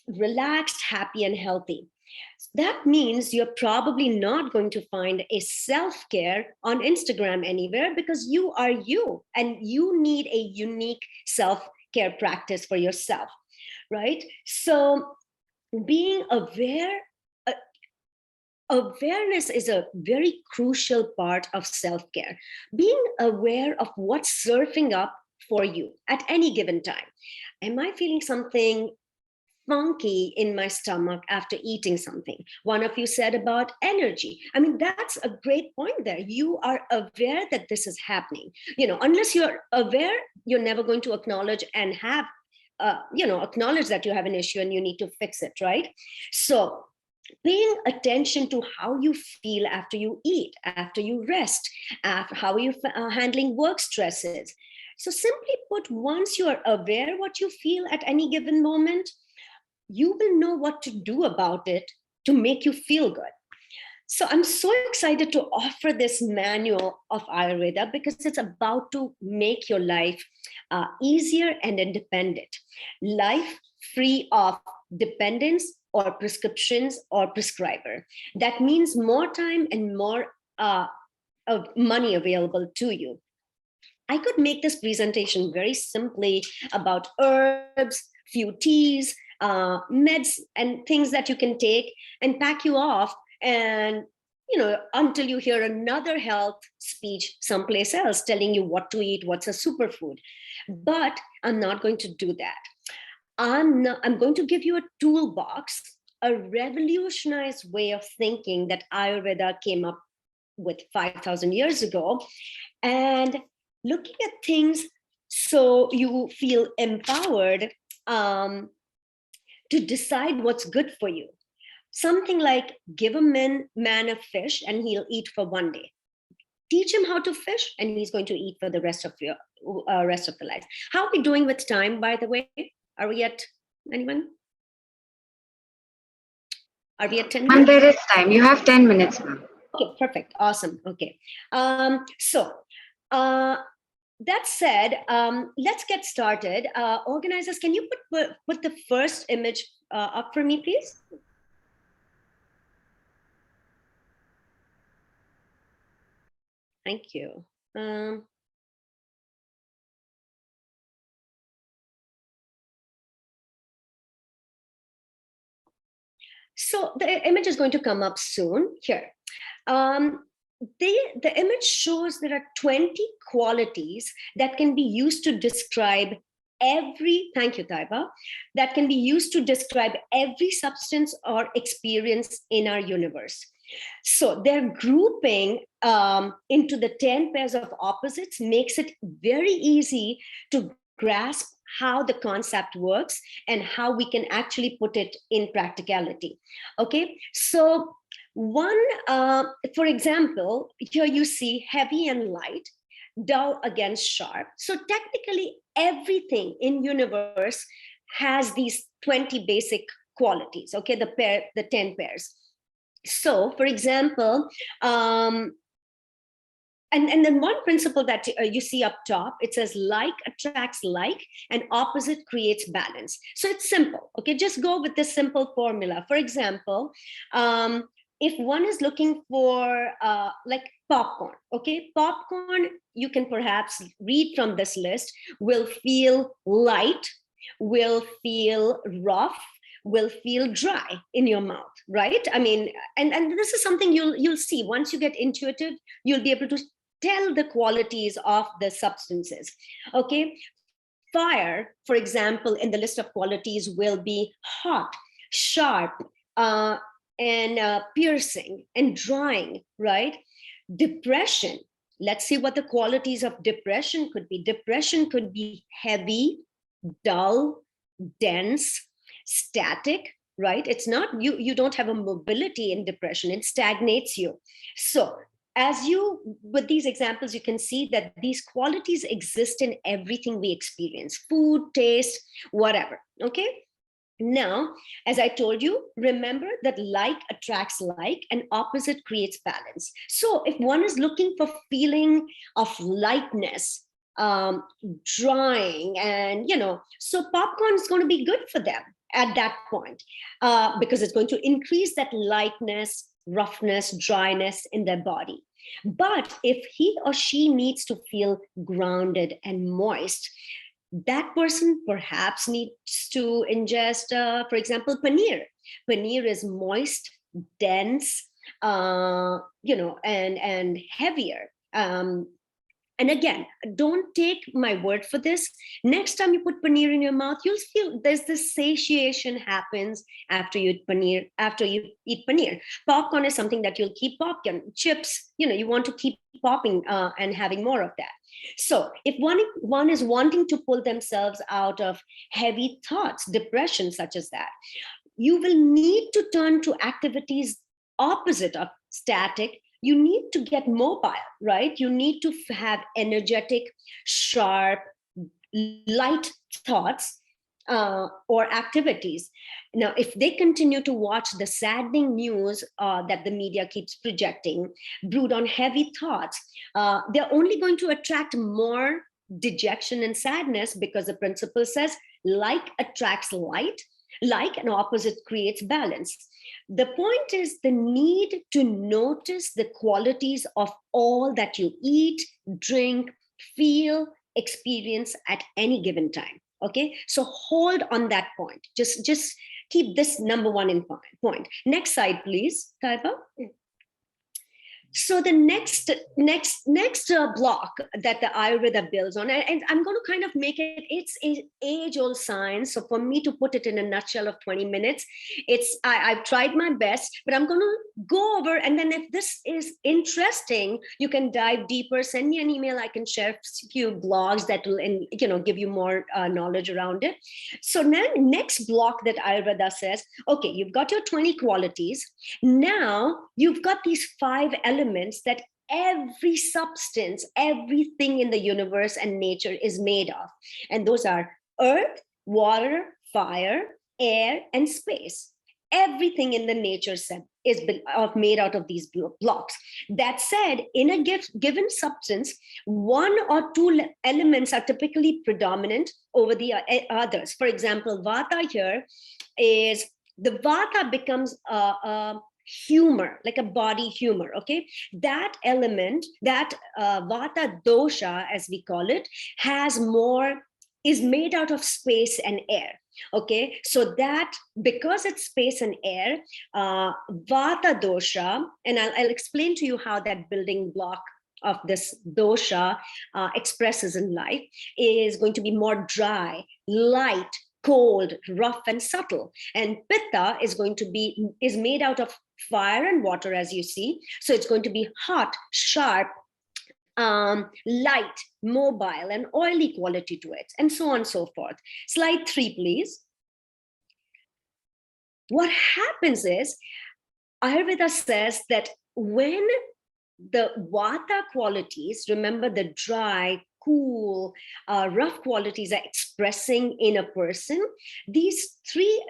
relaxed, happy, and healthy. That means you're probably not going to find a self-care on Instagram anywhere, because you are you and you need a unique self-care practice for yourself, right? So being aware, awareness is a very crucial part of self-care. Being aware of what's surfing up for you at any given time. Am I feeling something funky in my stomach after eating something. One of you said about energy. I mean, that's a great point there. You are aware that this is happening. Unless you're aware, you're never going to acknowledge and have, acknowledge that you have an issue and you need to fix it, right? So paying attention to how you feel after you eat, after you rest, after how you handling work stresses. So simply put, once you are aware what you feel at any given moment, you will know what to do about it to make you feel good. So I'm so excited to offer this manual of Ayurveda because it's about to make your life easier and independent. Life free of dependence or prescriptions or prescriber. That means more time and more money available to you. I could make this presentation very simply about herbs, few teas, meds, and things that you can take and pack you off, and until you hear another health speech someplace else telling you what to eat, what's a superfood. But I'm not going to do that. I'm going to give you a toolbox, a revolutionized way of thinking that Ayurveda came up with 5,000 years ago, and looking at things so you feel empowered to decide what's good for you. Something like give a man a fish and he'll eat for one day. Teach him how to fish and he's going to eat for the rest of the life. How are we doing with time, by the way? Are we at anyone? Are we at 10 minutes? And there is time. You have 10 minutes, ma'am. Okay, perfect. Awesome. Okay. That said, let's get started. Organizers, can you put the first image up for me, please? Thank you. So the image is going to come up soon here. The image shows there are 20 qualities that can be used to describe thank you, Taiba, that can be used to describe every substance or experience in our universe. So their grouping into the 10 pairs of opposites makes it very easy to grasp how the concept works and how we can actually put it in practicality. Okay, so for example, here you see heavy and light, dull against sharp. So technically everything in universe has these 20 basic qualities, okay, the 10 pairs. So for example, and then one principle that you see up top, it says like attracts like and opposite creates balance. So it's simple, okay? Just go with this simple formula. For example, if one is looking for like popcorn, okay? Popcorn, you can perhaps read from this list, will feel light, will feel rough, will feel dry in your mouth, right? I mean, and this is something you'll see once you get intuitive, you'll be able to tell the qualities of the substances, okay? Fire, for example, in the list of qualities will be hot, sharp, and piercing and drying, right? Depression, let's see what the qualities of depression could be. Depression could be heavy, dull, dense, static, right? It's not, you don't have a mobility in depression, it stagnates you. So with these examples, you can see that these qualities exist in everything we experience, food, taste, whatever, okay? Now, as I told you, remember that like attracts like and opposite creates balance. So if one is looking for feeling of lightness, drying, and so popcorn is going to be good for them at that point, because it's going to increase that lightness, roughness, dryness in their body. But if he or she needs to feel grounded and moist, that person perhaps needs to ingest, for example, paneer. Paneer is moist, dense, and heavier. And again, don't take my word for this. Next time you put paneer in your mouth, you'll feel there's this satiation happens after you eat paneer. After you eat paneer, popcorn is something that you'll keep popping. Chips, you want to keep popping and having more of that. So if one is wanting to pull themselves out of heavy thoughts, depression such as that, you will need to turn to activities opposite of static. You need to get mobile, right? You need to have energetic, sharp, light thoughts or activities. Now, if they continue to watch the saddening news that the media keeps projecting, brood on heavy thoughts, they're only going to attract more dejection and sadness, because the principle says like attracts like an opposite creates balance. The point is the need to notice the qualities of all that you eat, drink, feel, experience at any given time. Okay, so hold on that point. Just keep this number one in point. Next slide, please, Taiba. So the next block that the Ayurveda builds on, and I'm going to kind of make it's an age-old science. So for me to put it in a nutshell of 20 minutes, I've tried my best, but I'm going to go over. And then if this is interesting, you can dive deeper. Send me an email. I can share a few blogs that will, give you more knowledge around it. So then next block that Ayurveda says, okay, you've got your 20 qualities. Now you've got these 5 elements that every substance, everything in the universe and nature is made of. And those are earth, water, fire, air, and space. Everything in the nature set is made out of these blocks. That said, in a given substance, 1 or 2 elements are typically predominant over the others. For example, vata here is, the vata becomes humor, like a body humor. Okay, that element, that vata dosha, as we call it, is made out of space and air. Okay, so that, because it's space and air, vata dosha, and I'll explain to you how that building block of this dosha expresses in life, is going to be more dry, light, cold, rough, and subtle. And pitta is made out of fire and water, as you see. So it's going to be hot, sharp, light, mobile, and oily quality to it, and so on and so forth. Slide 3, please. What happens is, Ayurveda says that when the vata qualities, remember the dry, cool, rough qualities are expressing in a person, these 3,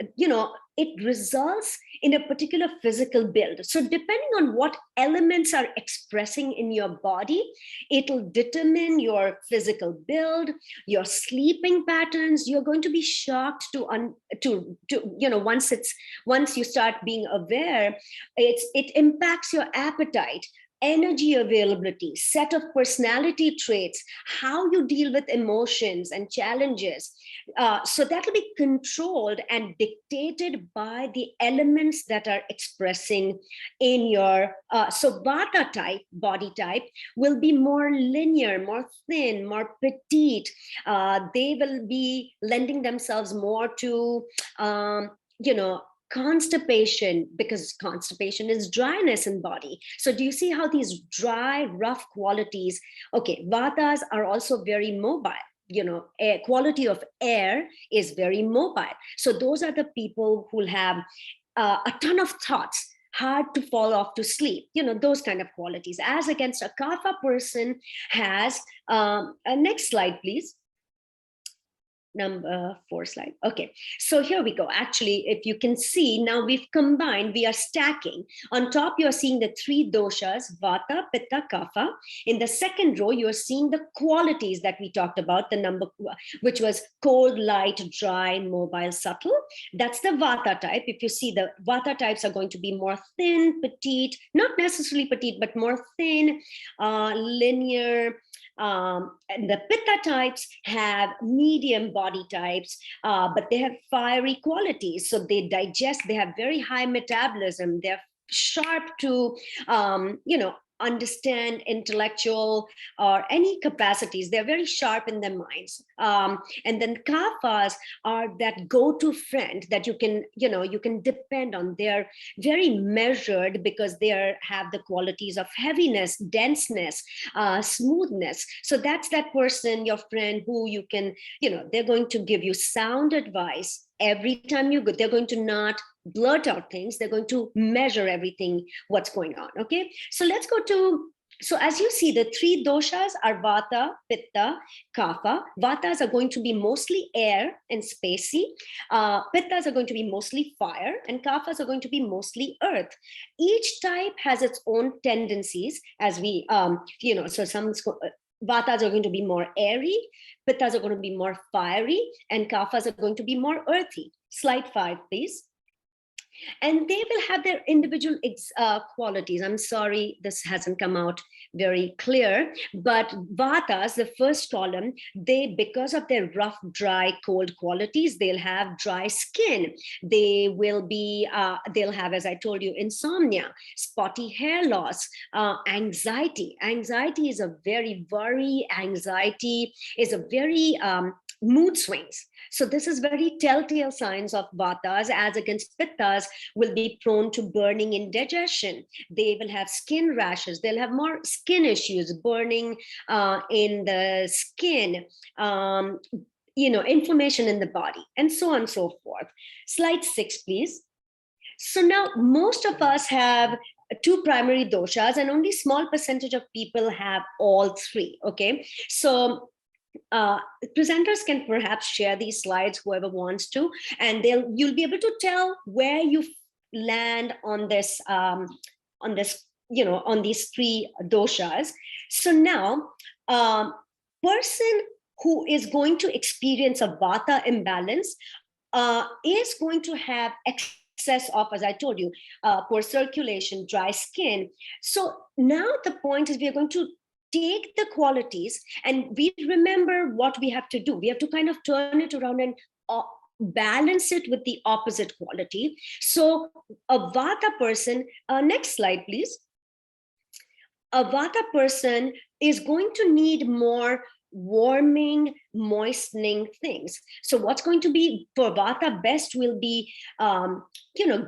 it results in a particular physical build. So depending on what elements are expressing in your body, it'll determine your physical build, your sleeping patterns. You're going to be shocked once you start being aware, it impacts your appetite, energy availability, set of personality traits, how you deal with emotions and challenges. So that will be controlled and dictated by the elements that are expressing in your, so vata type, body type, will be more linear, more thin, more petite. They will be lending themselves more to, constipation, because constipation is dryness in body. So do you see how these dry, rough qualities, okay, vatas are also very mobile. Quality of air is very mobile. So those are the people who have a ton of thoughts, hard to fall off to sleep, those kind of qualities, as against a kapha person has, next slide, please. Number 4 slide. Okay, so here we go. Actually, if you can see, now we've combined, we are stacking. On top, you're seeing the 3 doshas, vata, pitta, kapha. In the second row, you're seeing the qualities that we talked about, the number, which was cold, light, dry, mobile, subtle. That's the vata type. If you see, the vata types are going to be more thin, petite, not necessarily petite, but more thin, linear. And the pitta types have medium body types, but they have fiery qualities. So they digest, they have very high metabolism. They're sharp to, understand intellectual or any capacities. They're very sharp in their minds. And then Kaphas are that go-to friend that you can depend on. They're very measured because they have the qualities of heaviness, denseness, smoothness. So that's that person, your friend, who you can, they're going to give you sound advice every time you go. They're going to not blurt out things. They're going to measure everything, what's going on. Okay, so let's go to, so as you see, the three doshas are Vata, Pitta, Kapha. Vatas are going to be mostly air and spacey. Pittas are going to be mostly fire, and Kaphas are going to be mostly earth. Each type has its own tendencies, as we, so some Vatas are going to be more airy, Pittas are going to be more fiery, and Kaphas are going to be more earthy. Slide 5, please. And they will have their individual qualities. I'm sorry, this hasn't come out very clear, but Vatas, the first column, because of their rough, dry, cold qualities, they'll have dry skin. They will be, they'll have, as I told you, insomnia, spotty hair loss, anxiety. Anxiety is a very worry. Anxiety is a very mood swings. So this is very telltale signs of Vatas, as against Pittas will be prone to burning, indigestion. They will have skin rashes. They'll have more skin issues, burning in the skin, inflammation in the body, and so on and so forth. Slide 6, please. So now most of us have two primary doshas, and only small percentage of people have all three. Okay, so presenters can perhaps share these slides, whoever wants to, and you'll be able to tell where you land on this on these three doshas. So now person who is going to experience a Vata imbalance is going to have excess of, as I told you, poor circulation, dry skin. So now the point is, we are going to take the qualities, and we remember what we have to do. We have to kind of turn it around and balance it with the opposite quality. So a Vata person, next slide, please. A Vata person is going to need more warming, moistening things. So what's going to be for Vata best will be,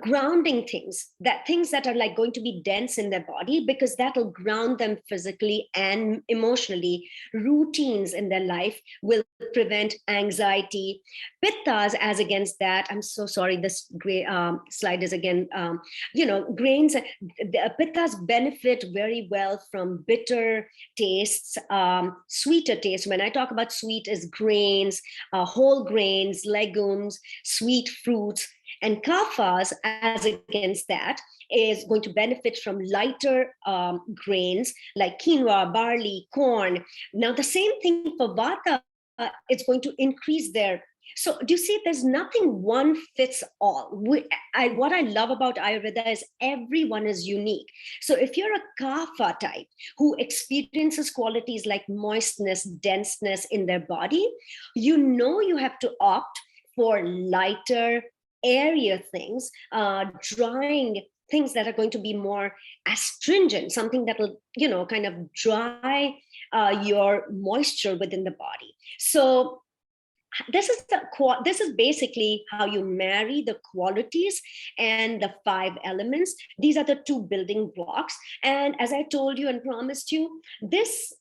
grounding things that are like going to be dense in their body, because that'll ground them physically and emotionally. Routines in their life will prevent anxiety. Pittas, as against that, I'm so sorry, this gray slide is again, grains. The Pittas benefit very well from bitter tastes, sweeter tastes. When I talk about sweet, is grains, whole grains, legumes, sweet fruits. And Kaphas, as against that, is going to benefit from lighter grains like quinoa, barley, corn. Now, the same thing for Vata, it's going to increase their. So do you see, there's nothing one fits all. What I love about Ayurveda is everyone is unique. So if you're a Kapha type who experiences qualities like moistness, denseness in their body, you have to opt for lighter, airier things, drying things that are going to be more astringent, something that will, kind of dry your moisture within the body. So this is basically how you marry the qualities and the 5 elements. These are the 2 building blocks. And as I told you and promised you, this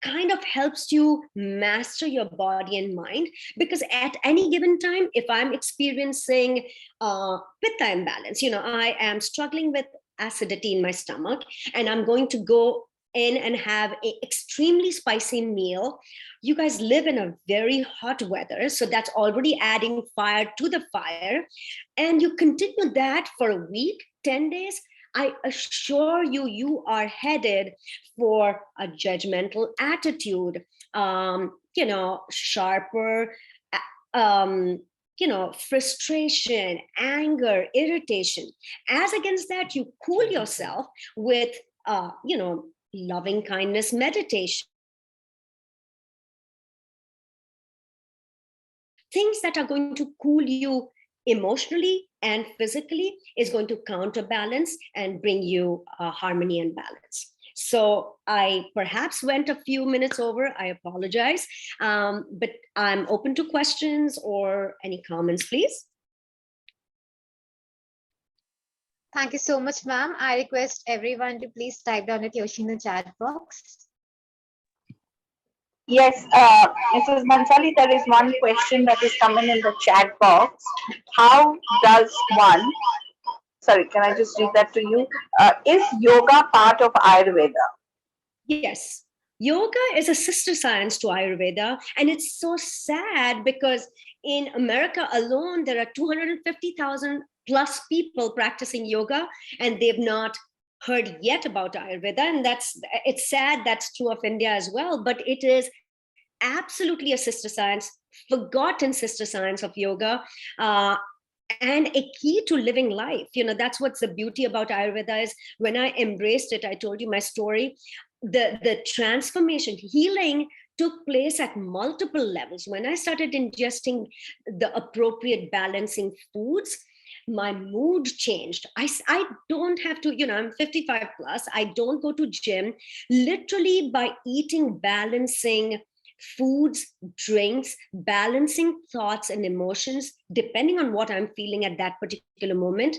kind of helps you master your body and mind, because at any given time, if I'm experiencing pitta imbalance, I am struggling with acidity in my stomach, and I'm going to go in and have an extremely spicy meal. You guys live in a very hot weather, so that's already adding fire to the fire. And you continue that for a week, 10 days, I assure you, you are headed for a judgmental attitude, sharper, frustration, anger, irritation. As against that, you cool yourself with, loving kindness meditation. Things that are going to cool you emotionally and physically is going to counterbalance and bring you harmony and balance. So I perhaps went a few minutes over. I apologize. But I'm open to questions or any comments, please. Thank you so much, ma'am. I request everyone to please type down the question in the chat box. Yes, Mrs. Mansali, there is one question that is coming in the chat box. How does one, sorry, can I just read that to you? Is yoga part of Ayurveda? Yes. Yoga is a sister science to Ayurveda. And it's so sad because in America alone, there are 250,000 plus people practicing yoga, and they've not heard yet about Ayurveda. And it's sad that's true of India as well, but it is absolutely a sister science, forgotten sister science of yoga. And a key to living life. That's what's the beauty about Ayurveda is when I embraced it, I told you my story, the transformation, healing took place at multiple levels. When I started ingesting the appropriate balancing foods, my mood changed. I don't have to, I'm 55 plus, I don't go to gym. Literally by eating balancing foods, drinks, balancing thoughts and emotions, depending on what I'm feeling at that particular moment,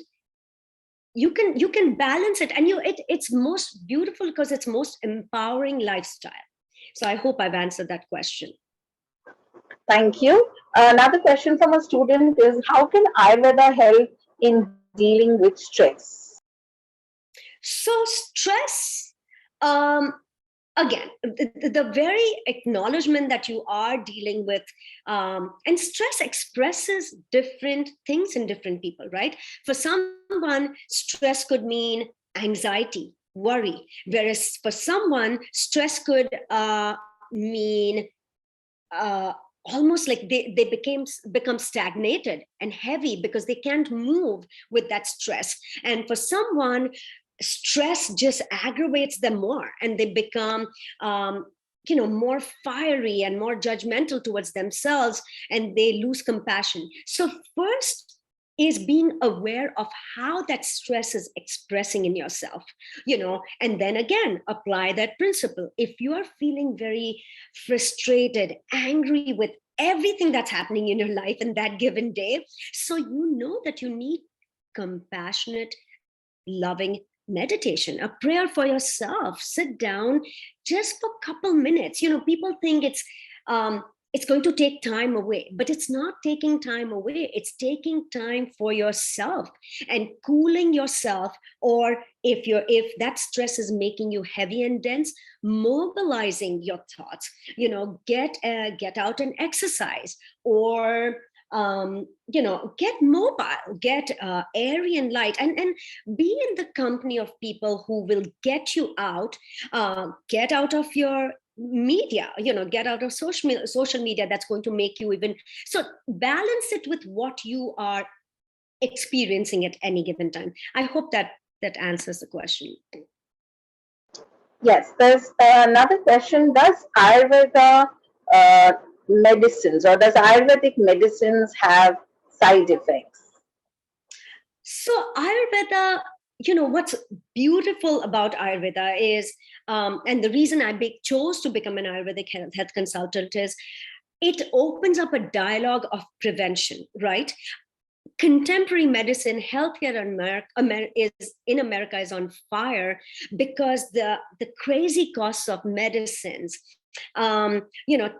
you can balance it. And it's most beautiful because it's most empowering lifestyle. So I hope I've answered that question. Thank you. Another question from a student is, how can Ayurveda help in dealing with stress? So stress, again, the very acknowledgement that you are dealing with, and stress expresses different things in different people, right? For someone, stress could mean anxiety, worry, whereas for someone, stress could mean almost like they become stagnated and heavy because they can't move with that stress. And for someone, stress just aggravates them more, and they become more fiery and more judgmental towards themselves, and they lose compassion. So first is being aware of how that stress is expressing in yourself, and then again apply that principle. If you are feeling very frustrated, angry with everything that's happening in your life in that given day, so that you need compassionate, loving meditation, a prayer for yourself. Sit down just for a couple minutes. People think it's going to take time away, but it's not taking time away. It's taking time for yourself and cooling yourself. Or if that stress is making you heavy and dense, mobilizing your thoughts, get out and exercise, or get mobile, get airy and light, and be in the company of people who will get you out, get out of your media, get out of social media that's going to make you even. So balance it with what you are experiencing at any given time. I hope that answers the question. Yes, there's another question. Does Ayurveda medicines, or does Ayurvedic medicines have side effects? So Ayurveda, what's beautiful about Ayurveda is, and the reason I chose to become an Ayurvedic health consultant is, it opens up a dialogue of prevention, right? Contemporary medicine, healthcare in America is on fire because the crazy costs of medicines,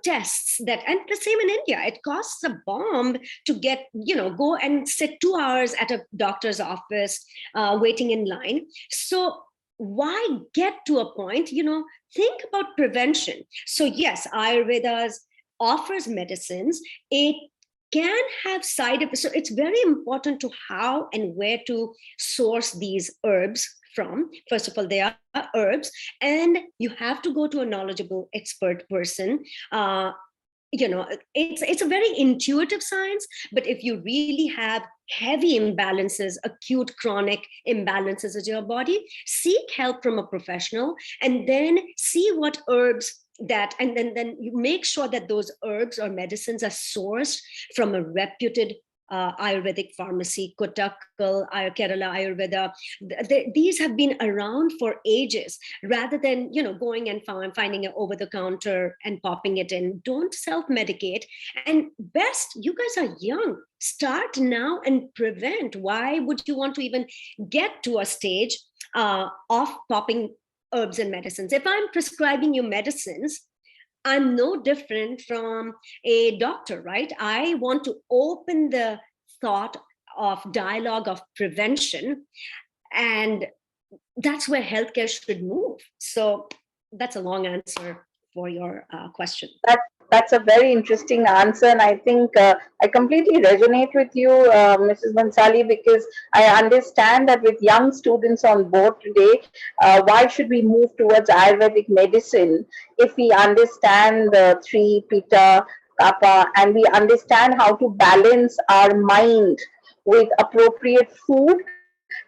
tests and the same in India. It costs a bomb to get, go and sit 2 hours at a doctor's office, waiting in line. So why get to a point, think about prevention. So yes, Ayurveda offers medicines. It can have side effects. So it's very important to how and where to source these herbs from. First of all, they are herbs, and you have to go to a knowledgeable expert person. It's a very intuitive science, but if you really have heavy imbalances, acute chronic imbalances in your body, seek help from a professional, and then see what herbs and then you make sure that those herbs or medicines are sourced from a reputed Ayurvedic pharmacy, Kottakkal, Kerala Ayurveda. These have been around for ages, rather than going and finding it over the counter and popping it in. Don't self-medicate. And best, you guys are young. Start now and prevent. Why would you want to even get to a stage of popping herbs and medicines? If I'm prescribing you medicines, I'm no different from a doctor, right? I want to open the thought of dialogue of prevention, and that's where healthcare should move. So that's a long answer for your question. That's a very interesting answer, and I think I completely resonate with you, Mrs. Bansali, because I understand that with young students on board today, why should we move towards Ayurvedic medicine if we understand the three Pitta, Kapha, and we understand how to balance our mind with appropriate food?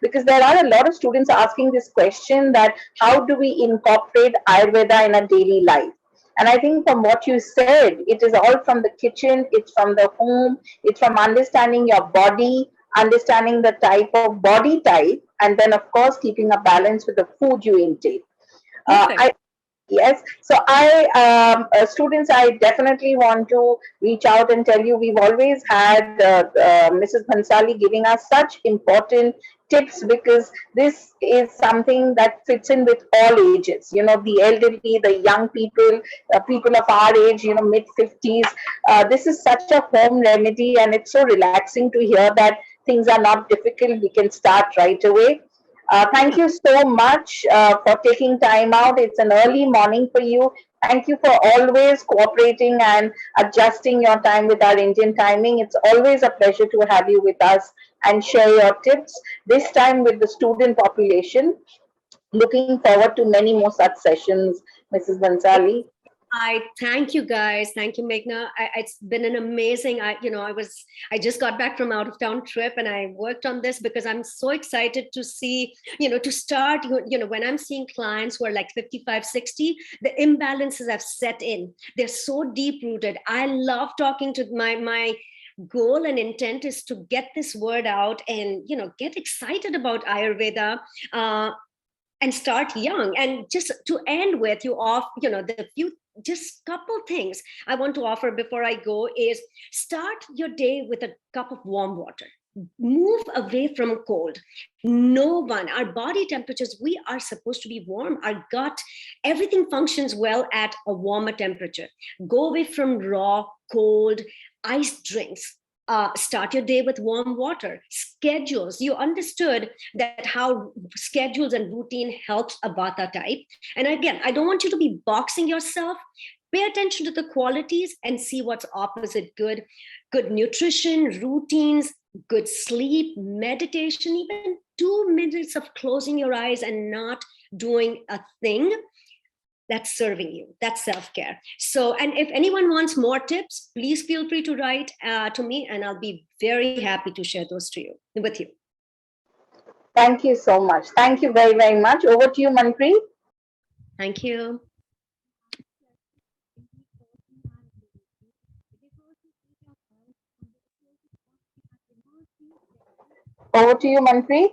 Because there are a lot of students asking this question that how do we incorporate Ayurveda in a daily life? And I think from what you said, it is all from the kitchen, it's from the home, it's from understanding your body, understanding the type of body type, and then, of course, keeping a balance with the food you intake. Yes. So students, I definitely want to reach out and tell you we've always had Mrs. Bhansali giving us such important tips, because this is something that fits in with all ages. The elderly, the young people, people of our age, mid-50s. This is such a home remedy, and it's so relaxing to hear that things are not difficult. We can start right away. Thank you so much for taking time out. It's an early morning for you. Thank you for always cooperating and adjusting your time with our Indian timing. It's always a pleasure to have you with us and share your tips, this time with the student population. Looking forward to many more such sessions, Mrs. Bansali. I thank you guys. Thank you, Meghna. It's been an amazing. I just got back from out of town trip, and I worked on this because I'm so excited to see, to start. When I'm seeing clients who are like 55, 60, the imbalances have set in. They're so deep rooted. I love talking to my goal and intent is to get this word out and get excited about Ayurveda. And start young. And just to end with, the few, just couple things I want to offer before I go is start your day with a cup of warm water. Move away from cold. Our body temperatures, we are supposed to be warm. Our gut, everything functions well at a warmer temperature. Go away from raw, cold, iced drinks. Start your day with warm water. Schedules. You understood that how schedules and routine helps a Vata type. And again, I don't want you to be boxing yourself. Pay attention to the qualities and see what's opposite. Good nutrition, routines, good sleep, meditation, even 2 minutes of closing your eyes and not doing a thing. That's serving you. That's self-care. So, and if anyone wants more tips, please feel free to write to me, and I'll be very happy to share those with you. Thank you so much. Thank you very, very much. Over to you, Manpreet. Thank you. Over to you, Manpreet.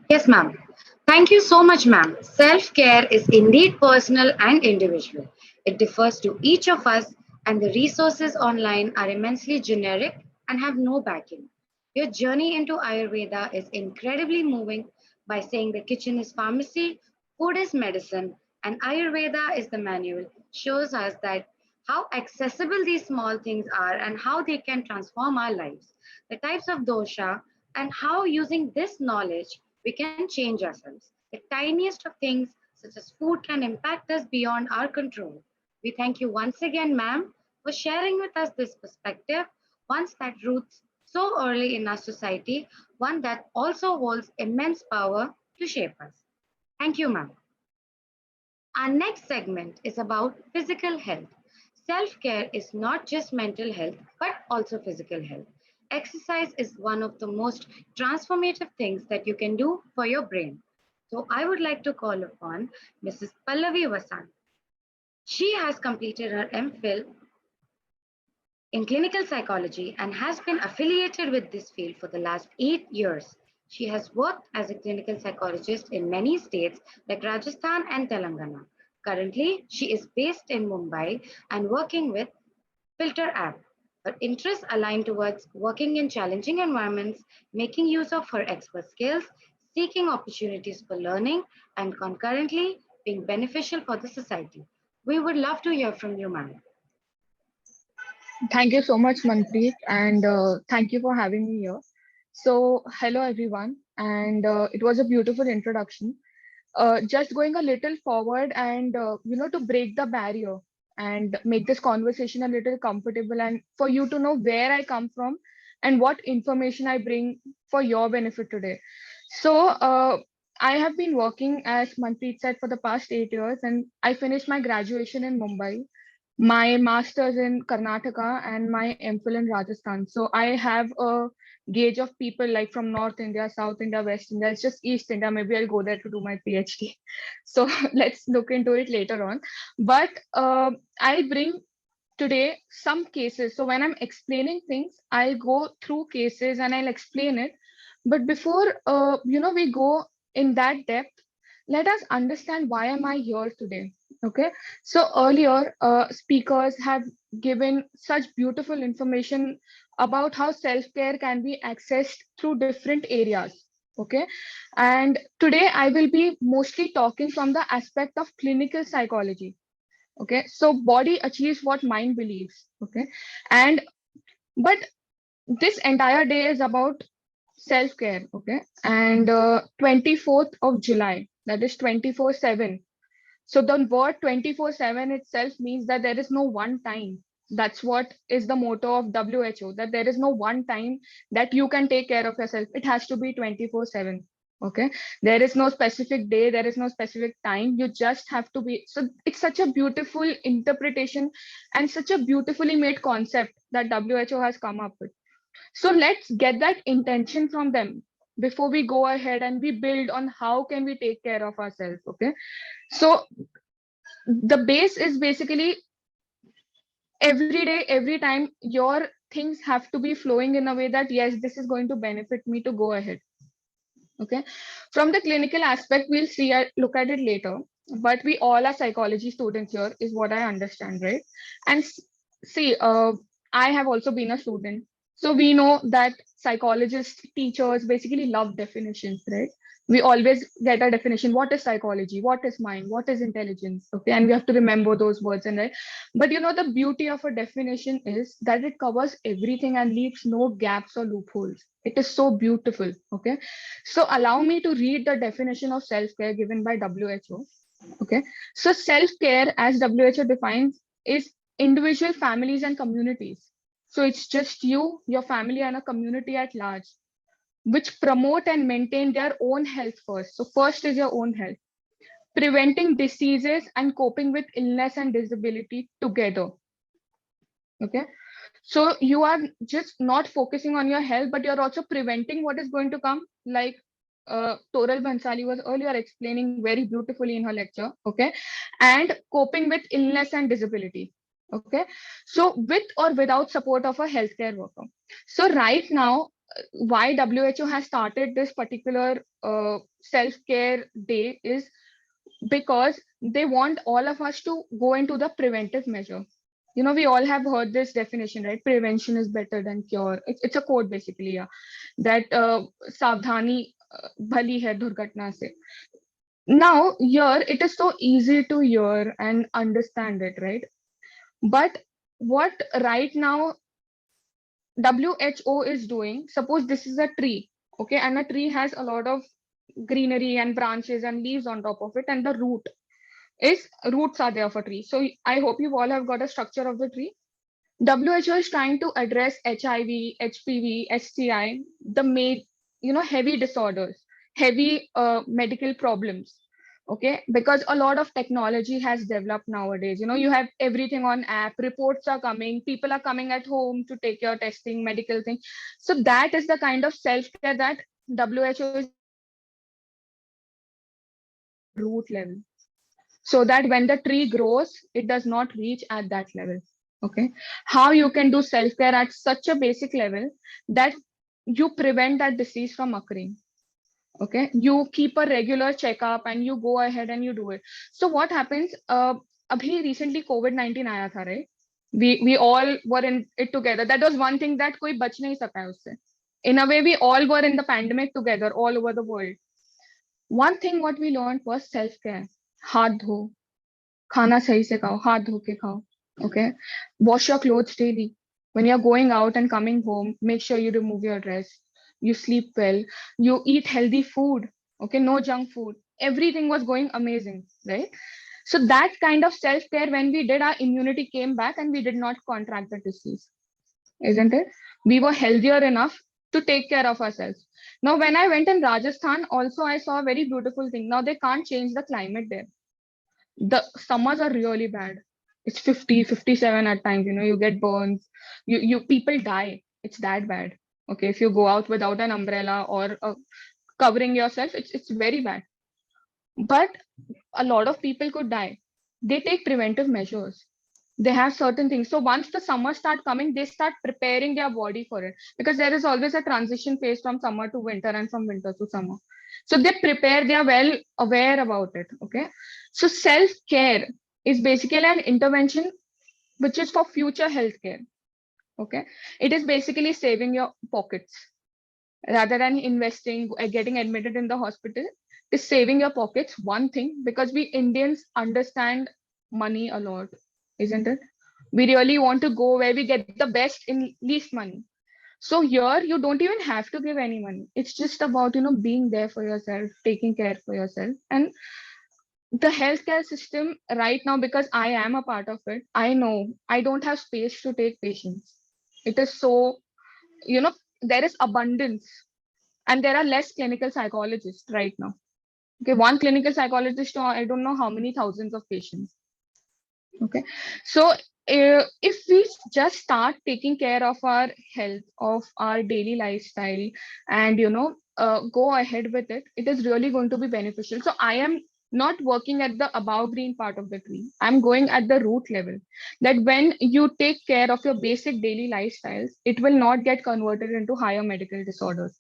Yes, ma'am. Thank you so much, ma'am. Self-care is indeed personal and individual. It differs to each of us, and the resources online are immensely generic and have no backing. Your journey into Ayurveda is incredibly moving by saying the kitchen is pharmacy, food is medicine, and Ayurveda is the manual. Shows us that how accessible these small things are and how they can transform our lives. The types of dosha and how using this knowledge we can change ourselves. The tiniest of things, such as food, can impact us beyond our control. We thank you once again, ma'am, for sharing with us this perspective, one that roots so early in our society, one that also holds immense power to shape us. Thank you, ma'am. Our next segment is about physical health. Self-care is not just mental health, but also physical health. Exercise is one of the most transformative things that you can do for your brain. So I would like to call upon Mrs. Pallavi Vasant. She has completed her MPhil in clinical psychology and has been affiliated with this field for the last 8 years. She has worked as a clinical psychologist in many states like Rajasthan and Telangana. Currently, she is based in Mumbai and working with Filter app. Her interests align towards working in challenging environments, making use of her expert skills, seeking opportunities for learning, and concurrently being beneficial for the society. We would love to hear from you, ma'am. Thank you so much, Manpreet, and thank you for having me here. So, hello everyone, and it was a beautiful introduction. Just going a little forward and to break the barrier and make this conversation a little comfortable, and for you to know where I come from and what information I bring for your benefit today. So, I have been working, as Manpreet said, for the past 8 years, and I finished my graduation in Mumbai, my master's in Karnataka, and my MPhil in Rajasthan. So I have a gauge of people like from North India, South India, West India. It's just East India. Maybe I'll go there to do my PhD. So let's look into it later on. But I bring today some cases. So when I'm explaining things, I'll go through cases and I'll explain it. But before we go in that depth, let us understand why am I here today. Okay, so earlier speakers have given such beautiful information about how self-care can be accessed through different areas. Okay, and today I will be mostly talking from the aspect of clinical psychology. Okay, so body achieves what mind believes. Okay, and but this entire day is about self-care. Okay, and 24th of July, that is 24/7. So the word 24/7 itself means that there is no one time. That's what is the motto of WHO, that there is no one time that you can take care of yourself. It has to be 24/7. Okay. There is no specific day, there is no specific time. You just have to be. So it's such a beautiful interpretation and such a beautifully made concept that WHO has come up with. So let's get that intention from them before we go ahead and we build on how can we take care of ourselves. Okay. So the base is basically every day, every time your things have to be flowing in a way that yes, this is going to benefit me to go ahead. Okay, from the clinical aspect, we'll see, look at it later, but we all are psychology students here is what I understand, right? And see, I have also been a student, so we know that psychologists, teachers basically love definitions, right? We always get a definition: what is psychology, what is mind, what is intelligence. Okay, and we have to remember those words, and right. But the beauty of a definition is that it covers everything and leaves no gaps or loopholes. It is so beautiful. Okay, so allow me to read the definition of self-care given by WHO. Okay, so self-care, as WHO defines, is individual, families, and communities. So it's just you, your family, and a community at large, which promote and maintain their own health first. So first is your own health, preventing diseases and coping with illness and disability together. Okay, so you are just not focusing on your health, but you're also preventing what is going to come, like Toral Bhansali was earlier explaining very beautifully in her lecture. Okay, and coping with illness and disability. Okay, so with or without support of a healthcare worker. So right now, why WHO has started this particular self-care day is because they want all of us to go into the preventive measure. We all have heard this definition, right? Prevention is better than cure. It's a quote basically, yeah. That savdhani bhali hai durghatna se. Now, here it is so easy to hear and understand it, right? But what right now WHO is doing, suppose this is a tree, okay, and a tree has a lot of greenery and branches and leaves on top of it, and the roots are there of a tree. So I hope you all have got a structure of the tree. WHO is trying to address HIV, HPV, STI, the heavy disorders, heavy medical problems. Okay, because a lot of technology has developed nowadays. You have everything on app, reports are coming, people are coming at home to take your testing, medical thing. So that is the kind of self-care that WHO is root level, so that when the tree grows, it does not reach at that level. Okay, how you can do self-care at such a basic level that you prevent that disease from occurring. Okay, you keep a regular checkup and you go ahead and you do it. So what happens, abhi recently COVID-19 aaya tha, right? We all were in it together. That was one thing that koi bach nahi saka hai usse. In a way, we all were in the pandemic together all over the world. One thing what we learned was self-care. Haath dho, khana sahi se khao, haath dho ke khao. Okay, wash your clothes daily. When you're going out and coming home, make sure you remove your dress, you sleep well, you eat healthy food. Okay, no junk food. Everything was going amazing, right? So that kind of self-care, when we did, our immunity came back and we did not contract the disease, isn't it? We were healthier enough to take care of ourselves. Now when I went in Rajasthan also, I saw a very beautiful thing. Now they can't change the climate there. The summers are really bad. It's 50, 57 at times, you get burns, you people die. It's that bad. Okay, if you go out without an umbrella or covering yourself, it's very bad. But a lot of people could die. They take preventive measures. They have certain things. So once the summer start coming, they start preparing their body for it, because there is always a transition phase from summer to winter and from winter to summer. So they prepare, they are well aware about it. Okay, so self-care is basically an intervention which is for future healthcare. Okay, it is basically saving your pockets rather than investing, getting admitted in the hospital. Is saving your pockets one thing, because we Indians understand money a lot, isn't it? We really want to go where we get the best in least money. So here you don't even have to give any money. It's just about, being there for yourself, taking care for yourself. And the healthcare system right now, because I am a part of it, I know I don't have space to take patients. It is so, you know, there is abundance, and there are less clinical psychologists right now. Okay, one clinical psychologist, I don't know how many thousands of patients. Okay, so if we just start taking care of our health, of our daily lifestyle, and go ahead with it, it is really going to be beneficial. So I am not working at the above green part of the tree. I'm going at the root level, that when you take care of your basic daily lifestyles, it will not get converted into higher medical disorders.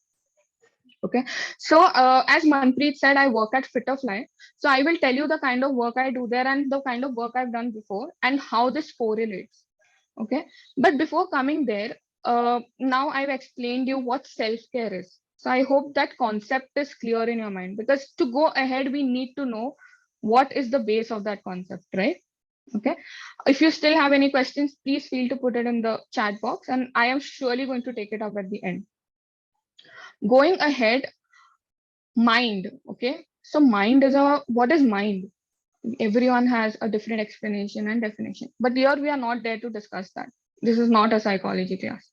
Okay, so as Manpreet said, I work at Fitterfly. So I will tell you the kind of work I do there and the kind of work I've done before and how this correlates. Okay, but before coming there, now I've explained you what self-care is. So I hope that concept is clear in your mind, because to go ahead, we need to know what is the base of that concept, right? Okay, if you still have any questions, please feel to put it in the chat box and I am surely going to take it up at the end. Going ahead, mind. Okay, so mind is what is mind? Everyone has a different explanation and definition, but here we are not there to discuss that. This is not a psychology class.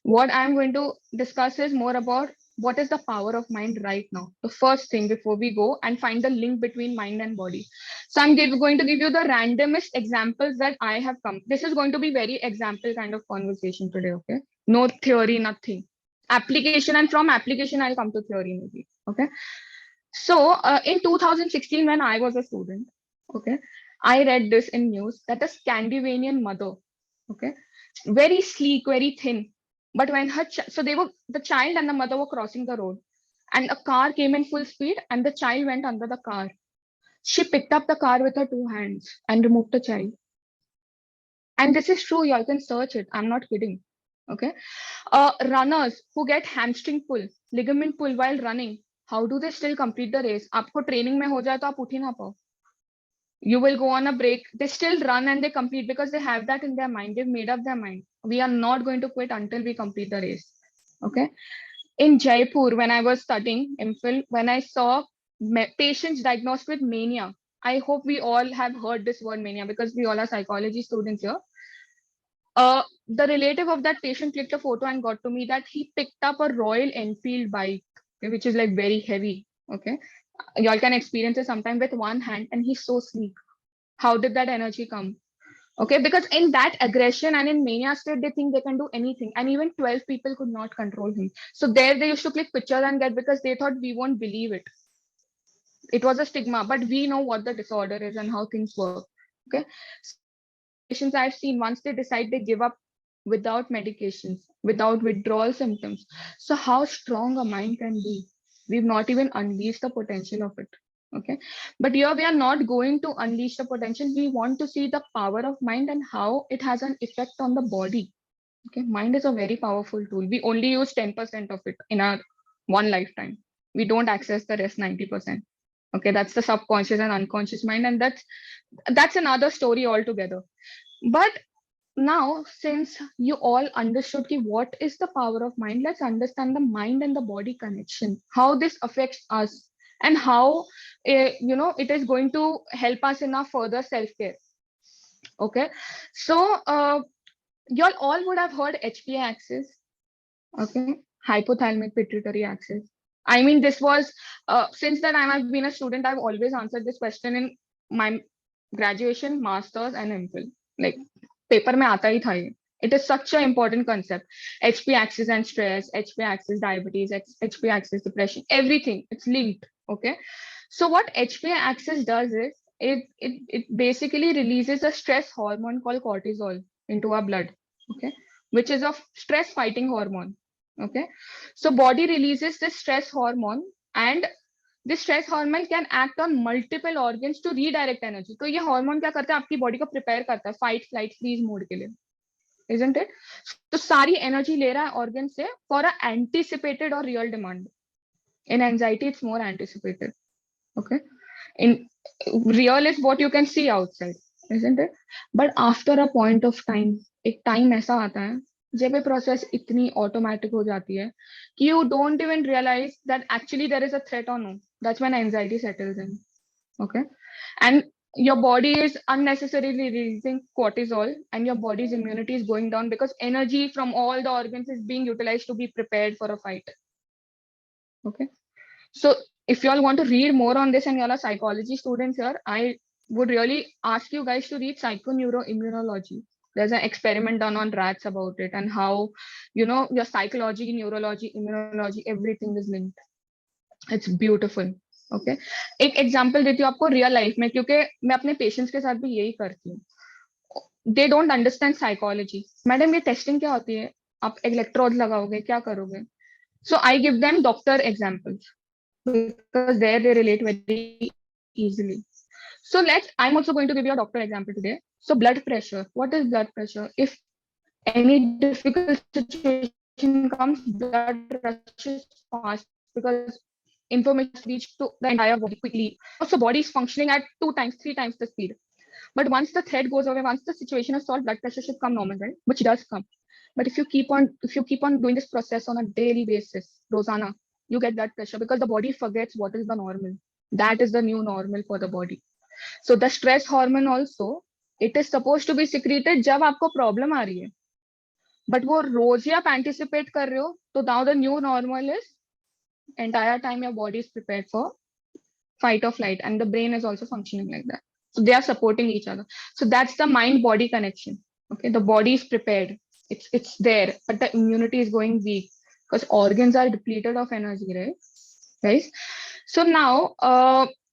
What I'm going to discuss is more about what is the power of mind right now, the first thing, before we go and find the link between mind and body. So I'm going to give you the randomest examples that I have come. This is going to be very example kind of conversation today. Okay, no theory, nothing. Application, and from application I'll come to theory maybe. Okay, so in 2016 when I was a student, okay, I read this in news that a Scandinavian mother, okay, very sleek, very thin, but when so they were, the child and the mother were crossing the road and a car came in full speed and the child went under the car. She picked up the car with her two hands and removed the child. And this is true, y'all can search it, I'm not kidding. Okay, runners who get hamstring pull, ligament pull while running, how do they still complete the race? आपको training में हो जाए तो आप उठ ही ना पाओ. You will go on a break, they still run and they complete, because they have that in their mind. They've made up their mind, we are not going to quit until we complete the race. Okay, in Jaipur when I was studying MPhil, when I saw patients diagnosed with mania, I hope we all have heard this word mania because we all are psychology students here. The relative of that patient clicked a photo and got to me that he picked up a Royal Enfield bike, okay, which is like very heavy. Okay, y'all can experience it sometime with one hand, and he's so sleek. How did that energy come? Okay, because in that aggression and in mania state, they think they can do anything, and even 12 people could not control him. So there they used to click pictures and get, because they thought we won't believe it. It was a stigma, but we know what the disorder is and how things work. Okay, patients I've seen, once they decide, they give up without medications, without withdrawal symptoms. So how strong a mind can be. We've not even unleashed the potential of it. Okay. But here we are not going to unleash the potential. We want to see the power of mind and how it has an effect on the body. Okay. Mind is a very powerful tool. We only use 10% of it in our one lifetime. We don't access the rest 90%. Okay, that's the subconscious and unconscious mind, and that's another story altogether. But now, since you all understood what is the power of mind, let's understand the mind and the body connection, how this affects us, and how it is going to help us in our further self-care. Okay, so you all would have heard HPA axis. Okay, hypothalamic pituitary axis. I mean, this was since the time I've been a student, I've always answered this question in my graduation, masters, and MPhil. Like paper mein aata hi tha ye. It is such an important concept. HP axis and stress, HP axis diabetes, HP axis depression, everything. It's linked. Okay. So what HPA axis does is it basically releases a stress hormone called cortisol into our blood. Okay, which is a stress fighting hormone. Okay, so body releases this stress hormone, and this stress hormone can act on multiple organs to redirect energy. तो ये hormone क्या करता है, आपकी body को prepare करता है fight, flight, freeze mode के लिए, isn't it? तो सारी energy ले रहा है organ से for a anticipated or real demand. In anxiety, it's more anticipated. Okay, in real is what you can see outside, isn't it? But after a point of time, एक time ऐसा आता है जब ये प्रोसेस इतनी automatic हो जाती है कि you don't even realize that actually there is a threat or no. That's when anxiety settles in. Okay, and your body is unnecessarily releasing cortisol, and your body's immunity is going down because energy from all the organs is being utilized to be prepared for a fight. Okay, so if you all want to read more on this and you all are psychology students here, I would really ask you guys to read psychoneuroimmunology. There's an experiment done on rats about it and how, your psychology, neurology, immunology, everything is linked. It's beautiful. Okay. एक example देती हूँ आपको real life में, क्योंकि मैं अपने patients के साथ भी यही करती हूँ. They don't understand psychology. Madam, ये testing क्या होती है? आप electrodes लगाओगे, क्या करोगे? So I give them doctor examples, because there they relate very easily. So I'm also going to give you a doctor example today. So blood pressure. What is blood pressure? If any difficult situation comes, blood rushes fast because information reaches to the entire body quickly. Also, body is functioning at 2 times, 3 times the speed. But once the threat goes away, once the situation is solved, blood pressure should come normal, right? Which does come. But if you keep on doing this process on a daily basis, Rosanna, you get blood pressure because the body forgets what is the normal. That is the new normal for the body. So the stress hormone also, it is supposed to be secreted जब आपको problem आ रही है. But वो रोज ही आप anticipate कर रहे हो, तो now the new normal is entire time your body is prepared for fight or flight, and the brain is also functioning like that. So they are supporting each other. So that's the mind-body connection. Okay, the body is prepared. It's there, but the immunity is going weak because organs are depleted of energy, right? Guys. So now,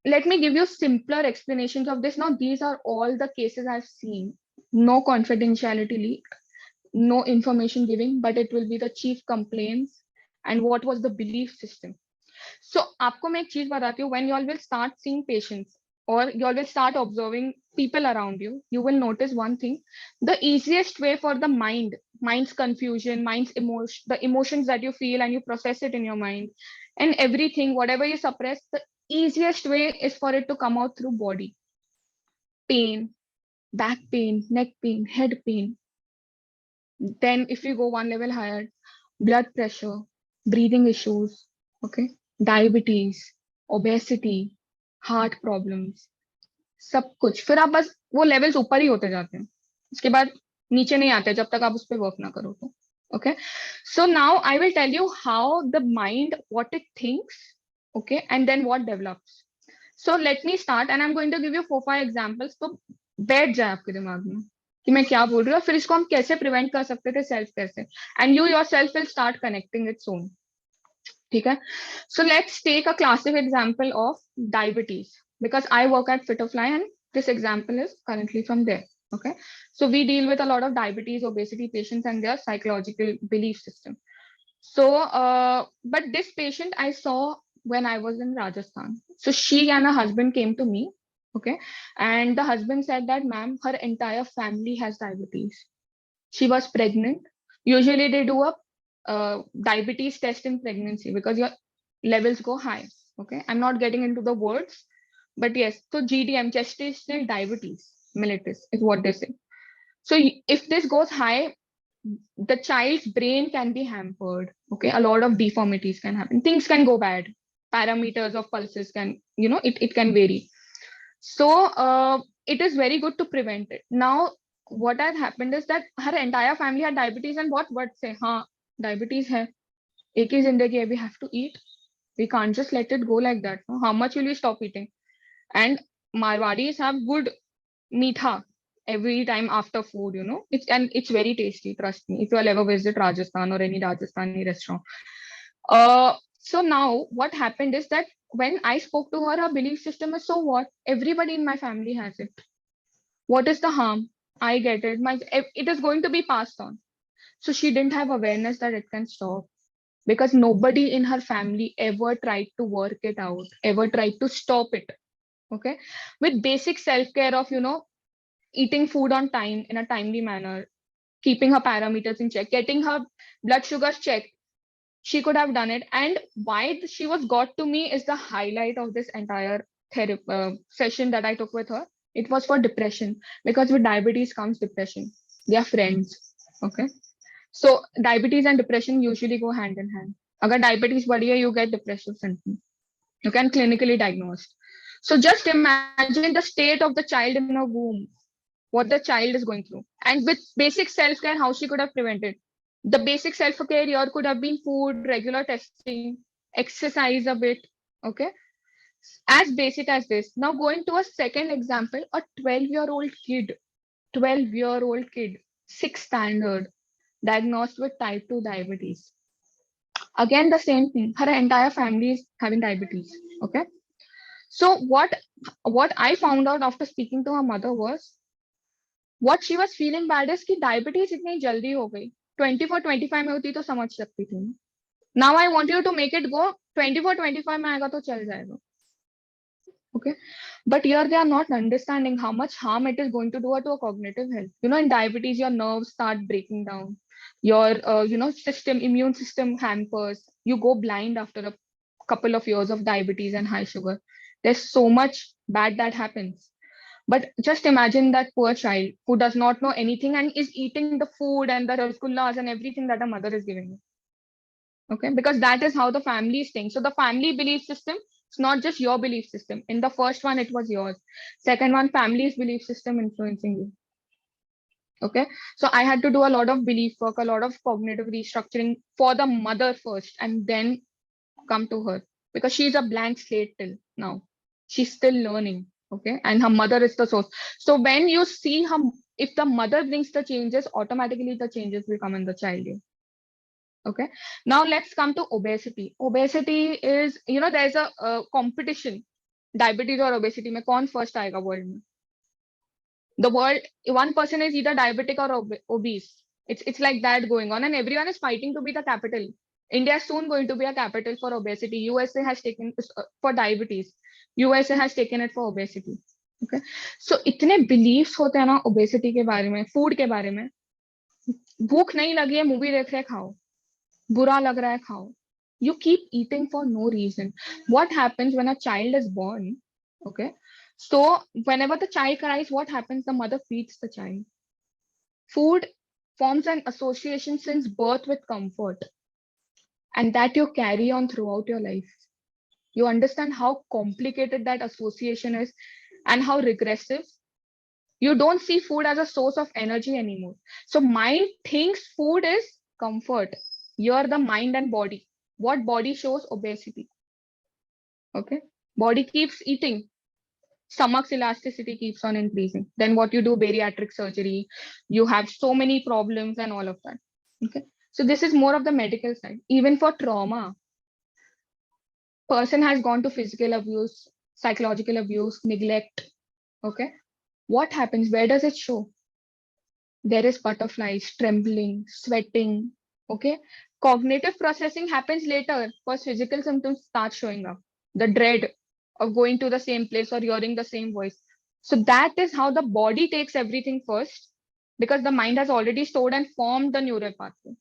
let me give you simpler explanations of this. Now, these are all the cases I've seen. No confidentiality leak, no information giving, but it will be the chief complaints and what was the belief system. So, आपको मैं एक चीज बताती हूँ. When you all will start seeing patients or you all will start observing people around you, you will notice one thing. The easiest way for the mind's confusion, mind's emotion, the emotions that you feel and you process it in your mind, and everything, whatever you suppress, the easiest way is for it to come out through body. Pain, back pain, neck pain, head pain. Then if you go one level higher, blood pressure, breathing issues, okay, diabetes, obesity, heart problems, सब कुछ. फिर आप बस वो levels ऊपर ही होते जाते हैं, उसके बाद नीचे नहीं आते जब तक आप उस पर वर्क ना करो तो. Okay, so now I will tell you how the mind, what it thinks, okay, and then what develops. So let me start, and I'm going to give you 4-5 examples. तो बैठ जाए आपके दिमाग में कि मैं क्या बोल रही हूँ, फिर इसको हम कैसे प्रिवेंट कर सकते थे सेल्फ केयर से, and you yourself will start connecting its own. ठीक है? So let's take a classic example of diabetes, because I work at Fitofly and this example is currently from there. Okay, so we deal with a lot of diabetes, obesity patients and their psychological belief system. So, but this patient I saw when I was in Rajasthan. So she and her husband came to me, okay, and the husband said that, ma'am, her entire family has diabetes. She was pregnant. Usually they do a diabetes test in pregnancy because your levels go high. Okay, I'm not getting into the words, but yes, so GDM, gestational diabetes mellitus is what they say. So if this goes high, the child's brain can be hampered. Okay, a lot of deformities can happen. Things can go bad. Parameters of pulses can, it can vary. So it is very good to prevent it. Now, what has happened is that her entire family had diabetes, and what say, हाँ, diabetes hai. एक ही जिंदगी है, we have to eat. We can't just let it go like that. No? How much will we stop eating? And Marwadis have good meetha every time after food, it's very tasty, trust me, if you'll ever visit Rajasthan or any Rajasthani restaurant. So now what happened is that when I spoke to her, her belief system is, so what, everybody in my family has it, what is the harm? I get it, it is going to be passed on. So she didn't have awareness that it can stop, because nobody in her family ever tried to work it out, ever tried to stop it. Okay, with basic self-care of eating food on time in a timely manner, keeping her parameters in check, getting her blood sugars checked. She could have done it. And why she was got to me is the highlight of this entire therapy session that I took with her. It was for depression, because with diabetes comes depression. They are friends. Okay. So diabetes and depression usually go hand in hand. Agar diabetes बढ़ी है, you get depressive symptoms. You can clinically diagnose. So just imagine the state of the child in her womb, what the child is going through. And with basic self-care, how she could have prevented. The basic self-care here could have been food, regular testing, exercise a bit. Okay. As basic as this. Now going to a second example, a 12-year-old kid, 12-year-old kid, sixth standard, diagnosed with type 2 diabetes. Again, the same thing. Her entire family is having diabetes. Okay. So what I found out after speaking to her mother was, what she was feeling bad is कि diabetes इतनी जल्दी हो गई, 24-25 में होती तो समझ सकती थी. Now I want you to make it go 24-25 में आएगा तो चल जाएगा. Okay, but here they are not understanding how much harm it is going to do to our cognitive health. In diabetes, your nerves start breaking down, your immune system hampers. You go blind after a couple of years of diabetes and high sugar. There's so much bad that happens. But just imagine that poor child who does not know anything and is eating the food and the rasgullas and everything that a mother is giving you. Okay, because that is how the family is saying. So the family belief system, it's not just your belief system. In the first one, it was yours. Second one, family's belief system influencing you. Okay, so I had to do a lot of belief work, a lot of cognitive restructuring for the mother first, and then come to her, because she's a blank slate till now. She's still learning. Okay, and her mother is the source. So when you see her, if the mother brings the changes, automatically the changes will come in the child. Okay, now let's come to obesity. Obesity is, there's a competition, diabetes or obesity mein kaun first aayega world mein. The world, one person is either diabetic or obese. It's like that going on, and everyone is fighting to be the capital. India is soon going to be a capital for obesity. USA has taken for diabetes. USA has taken it for obesity. Okay, so इतने beliefs होते हैं ना obesity के बारे में, food के बारे में. भूख नहीं लगी है, movie देख रहे खाओ. बुरा लग रहा है खाओ. You keep eating for no reason. What happens when a child is born? Okay, so whenever the child cries, what happens? The mother feeds the child. Food forms an association since birth with comfort, and that you carry on throughout your life. You understand how complicated that association is and how regressive. You don't see food as a source of energy anymore. So mind thinks food is comfort. You're the mind and body. What body shows? Obesity. Okay, body keeps eating, stomach's elasticity keeps on increasing. Then what you do? Bariatric surgery. You have so many problems and all of that. Okay, so this is more of the medical side. Even for trauma, person has gone to physical abuse, psychological abuse, neglect. Okay, what happens? Where does it show? There is butterflies, trembling, sweating. Okay. Cognitive processing happens later. First, physical symptoms start showing up. The dread of going to the same place or hearing the same voice. So that is how the body takes everything first, because the mind has already stored and formed the neural pathway.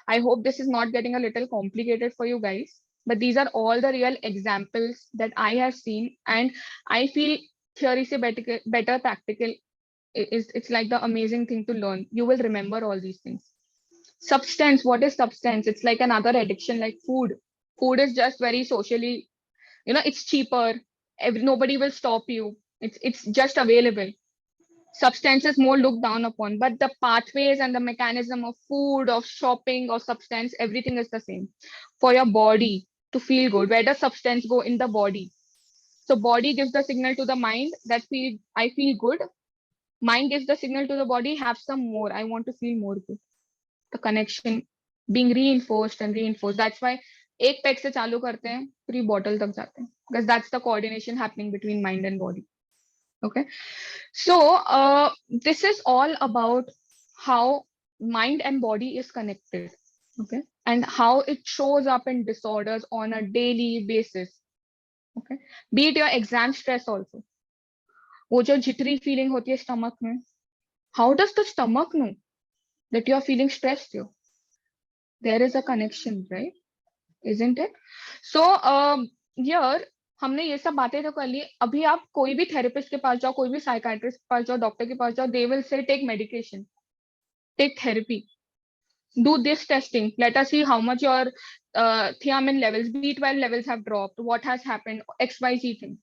I hope this is not getting a little complicated for you guys, but these are all the real examples that I have seen, and I feel theory se better practical is, it's like the amazing thing to learn. You will remember all these things. Substance, what is substance? It's like another addiction, like food. Food is just very socially, it's cheaper. Nobody will stop you. It's just available. Substance is more looked down upon, but the pathways and the mechanism of food, of shopping, or substance, everything is the same. For your body to feel good, where does substance go? In the body. So body gives the signal to the mind that I feel good. Mind gives the signal to the body, have some more, I want to feel more good. The connection being reinforced and reinforced. That's why एक peg से चालू करते हैं, 3 bottle तक जाते हैं, because that's the coordination happening between mind and body. Okay. So this is all about how mind and body is connected. Okay. And how it shows up in disorders on a daily basis. Okay. Be it your exam stress also. वो जो jittery feeling होती है stomach में, how does the stomach know that you are feeling stressed here? There is a connection, right? Isn't it? So here हमने ये सब बातें तो कर ली. अभी आप कोई भी थेरेपिस्ट के पास जाओ, कोई भी साइकाट्रिस्ट के पास जाओ, डॉक्टर के पास जाओ, they will say take medication, take therapy, do this testing, let us see how much your thiamine levels, B12 levels have dropped, what has happened, XYZ thing.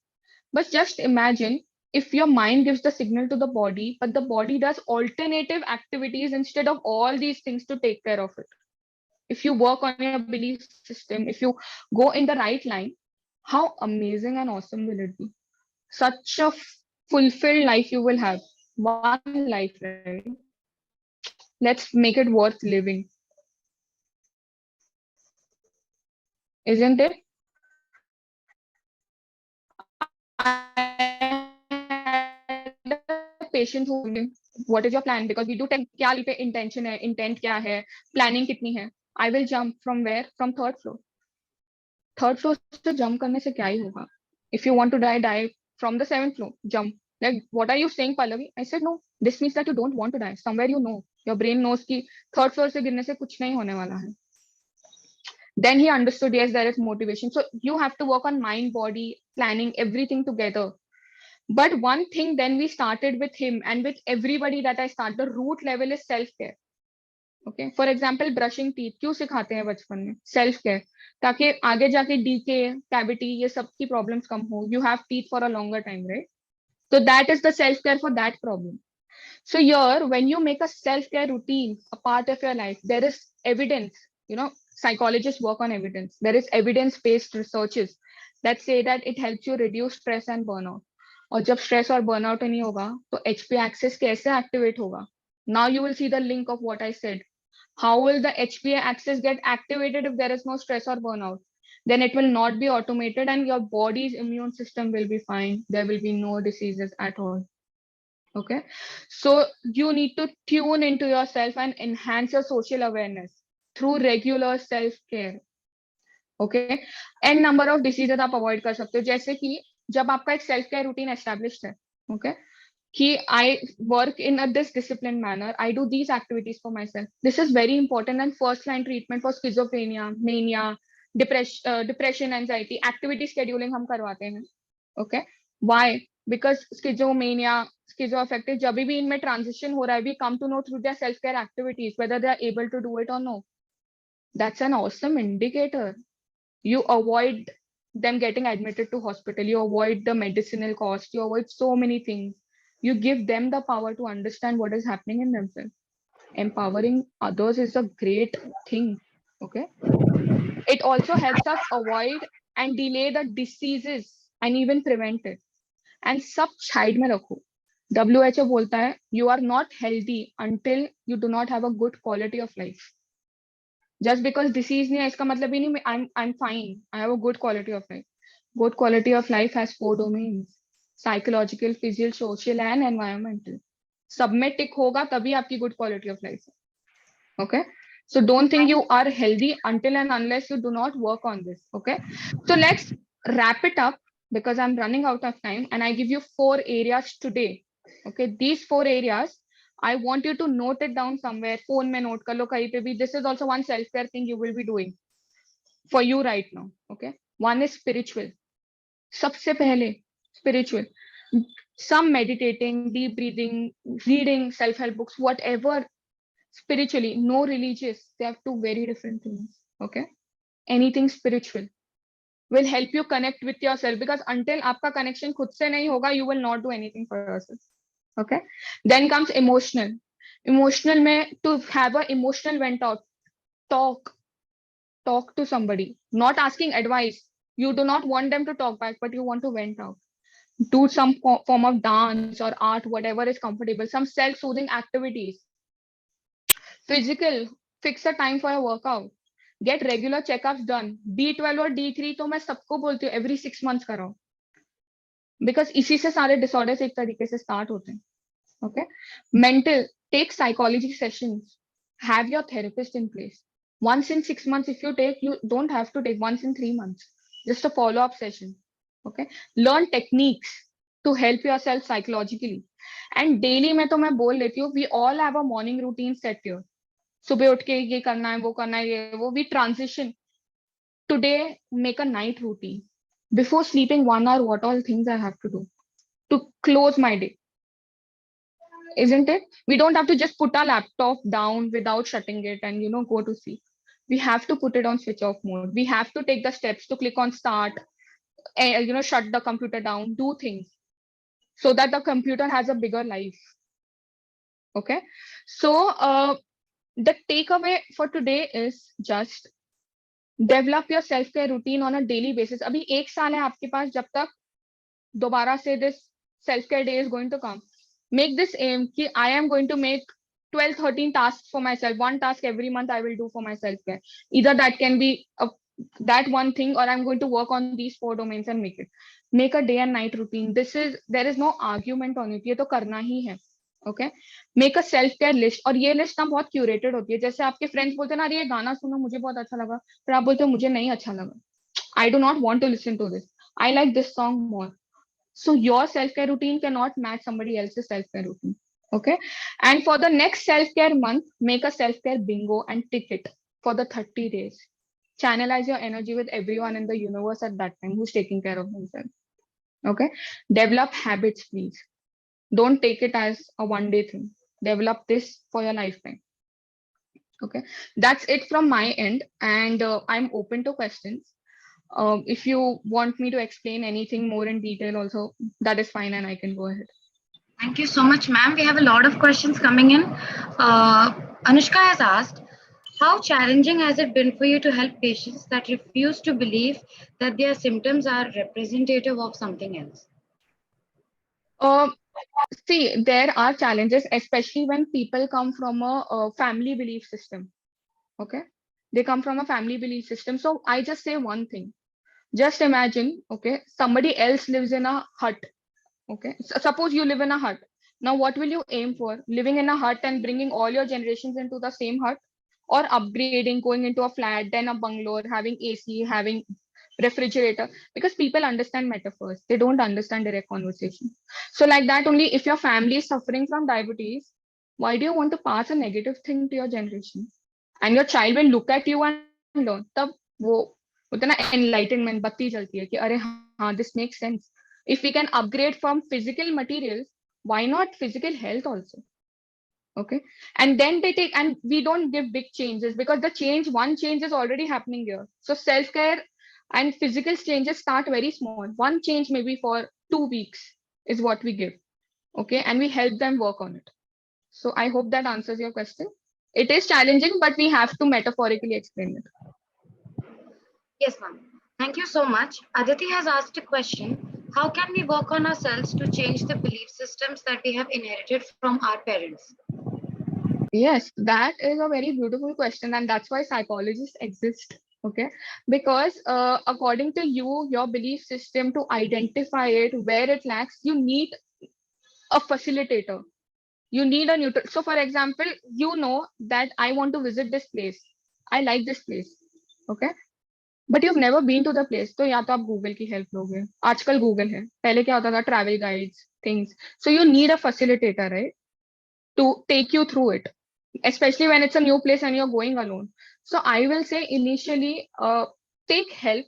But just imagine if your mind gives the signal to the body, but the body does alternative activities instead of all these things to take care of it. If you work on your belief system, if you go in the right line, how amazing and awesome will it be? Such a fulfilled life you will have. One life, right? Let's make it worth living. Isn't it? I had a patient who told me, what is your plan? Because we do tell क्या पे intention है, intent क्या है, planning कितनी है. I will jump from where? From third floor. Third floor से jump करने से क्या ही होगा? If you want to die, die from the 7th floor. Jump. Like, what are you saying, Pallavi? I said, no. This means that you don't want to die. Somewhere you know. Your brain knows कि third floor से गिरने से कुछ नहीं होने वाला है. Then he understood, yes, there is motivation. So you have to work on mind, body, planning, everything together. But one thing then we started with him and with everybody that I start, the root level is self-care. Okay. For example, brushing teeth. क्यों सिखाते हैं बचपन में? Self-care. ताकि आगे जाके decay, cavity, ये सब की problems कम हो. You have teeth for a longer time, right? So that is the self-care for that problem. So here, when you make a self-care routine a part of your life, there is evidence. Psychologists work on evidence. There is evidence-based researches that say that it helps you reduce stress and burnout. और जब stress और burnout नहीं होगा, तो HP axis कैसे activate होगा? Now you will see the link of what I said. How will the HPA axis get activated if there is no stress or burnout? Then it will not be automated and your body's immune system will be fine. There will be no diseases at all. Okay. So you need to tune into yourself and enhance your social awareness through regular self-care. Okay. N number of diseases आप avoid कर सकते हो. जैसे कि जब आपका एक self-care routine established है. Okay. I work in this disciplined manner. I do these activities for myself. This is very important and first line treatment for schizophrenia, mania, depression, anxiety. Activity scheduling हम करवाते हैं. Okay. Why? Because schizomania, schizoaffective, जब भी इनमें transition हो रहा है, we come to know through their self-care activities whether they are able to do it or no. That's an awesome indicator. You avoid them getting admitted to hospital. You avoid the medicinal cost. You avoid so many things. You give them the power to understand what is happening in themselves. Empowering others is a great thing. Okay. It also helps us avoid and delay the diseases and even prevent it. And सब side में रखो. WHO बोलता है you are not healthy until you do not have a good quality of life. Just because disease नहीं है इसका मतलब ही नहीं I'm fine. I have a good quality of life. Good quality of life has 4 domains: psychological, physical, social, and environmental. सब में टिक होगा तभी आपकी गुड क्वालिटी ऑफ लाइफ है. Okay, so don't think you are healthy until and unless you do not work on this. Okay, so let's wrap it up because I'm running out of time and I give you 4 areas today. Okay, these 4 areas I want you to note it down somewhere. Phone mein note kar lo kahin pe bhi. This is also one self care thing you will be doing for you right now. Okay, one is spiritual. सबसे पहले spiritual, some meditating, deep breathing, reading self help books, whatever. Spiritually, no religious, they have two very different things. Okay, anything spiritual will help you connect with yourself, because until आपका connection खुद से नहीं होगा, you will not do anything for yourself. Okay, then comes emotional. Emotional में, to have a emotional vent out, talk to somebody, not asking advice. You do not want them to talk back, but you want to vent out. Do some form of dance or art, whatever is comfortable, some self-soothing activities. Physical, fix a time for a workout. Get regular checkups done. D12 और D3 तो मैं सबको बोलती हूँ every 6 months कराओ. Because इसी से सारे disorders एक तरीके से start होते हैं. Okay. Mental, take psychology sessions. Have your therapist in place. Once in 6 months, if you take, you don't have to take once in 3 months. Just a follow-up session. Okay. Learn techniques to help yourself psychologically. And daily में तो मैं बोल लेती हूँ, we all have a morning routine set here. सुबह उठ के ये करना है, वो करना है, ये वो. We transition. Today, make a night routine. Before sleeping 1 hour, what all things I have to do to close my day. Isn't it? We don't have to just put our laptop down without shutting it and, go to sleep. We have to put it on switch off mode. We have to take the steps to click on start, shut the computer down, do things so that the computer has a bigger life. Okay. So, the takeaway for today is just develop your self-care routine on a daily basis. अभी 1 साल है आपके पास, जब तक दोबारा से this self-care day is going to come. Make this aim कि I am going to make 12-13 tasks for myself. 1 task every month I will do for my self-care. Either that can be that one thing, or I'm going to work on these 4 domains and make it. Make a day and night routine. There is no argument on it. ये तो करना ही है. Okay, make a self-care list. और ये list ना बहुत curated होती है. जैसे आपके फ्रेंड्स बोलते हैं ना, अरे ये गाना सुनो मुझे बहुत अच्छा लगा, फिर आप बोलते हो मुझे नहीं अच्छा लगा. I do not want to listen to this. I like this song more. So your self-care routine cannot match somebody else's self-care routine. Okay. And for the next self-care month, make a self-care bingo and tick it for the 30 days. Channelize your energy with everyone in the universe at that time who's taking care of themselves. Okay. Develop habits, please. Don't take it as a one-day thing. Develop this for your lifetime. Okay. That's it from my end. And I'm open to questions. If you want me to explain anything more in detail also, that is fine and I can go ahead. Thank you so much, ma'am. We have a lot of questions coming in. Anushka has asked, how challenging has it been for you to help patients that refuse to believe that their symptoms are representative of something else? See, there are challenges, especially when people come from a family belief system. Okay. They come from a family belief system. So I just say one thing. Just imagine, okay, somebody else lives in a hut. Okay. So suppose you live in a hut. Now, what will you aim for? Living in a hut and bringing all your generations into the same hut, or upgrading, going into a flat, then a bungalow, having AC, having refrigerator? Because people understand metaphors. They don't understand direct conversation. So like that only, if your family is suffering from diabetes, why do you want to pass a negative thing to your generation? And your child will look at you and learn. तब वो होता है ना enlightenment, बत्ती जलती है कि अरे हाँ, this makes sense. If we can upgrade from physical materials, why not physical health also? Okay. And then they take, and we don't give big changes because one change is already happening here. So self-care and physical changes start very small. One change maybe for 2 weeks is what we give. Okay. And we help them work on it. So I hope that answers your question. It is challenging, but we have to metaphorically explain it. Yes, ma'am. Thank you so much. Aditi has asked a question. How can we work on ourselves to change the belief systems that we have inherited from our parents? Yes, that is a very beautiful question. And that's why psychologists exist. Okay. Because according to you, your belief system, to identify it, where it lacks, you need a facilitator. You need a neutral. So for example, you know that I want to visit this place. I like this place. Okay. But you never been to the place, तो या तो आप Google की help लोगे. आजकल Google है, पहले क्या होता था, travel guides, things. So you need a facilitator, right, to take you through it, especially when it's a new place and you're going alone. So I will say initially take help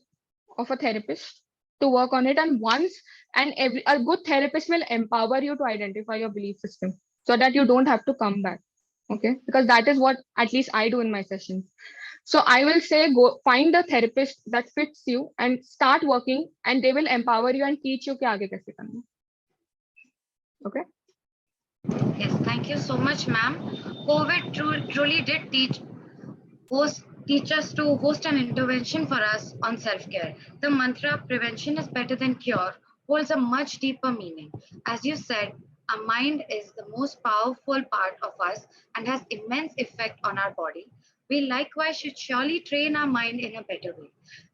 of a therapist to work on it, and once and every a good therapist will empower you to identify your belief system so that you don't have to come back. Okay, because that is what at least I do in my sessions. So I will say go find a therapist that fits you and start working, and they will empower you and teach you कि आगे कैसे करना. Okay. Yes, thank you so much, ma'am. COVID truly did teach us to host an intervention for us on self-care. The mantra prevention is better than cure holds a much deeper meaning. As you said, our mind is the most powerful part of us and has immense effect on our body. We likewise should surely train our mind in a better way.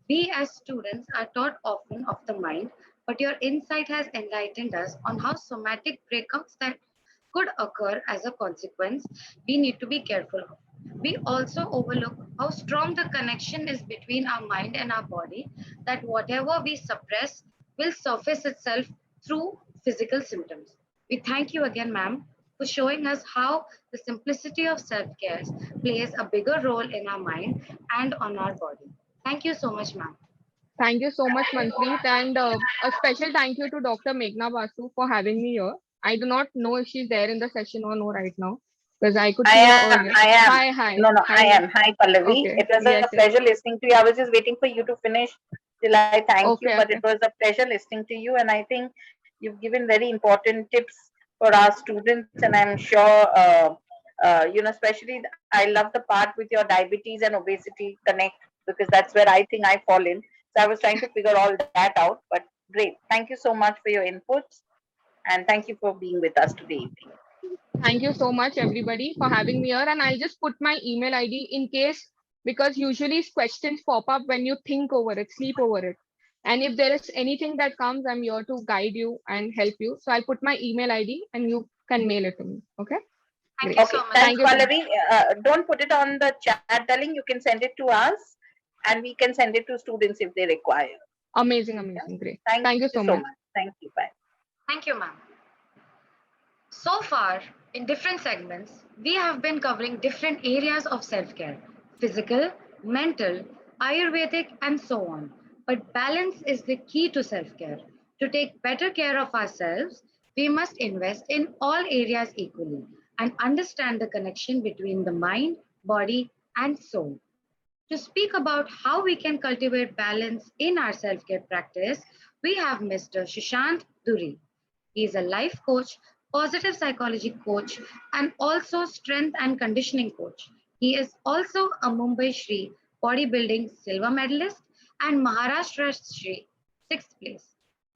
We as students are taught often of the mind, but your insight has enlightened us on how somatic breakouts that could occur as a consequence we need to be careful of. We also overlook how strong the connection is between our mind and our body, that whatever we suppress will surface itself through physical symptoms. We thank you again, ma'am, for showing us how the simplicity of self-care plays a bigger role in our mind and on our body. Thank you so much, ma'am. Thank you so much, Manpreet, and a special thank you to Dr. Meghna Basu for having me here. I do not know if she's there in the session or no right now, because I could see her earlier. I am. Hi, hi. No, no, Hi, I am. Hi, Pallavi. okay. It was Yes, a pleasure listening to you. I was just waiting for you to finish till I thank you, Okay, but okay. it was a pleasure listening to you. And I think you've given very important tips for our students. And I'm sure, especially I love the part with your diabetes and obesity connect, because that's where I think I fall in. So I was trying to figure all that out. But great. Thank you so much for your inputs. And thank you for being with us today evening. Thank you so much, everybody, for having me here. And I'll just put my email ID in case, because usually questions pop up when you think over it, sleep over it. And if there is anything that comes, I'm here to guide you and help you. So I'll put my email ID and you can mail it to me. Okay? Thank Great. you so much. Thanks, Thank you so much. Pallavi. Don't put it on the chat, darling. You can send it to us, and we can send it to students if they require. Amazing, amazing. Great. Thank Thank you you so so much. much. Thank you. Bye. Thank you, ma'am. So far, in different segments, we have been covering different areas of self-care: physical, mental, Ayurvedic, and so on. But balance is the key to self-care. To take better care of ourselves, we must invest in all areas equally and understand the connection between the mind, body, and soul. To speak about how we can cultivate balance in our self-care practice, we have Mr. Shishant Duri. He is a life coach, positive psychology coach, and also strength and conditioning coach. He is also a Mumbai Shri bodybuilding silver medalist and Maharashtra Shri sixth place.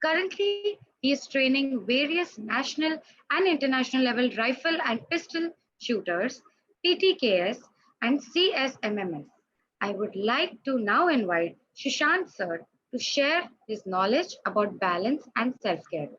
Currently, he is training various national and international level rifle and pistol shooters, PTKS, and CSMMS. I would like to now invite Shishant sir to share his knowledge about balance and self-care.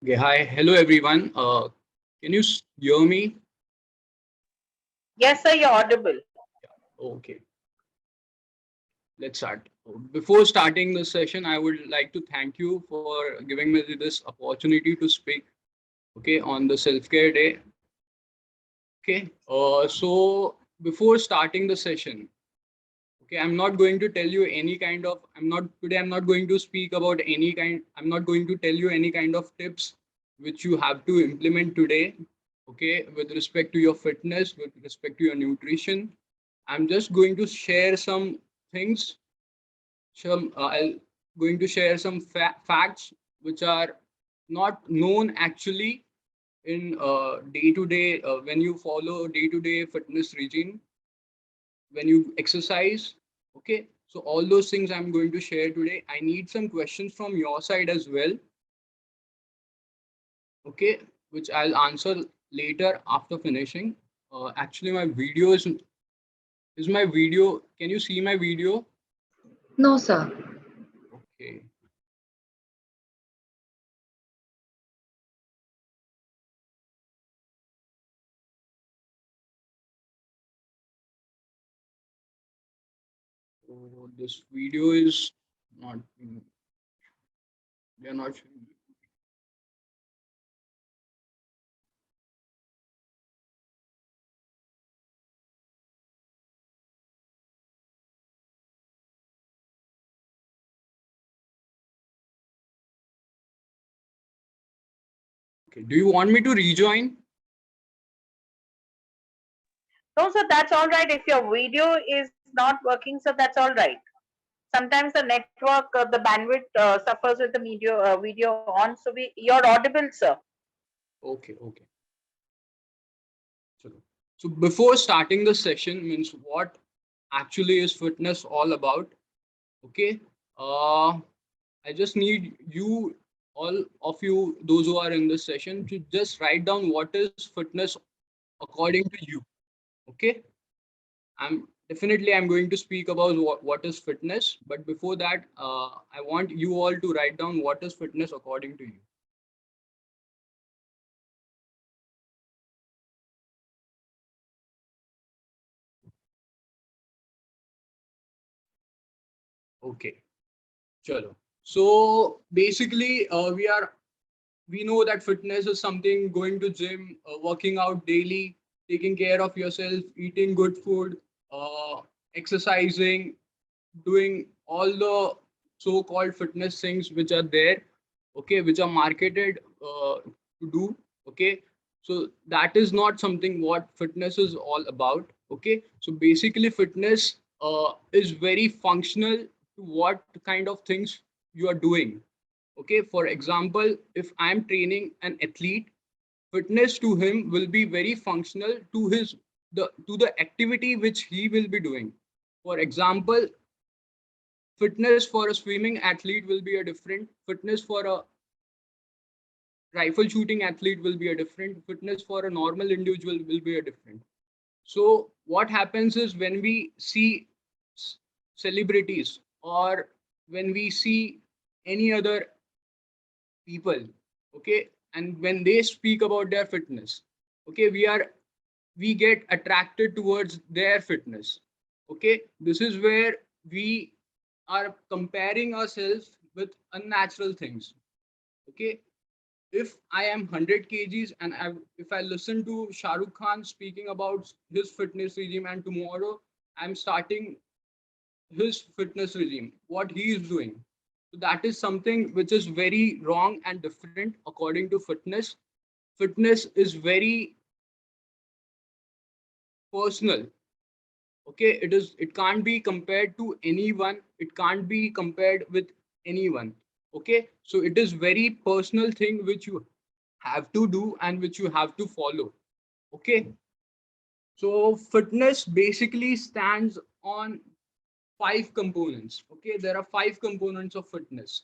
Okay, hi, hello everyone. Can you hear me? Yes, sir, you're audible. Okay, let's start. Before starting the session, I would like to thank you for giving me this opportunity to speak, okay, on the self-care day. Okay, so before starting the session, okay, I'm not going to tell you any kind of, I'm not going to speak about I'm not going to tell you any kind of tips which you have to implement today, okay, with respect to your fitness, with respect to your nutrition. I'm just going to share some things, I'll going to share some facts which are not known actually, in day-to-day, when you follow day-to-day fitness regime, when you exercise. Okay, so all those things I'm going to share today. I need some questions from your side as well. Okay, which I'll answer later after finishing. Actually, my video is my video. Can you see my video? No, sir. Okay. So this video is not, they're not showing. Okay, do you want me to rejoin? No, sir, that's all right. If your video is not working, sir, that's all right. Sometimes the network, the bandwidth suffers with the video on. So you're audible, sir. Okay, okay. So before starting the session, means what actually is fitness all about? Okay, I just need you, all of you, those who are in this session, to just write down what is fitness according to you. Okay, I'm going to speak about what is fitness, but before that, I want you all to write down what is fitness according to you. Okay, chalo. So basically, we know that fitness is something going to gym, working out daily, taking care of yourself, eating good food, exercising, doing all the so-called fitness things which are there, okay, which are marketed to do. Okay, so that is not something what fitness is all about. Okay, so basically fitness is very functional to what kind of things you are doing. Okay, for example, if I'm training an athlete, fitness to him will be very functional to the activity which he will be doing. For example, fitness for a swimming athlete will be a different, fitness for a rifle shooting athlete will be a different, fitness for a normal individual will be a different. So what happens is when we see celebrities, or when we see any other people, okay, and when they speak about their fitness, okay, we get attracted towards their fitness. Okay, this is where we are comparing ourselves with unnatural things. Okay, if I am 100 kgs and if I listen to Shah Rukh Khan speaking about his fitness regime, and tomorrow I'm starting his fitness regime, what he is doing, so that is something which is very wrong and different according to fitness. Fitness is very personal. Okay, it can't be compared to anyone, it can't be compared with anyone. Okay, so it is very personal thing which you have to do and which you have to follow. Okay, so fitness basically stands on 5 components. Okay, there are 5 components of fitness.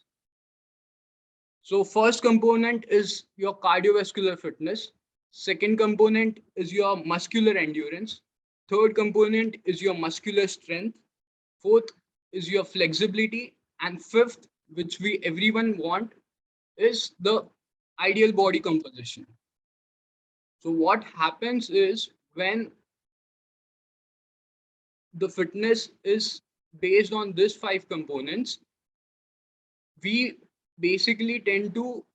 So first component is your cardiovascular fitness. Second component is your muscular endurance. Third component is your muscular strength. Fourth is your flexibility. And fifth, which we everyone want, is the ideal body composition. So what happens is when the fitness is based on these 5 components, we basically tend to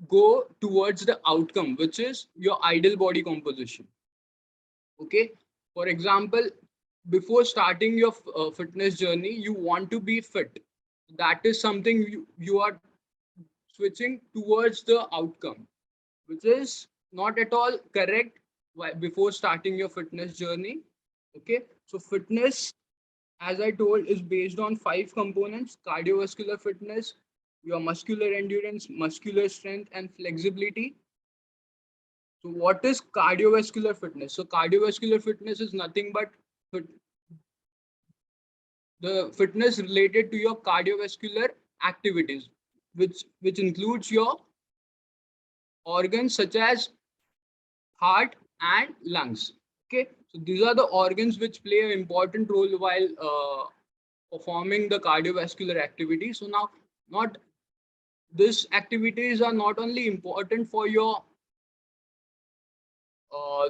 go towards the outcome, which is your ideal body composition. Okay, for example, before starting your fitness journey, you want to be fit. That is something you are switching towards the outcome, which is not at all correct before starting your fitness journey. Okay, so fitness, as I told, is based on 5 components: cardiovascular fitness, your muscular endurance, muscular strength, and flexibility. So what is cardiovascular fitness? So cardiovascular fitness is nothing but the fitness related to your cardiovascular activities, which includes your organs such as heart and lungs. Okay, so these are the organs which play an important role while performing the cardiovascular activity. So now, not these activities are not only important for your uh,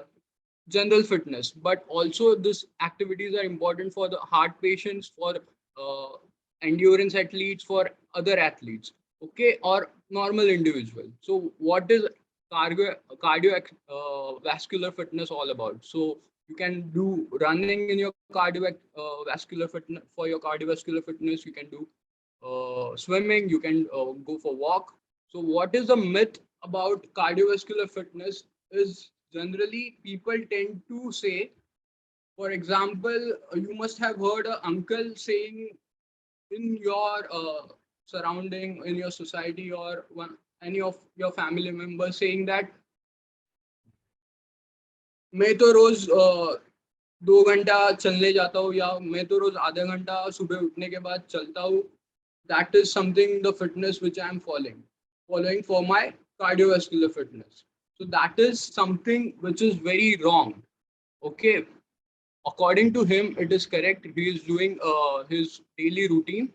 general fitness, but also these activities are important for the heart patients, for uh, endurance athletes, for other athletes, okay, or normal individual. So what is vascular fitness all about? So you can do running in your vascular fitness. For your cardiovascular fitness, you can do swimming, you can go for walk. So what is the myth about cardiovascular fitness is generally people tend to say, for example, you must have heard an uncle saying in your surrounding, in your society, or any of your family members saying that मैं तो रोज 2 घंटा चलने जाता हूँ, या मैं तो रोज आधा घंटा सुबह उठने के बाद चलता हूँ. That is something the fitness which I am following for my cardiovascular fitness. So that is something which is very wrong. Okay, according to him it is correct, he is doing his daily routine,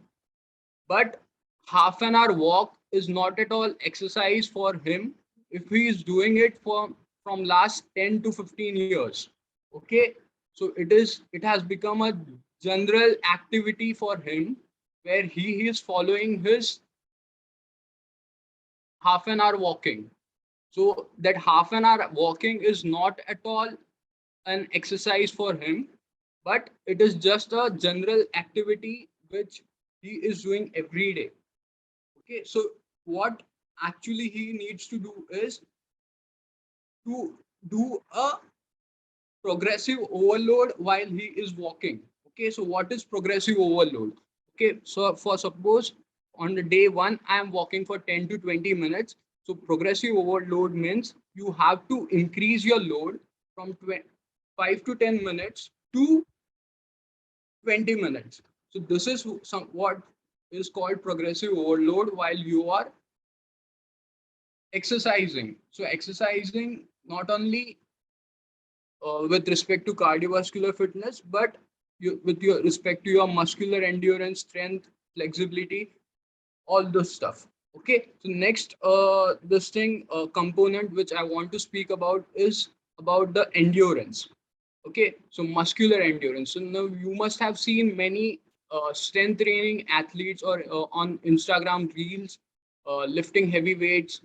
but half an hour walk is not at all exercise for him if he is doing it for from last 10 to 15 years. Okay, so it has become a general activity for him where he is following his half an hour walking. So that half an hour walking is not at all an exercise for him, but it is just a general activity which he is doing every day. Okay, so what actually he needs to do is to do a progressive overload while he is walking. Okay, so what is progressive overload? Okay, so for suppose on the day one, I am walking for 10 to 20 minutes. So progressive overload means you have to increase your load from 5 to 10 minutes to 20 minutes. So this is what is called progressive overload while you are exercising. So exercising not only with respect to cardiovascular fitness, but with your respect to your muscular endurance, strength, flexibility, all this stuff. Okay, so next this thing component which I want to speak about is about the endurance. Okay, so muscular endurance. So now you must have seen many strength training athletes or on Instagram reels lifting heavy weights,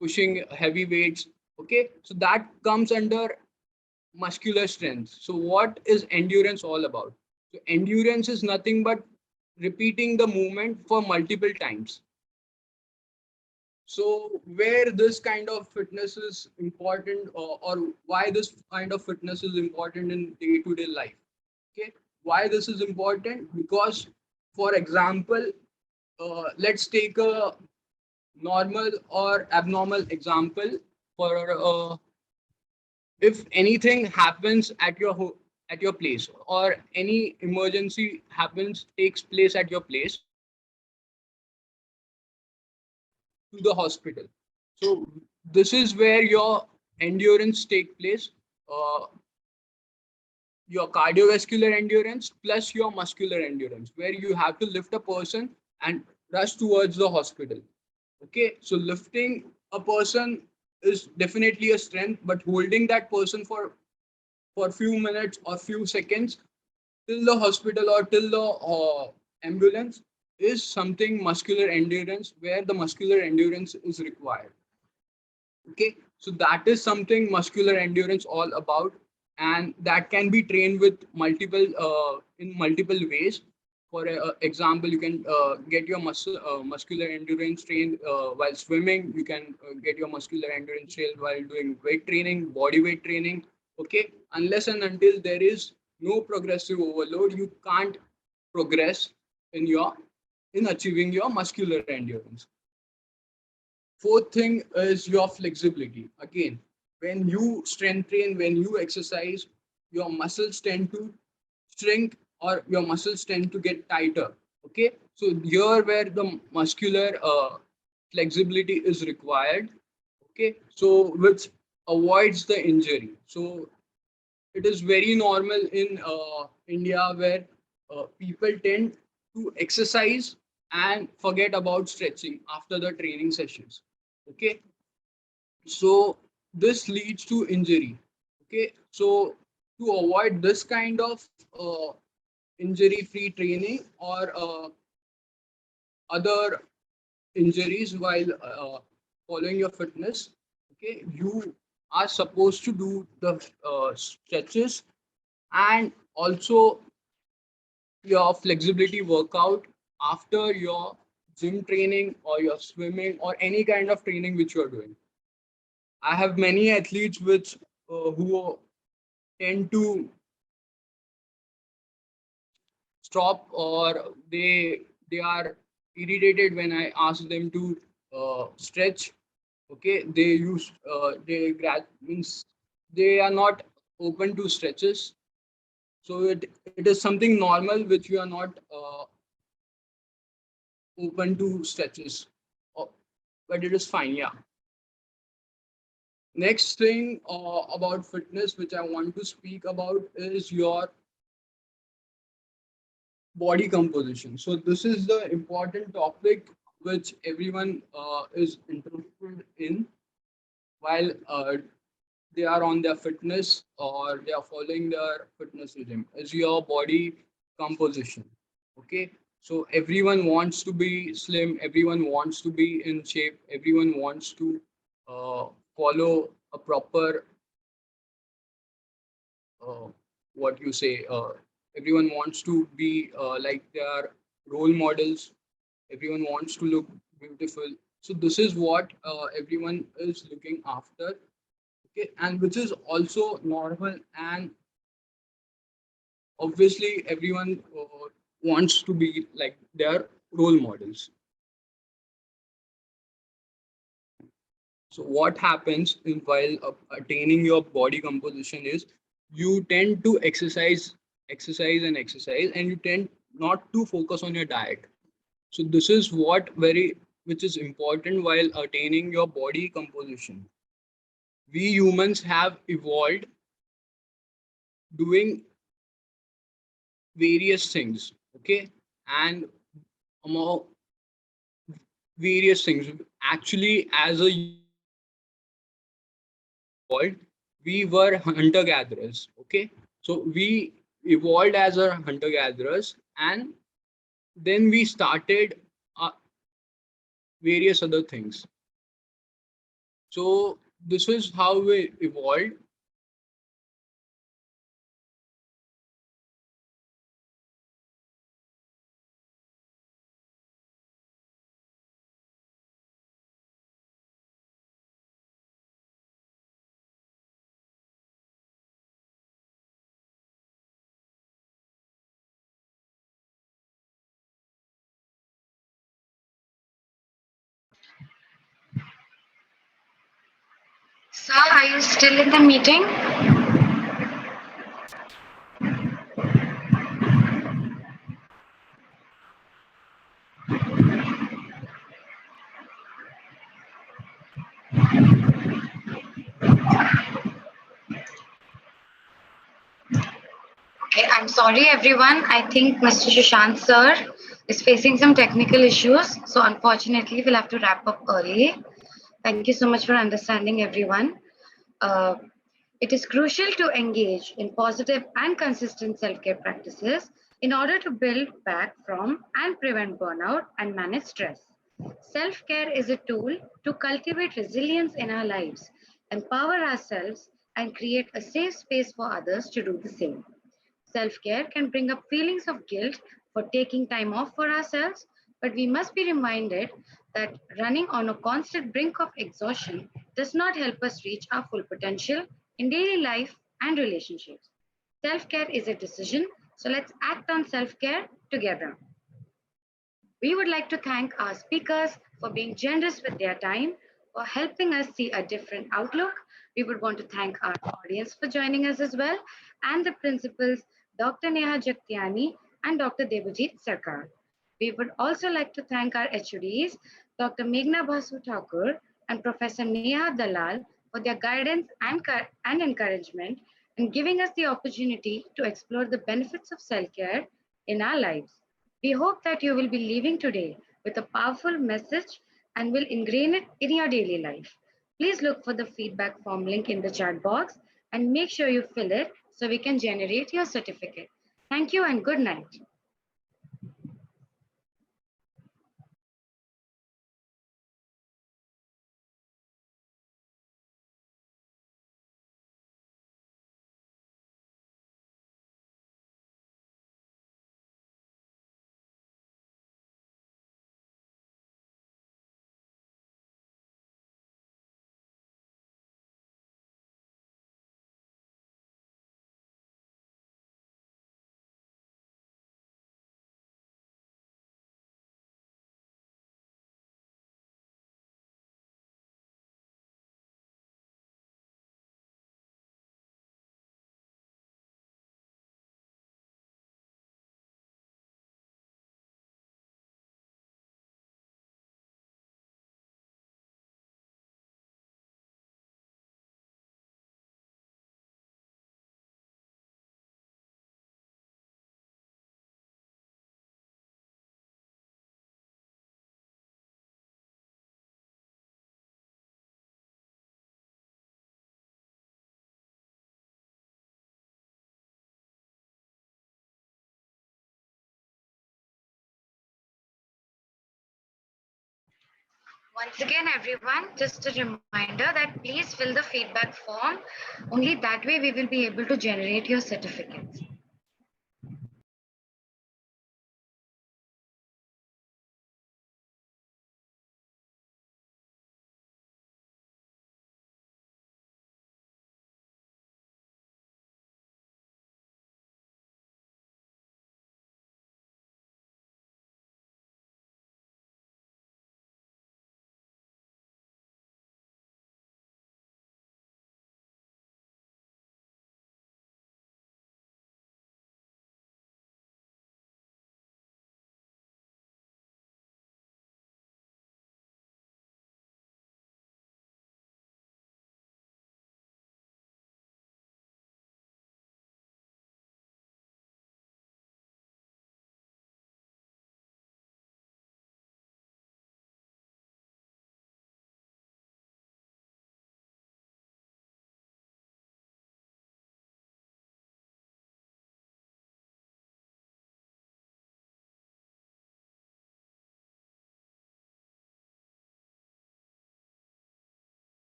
pushing heavy weights. Okay, so that comes under muscular strength. So what is endurance all about? So endurance is nothing but repeating the movement for multiple times. So where this kind of fitness is important, or why this kind of fitness is important in day-to-day life. Okay, why this is important? Because, for example, let's take a normal or abnormal example. For if anything happens at at your place, or any emergency takes place at your place, to the hospital. So this is where your endurance take place, uh, your cardiovascular endurance plus your muscular endurance, where you have to lift a person and rush towards the hospital. Okay, so lifting a person is definitely a strength, but holding that person for few minutes or few seconds till the hospital or till the ambulance is something muscular endurance, where the muscular endurance is required. Okay, so that is something muscular endurance all about, and that can be trained with multiple in multiple ways. For example, you can get your muscular endurance trained while swimming. You can get your muscular endurance trained while doing weight training, body weight training. Okay, unless and until there is no progressive overload, you can't progress in achieving your muscular endurance. Fourth thing is your flexibility. Again, when you strength train, when you exercise, your muscles tend to shrink or your muscles tend to get tighter. Okay, so here where the muscular flexibility is required. Okay, so which avoids the injury. So it is very normal in India where people tend to exercise and forget about stretching after the training sessions. Okay, so this leads to injury. Okay, so to avoid this kind of injury free training or other injuries while following your fitness, okay, you are supposed to do the stretches and also your flexibility workout after your gym training or your swimming or any kind of training which you are doing. I have many athletes which who tend to stop or they are irritated when I ask them to stretch. Okay, they use means they are not open to stretches. So it is something normal which you are not open to stretches. Oh, but it is fine. Yeah. Next thing about fitness which I want to speak about is your body composition. So this is the important topic which everyone is interested in while they are on their fitness or they are following their fitness regime is your body composition. Okay, so everyone wants to be slim, everyone wants to be in shape, everyone wants to uh, follow a proper uh, what you say everyone wants to be like their role models, everyone wants to look beautiful. So this is what everyone is looking after. Okay, and which is also normal, and obviously everyone wants to be like their role models. So what happens in while attaining your body composition is you tend to exercise and you tend not to focus on your diet. So this is what very which is important while attaining your body composition. We humans have evolved doing various things. Okay, and among various things actually as a evolved, we were hunter gatherers. Okay, so we evolved as a hunter gatherers and then we started various other things. So this is how we evolved. Sir, are you still in the meeting? Okay, I'm sorry everyone. I think Mr. Sushant sir is facing some technical issues. So unfortunately, we'll have to wrap up early. Thank you so much for understanding everyone. Uh, it is crucial to engage in positive and consistent self-care practices in order to build back from and prevent burnout and manage stress. Self-care is a tool to cultivate resilience in our lives, empower ourselves, and create a safe space for others to do the same. Self care can bring up feelings of guilt for taking time off for ourselves, but we must be reminded that running on a constant brink of exhaustion does not help us reach our full potential in daily life and relationships. Self care is a decision, so let's act on self care together. We would like to thank our speakers for being generous with their time, for helping us see a different outlook. We would want to thank our audience for joining us as well, and the principals, Dr. Neha Jagtiani and Dr. Debajit Sarkar. We would also like to thank our HODs, Dr. Meghna Basu Thakur and Professor Neha Dalal, for their guidance and encouragement in giving us the opportunity to explore the benefits of self-care in our lives. We hope that you will be leaving today with a powerful message and will ingrain it in your daily life. Please look for the feedback form link in the chat box and make sure you fill it so we can generate your certificate. Thank you and good night. Once again, everyone, just a reminder that please fill the feedback form. Only that way we will be able to generate your certificates.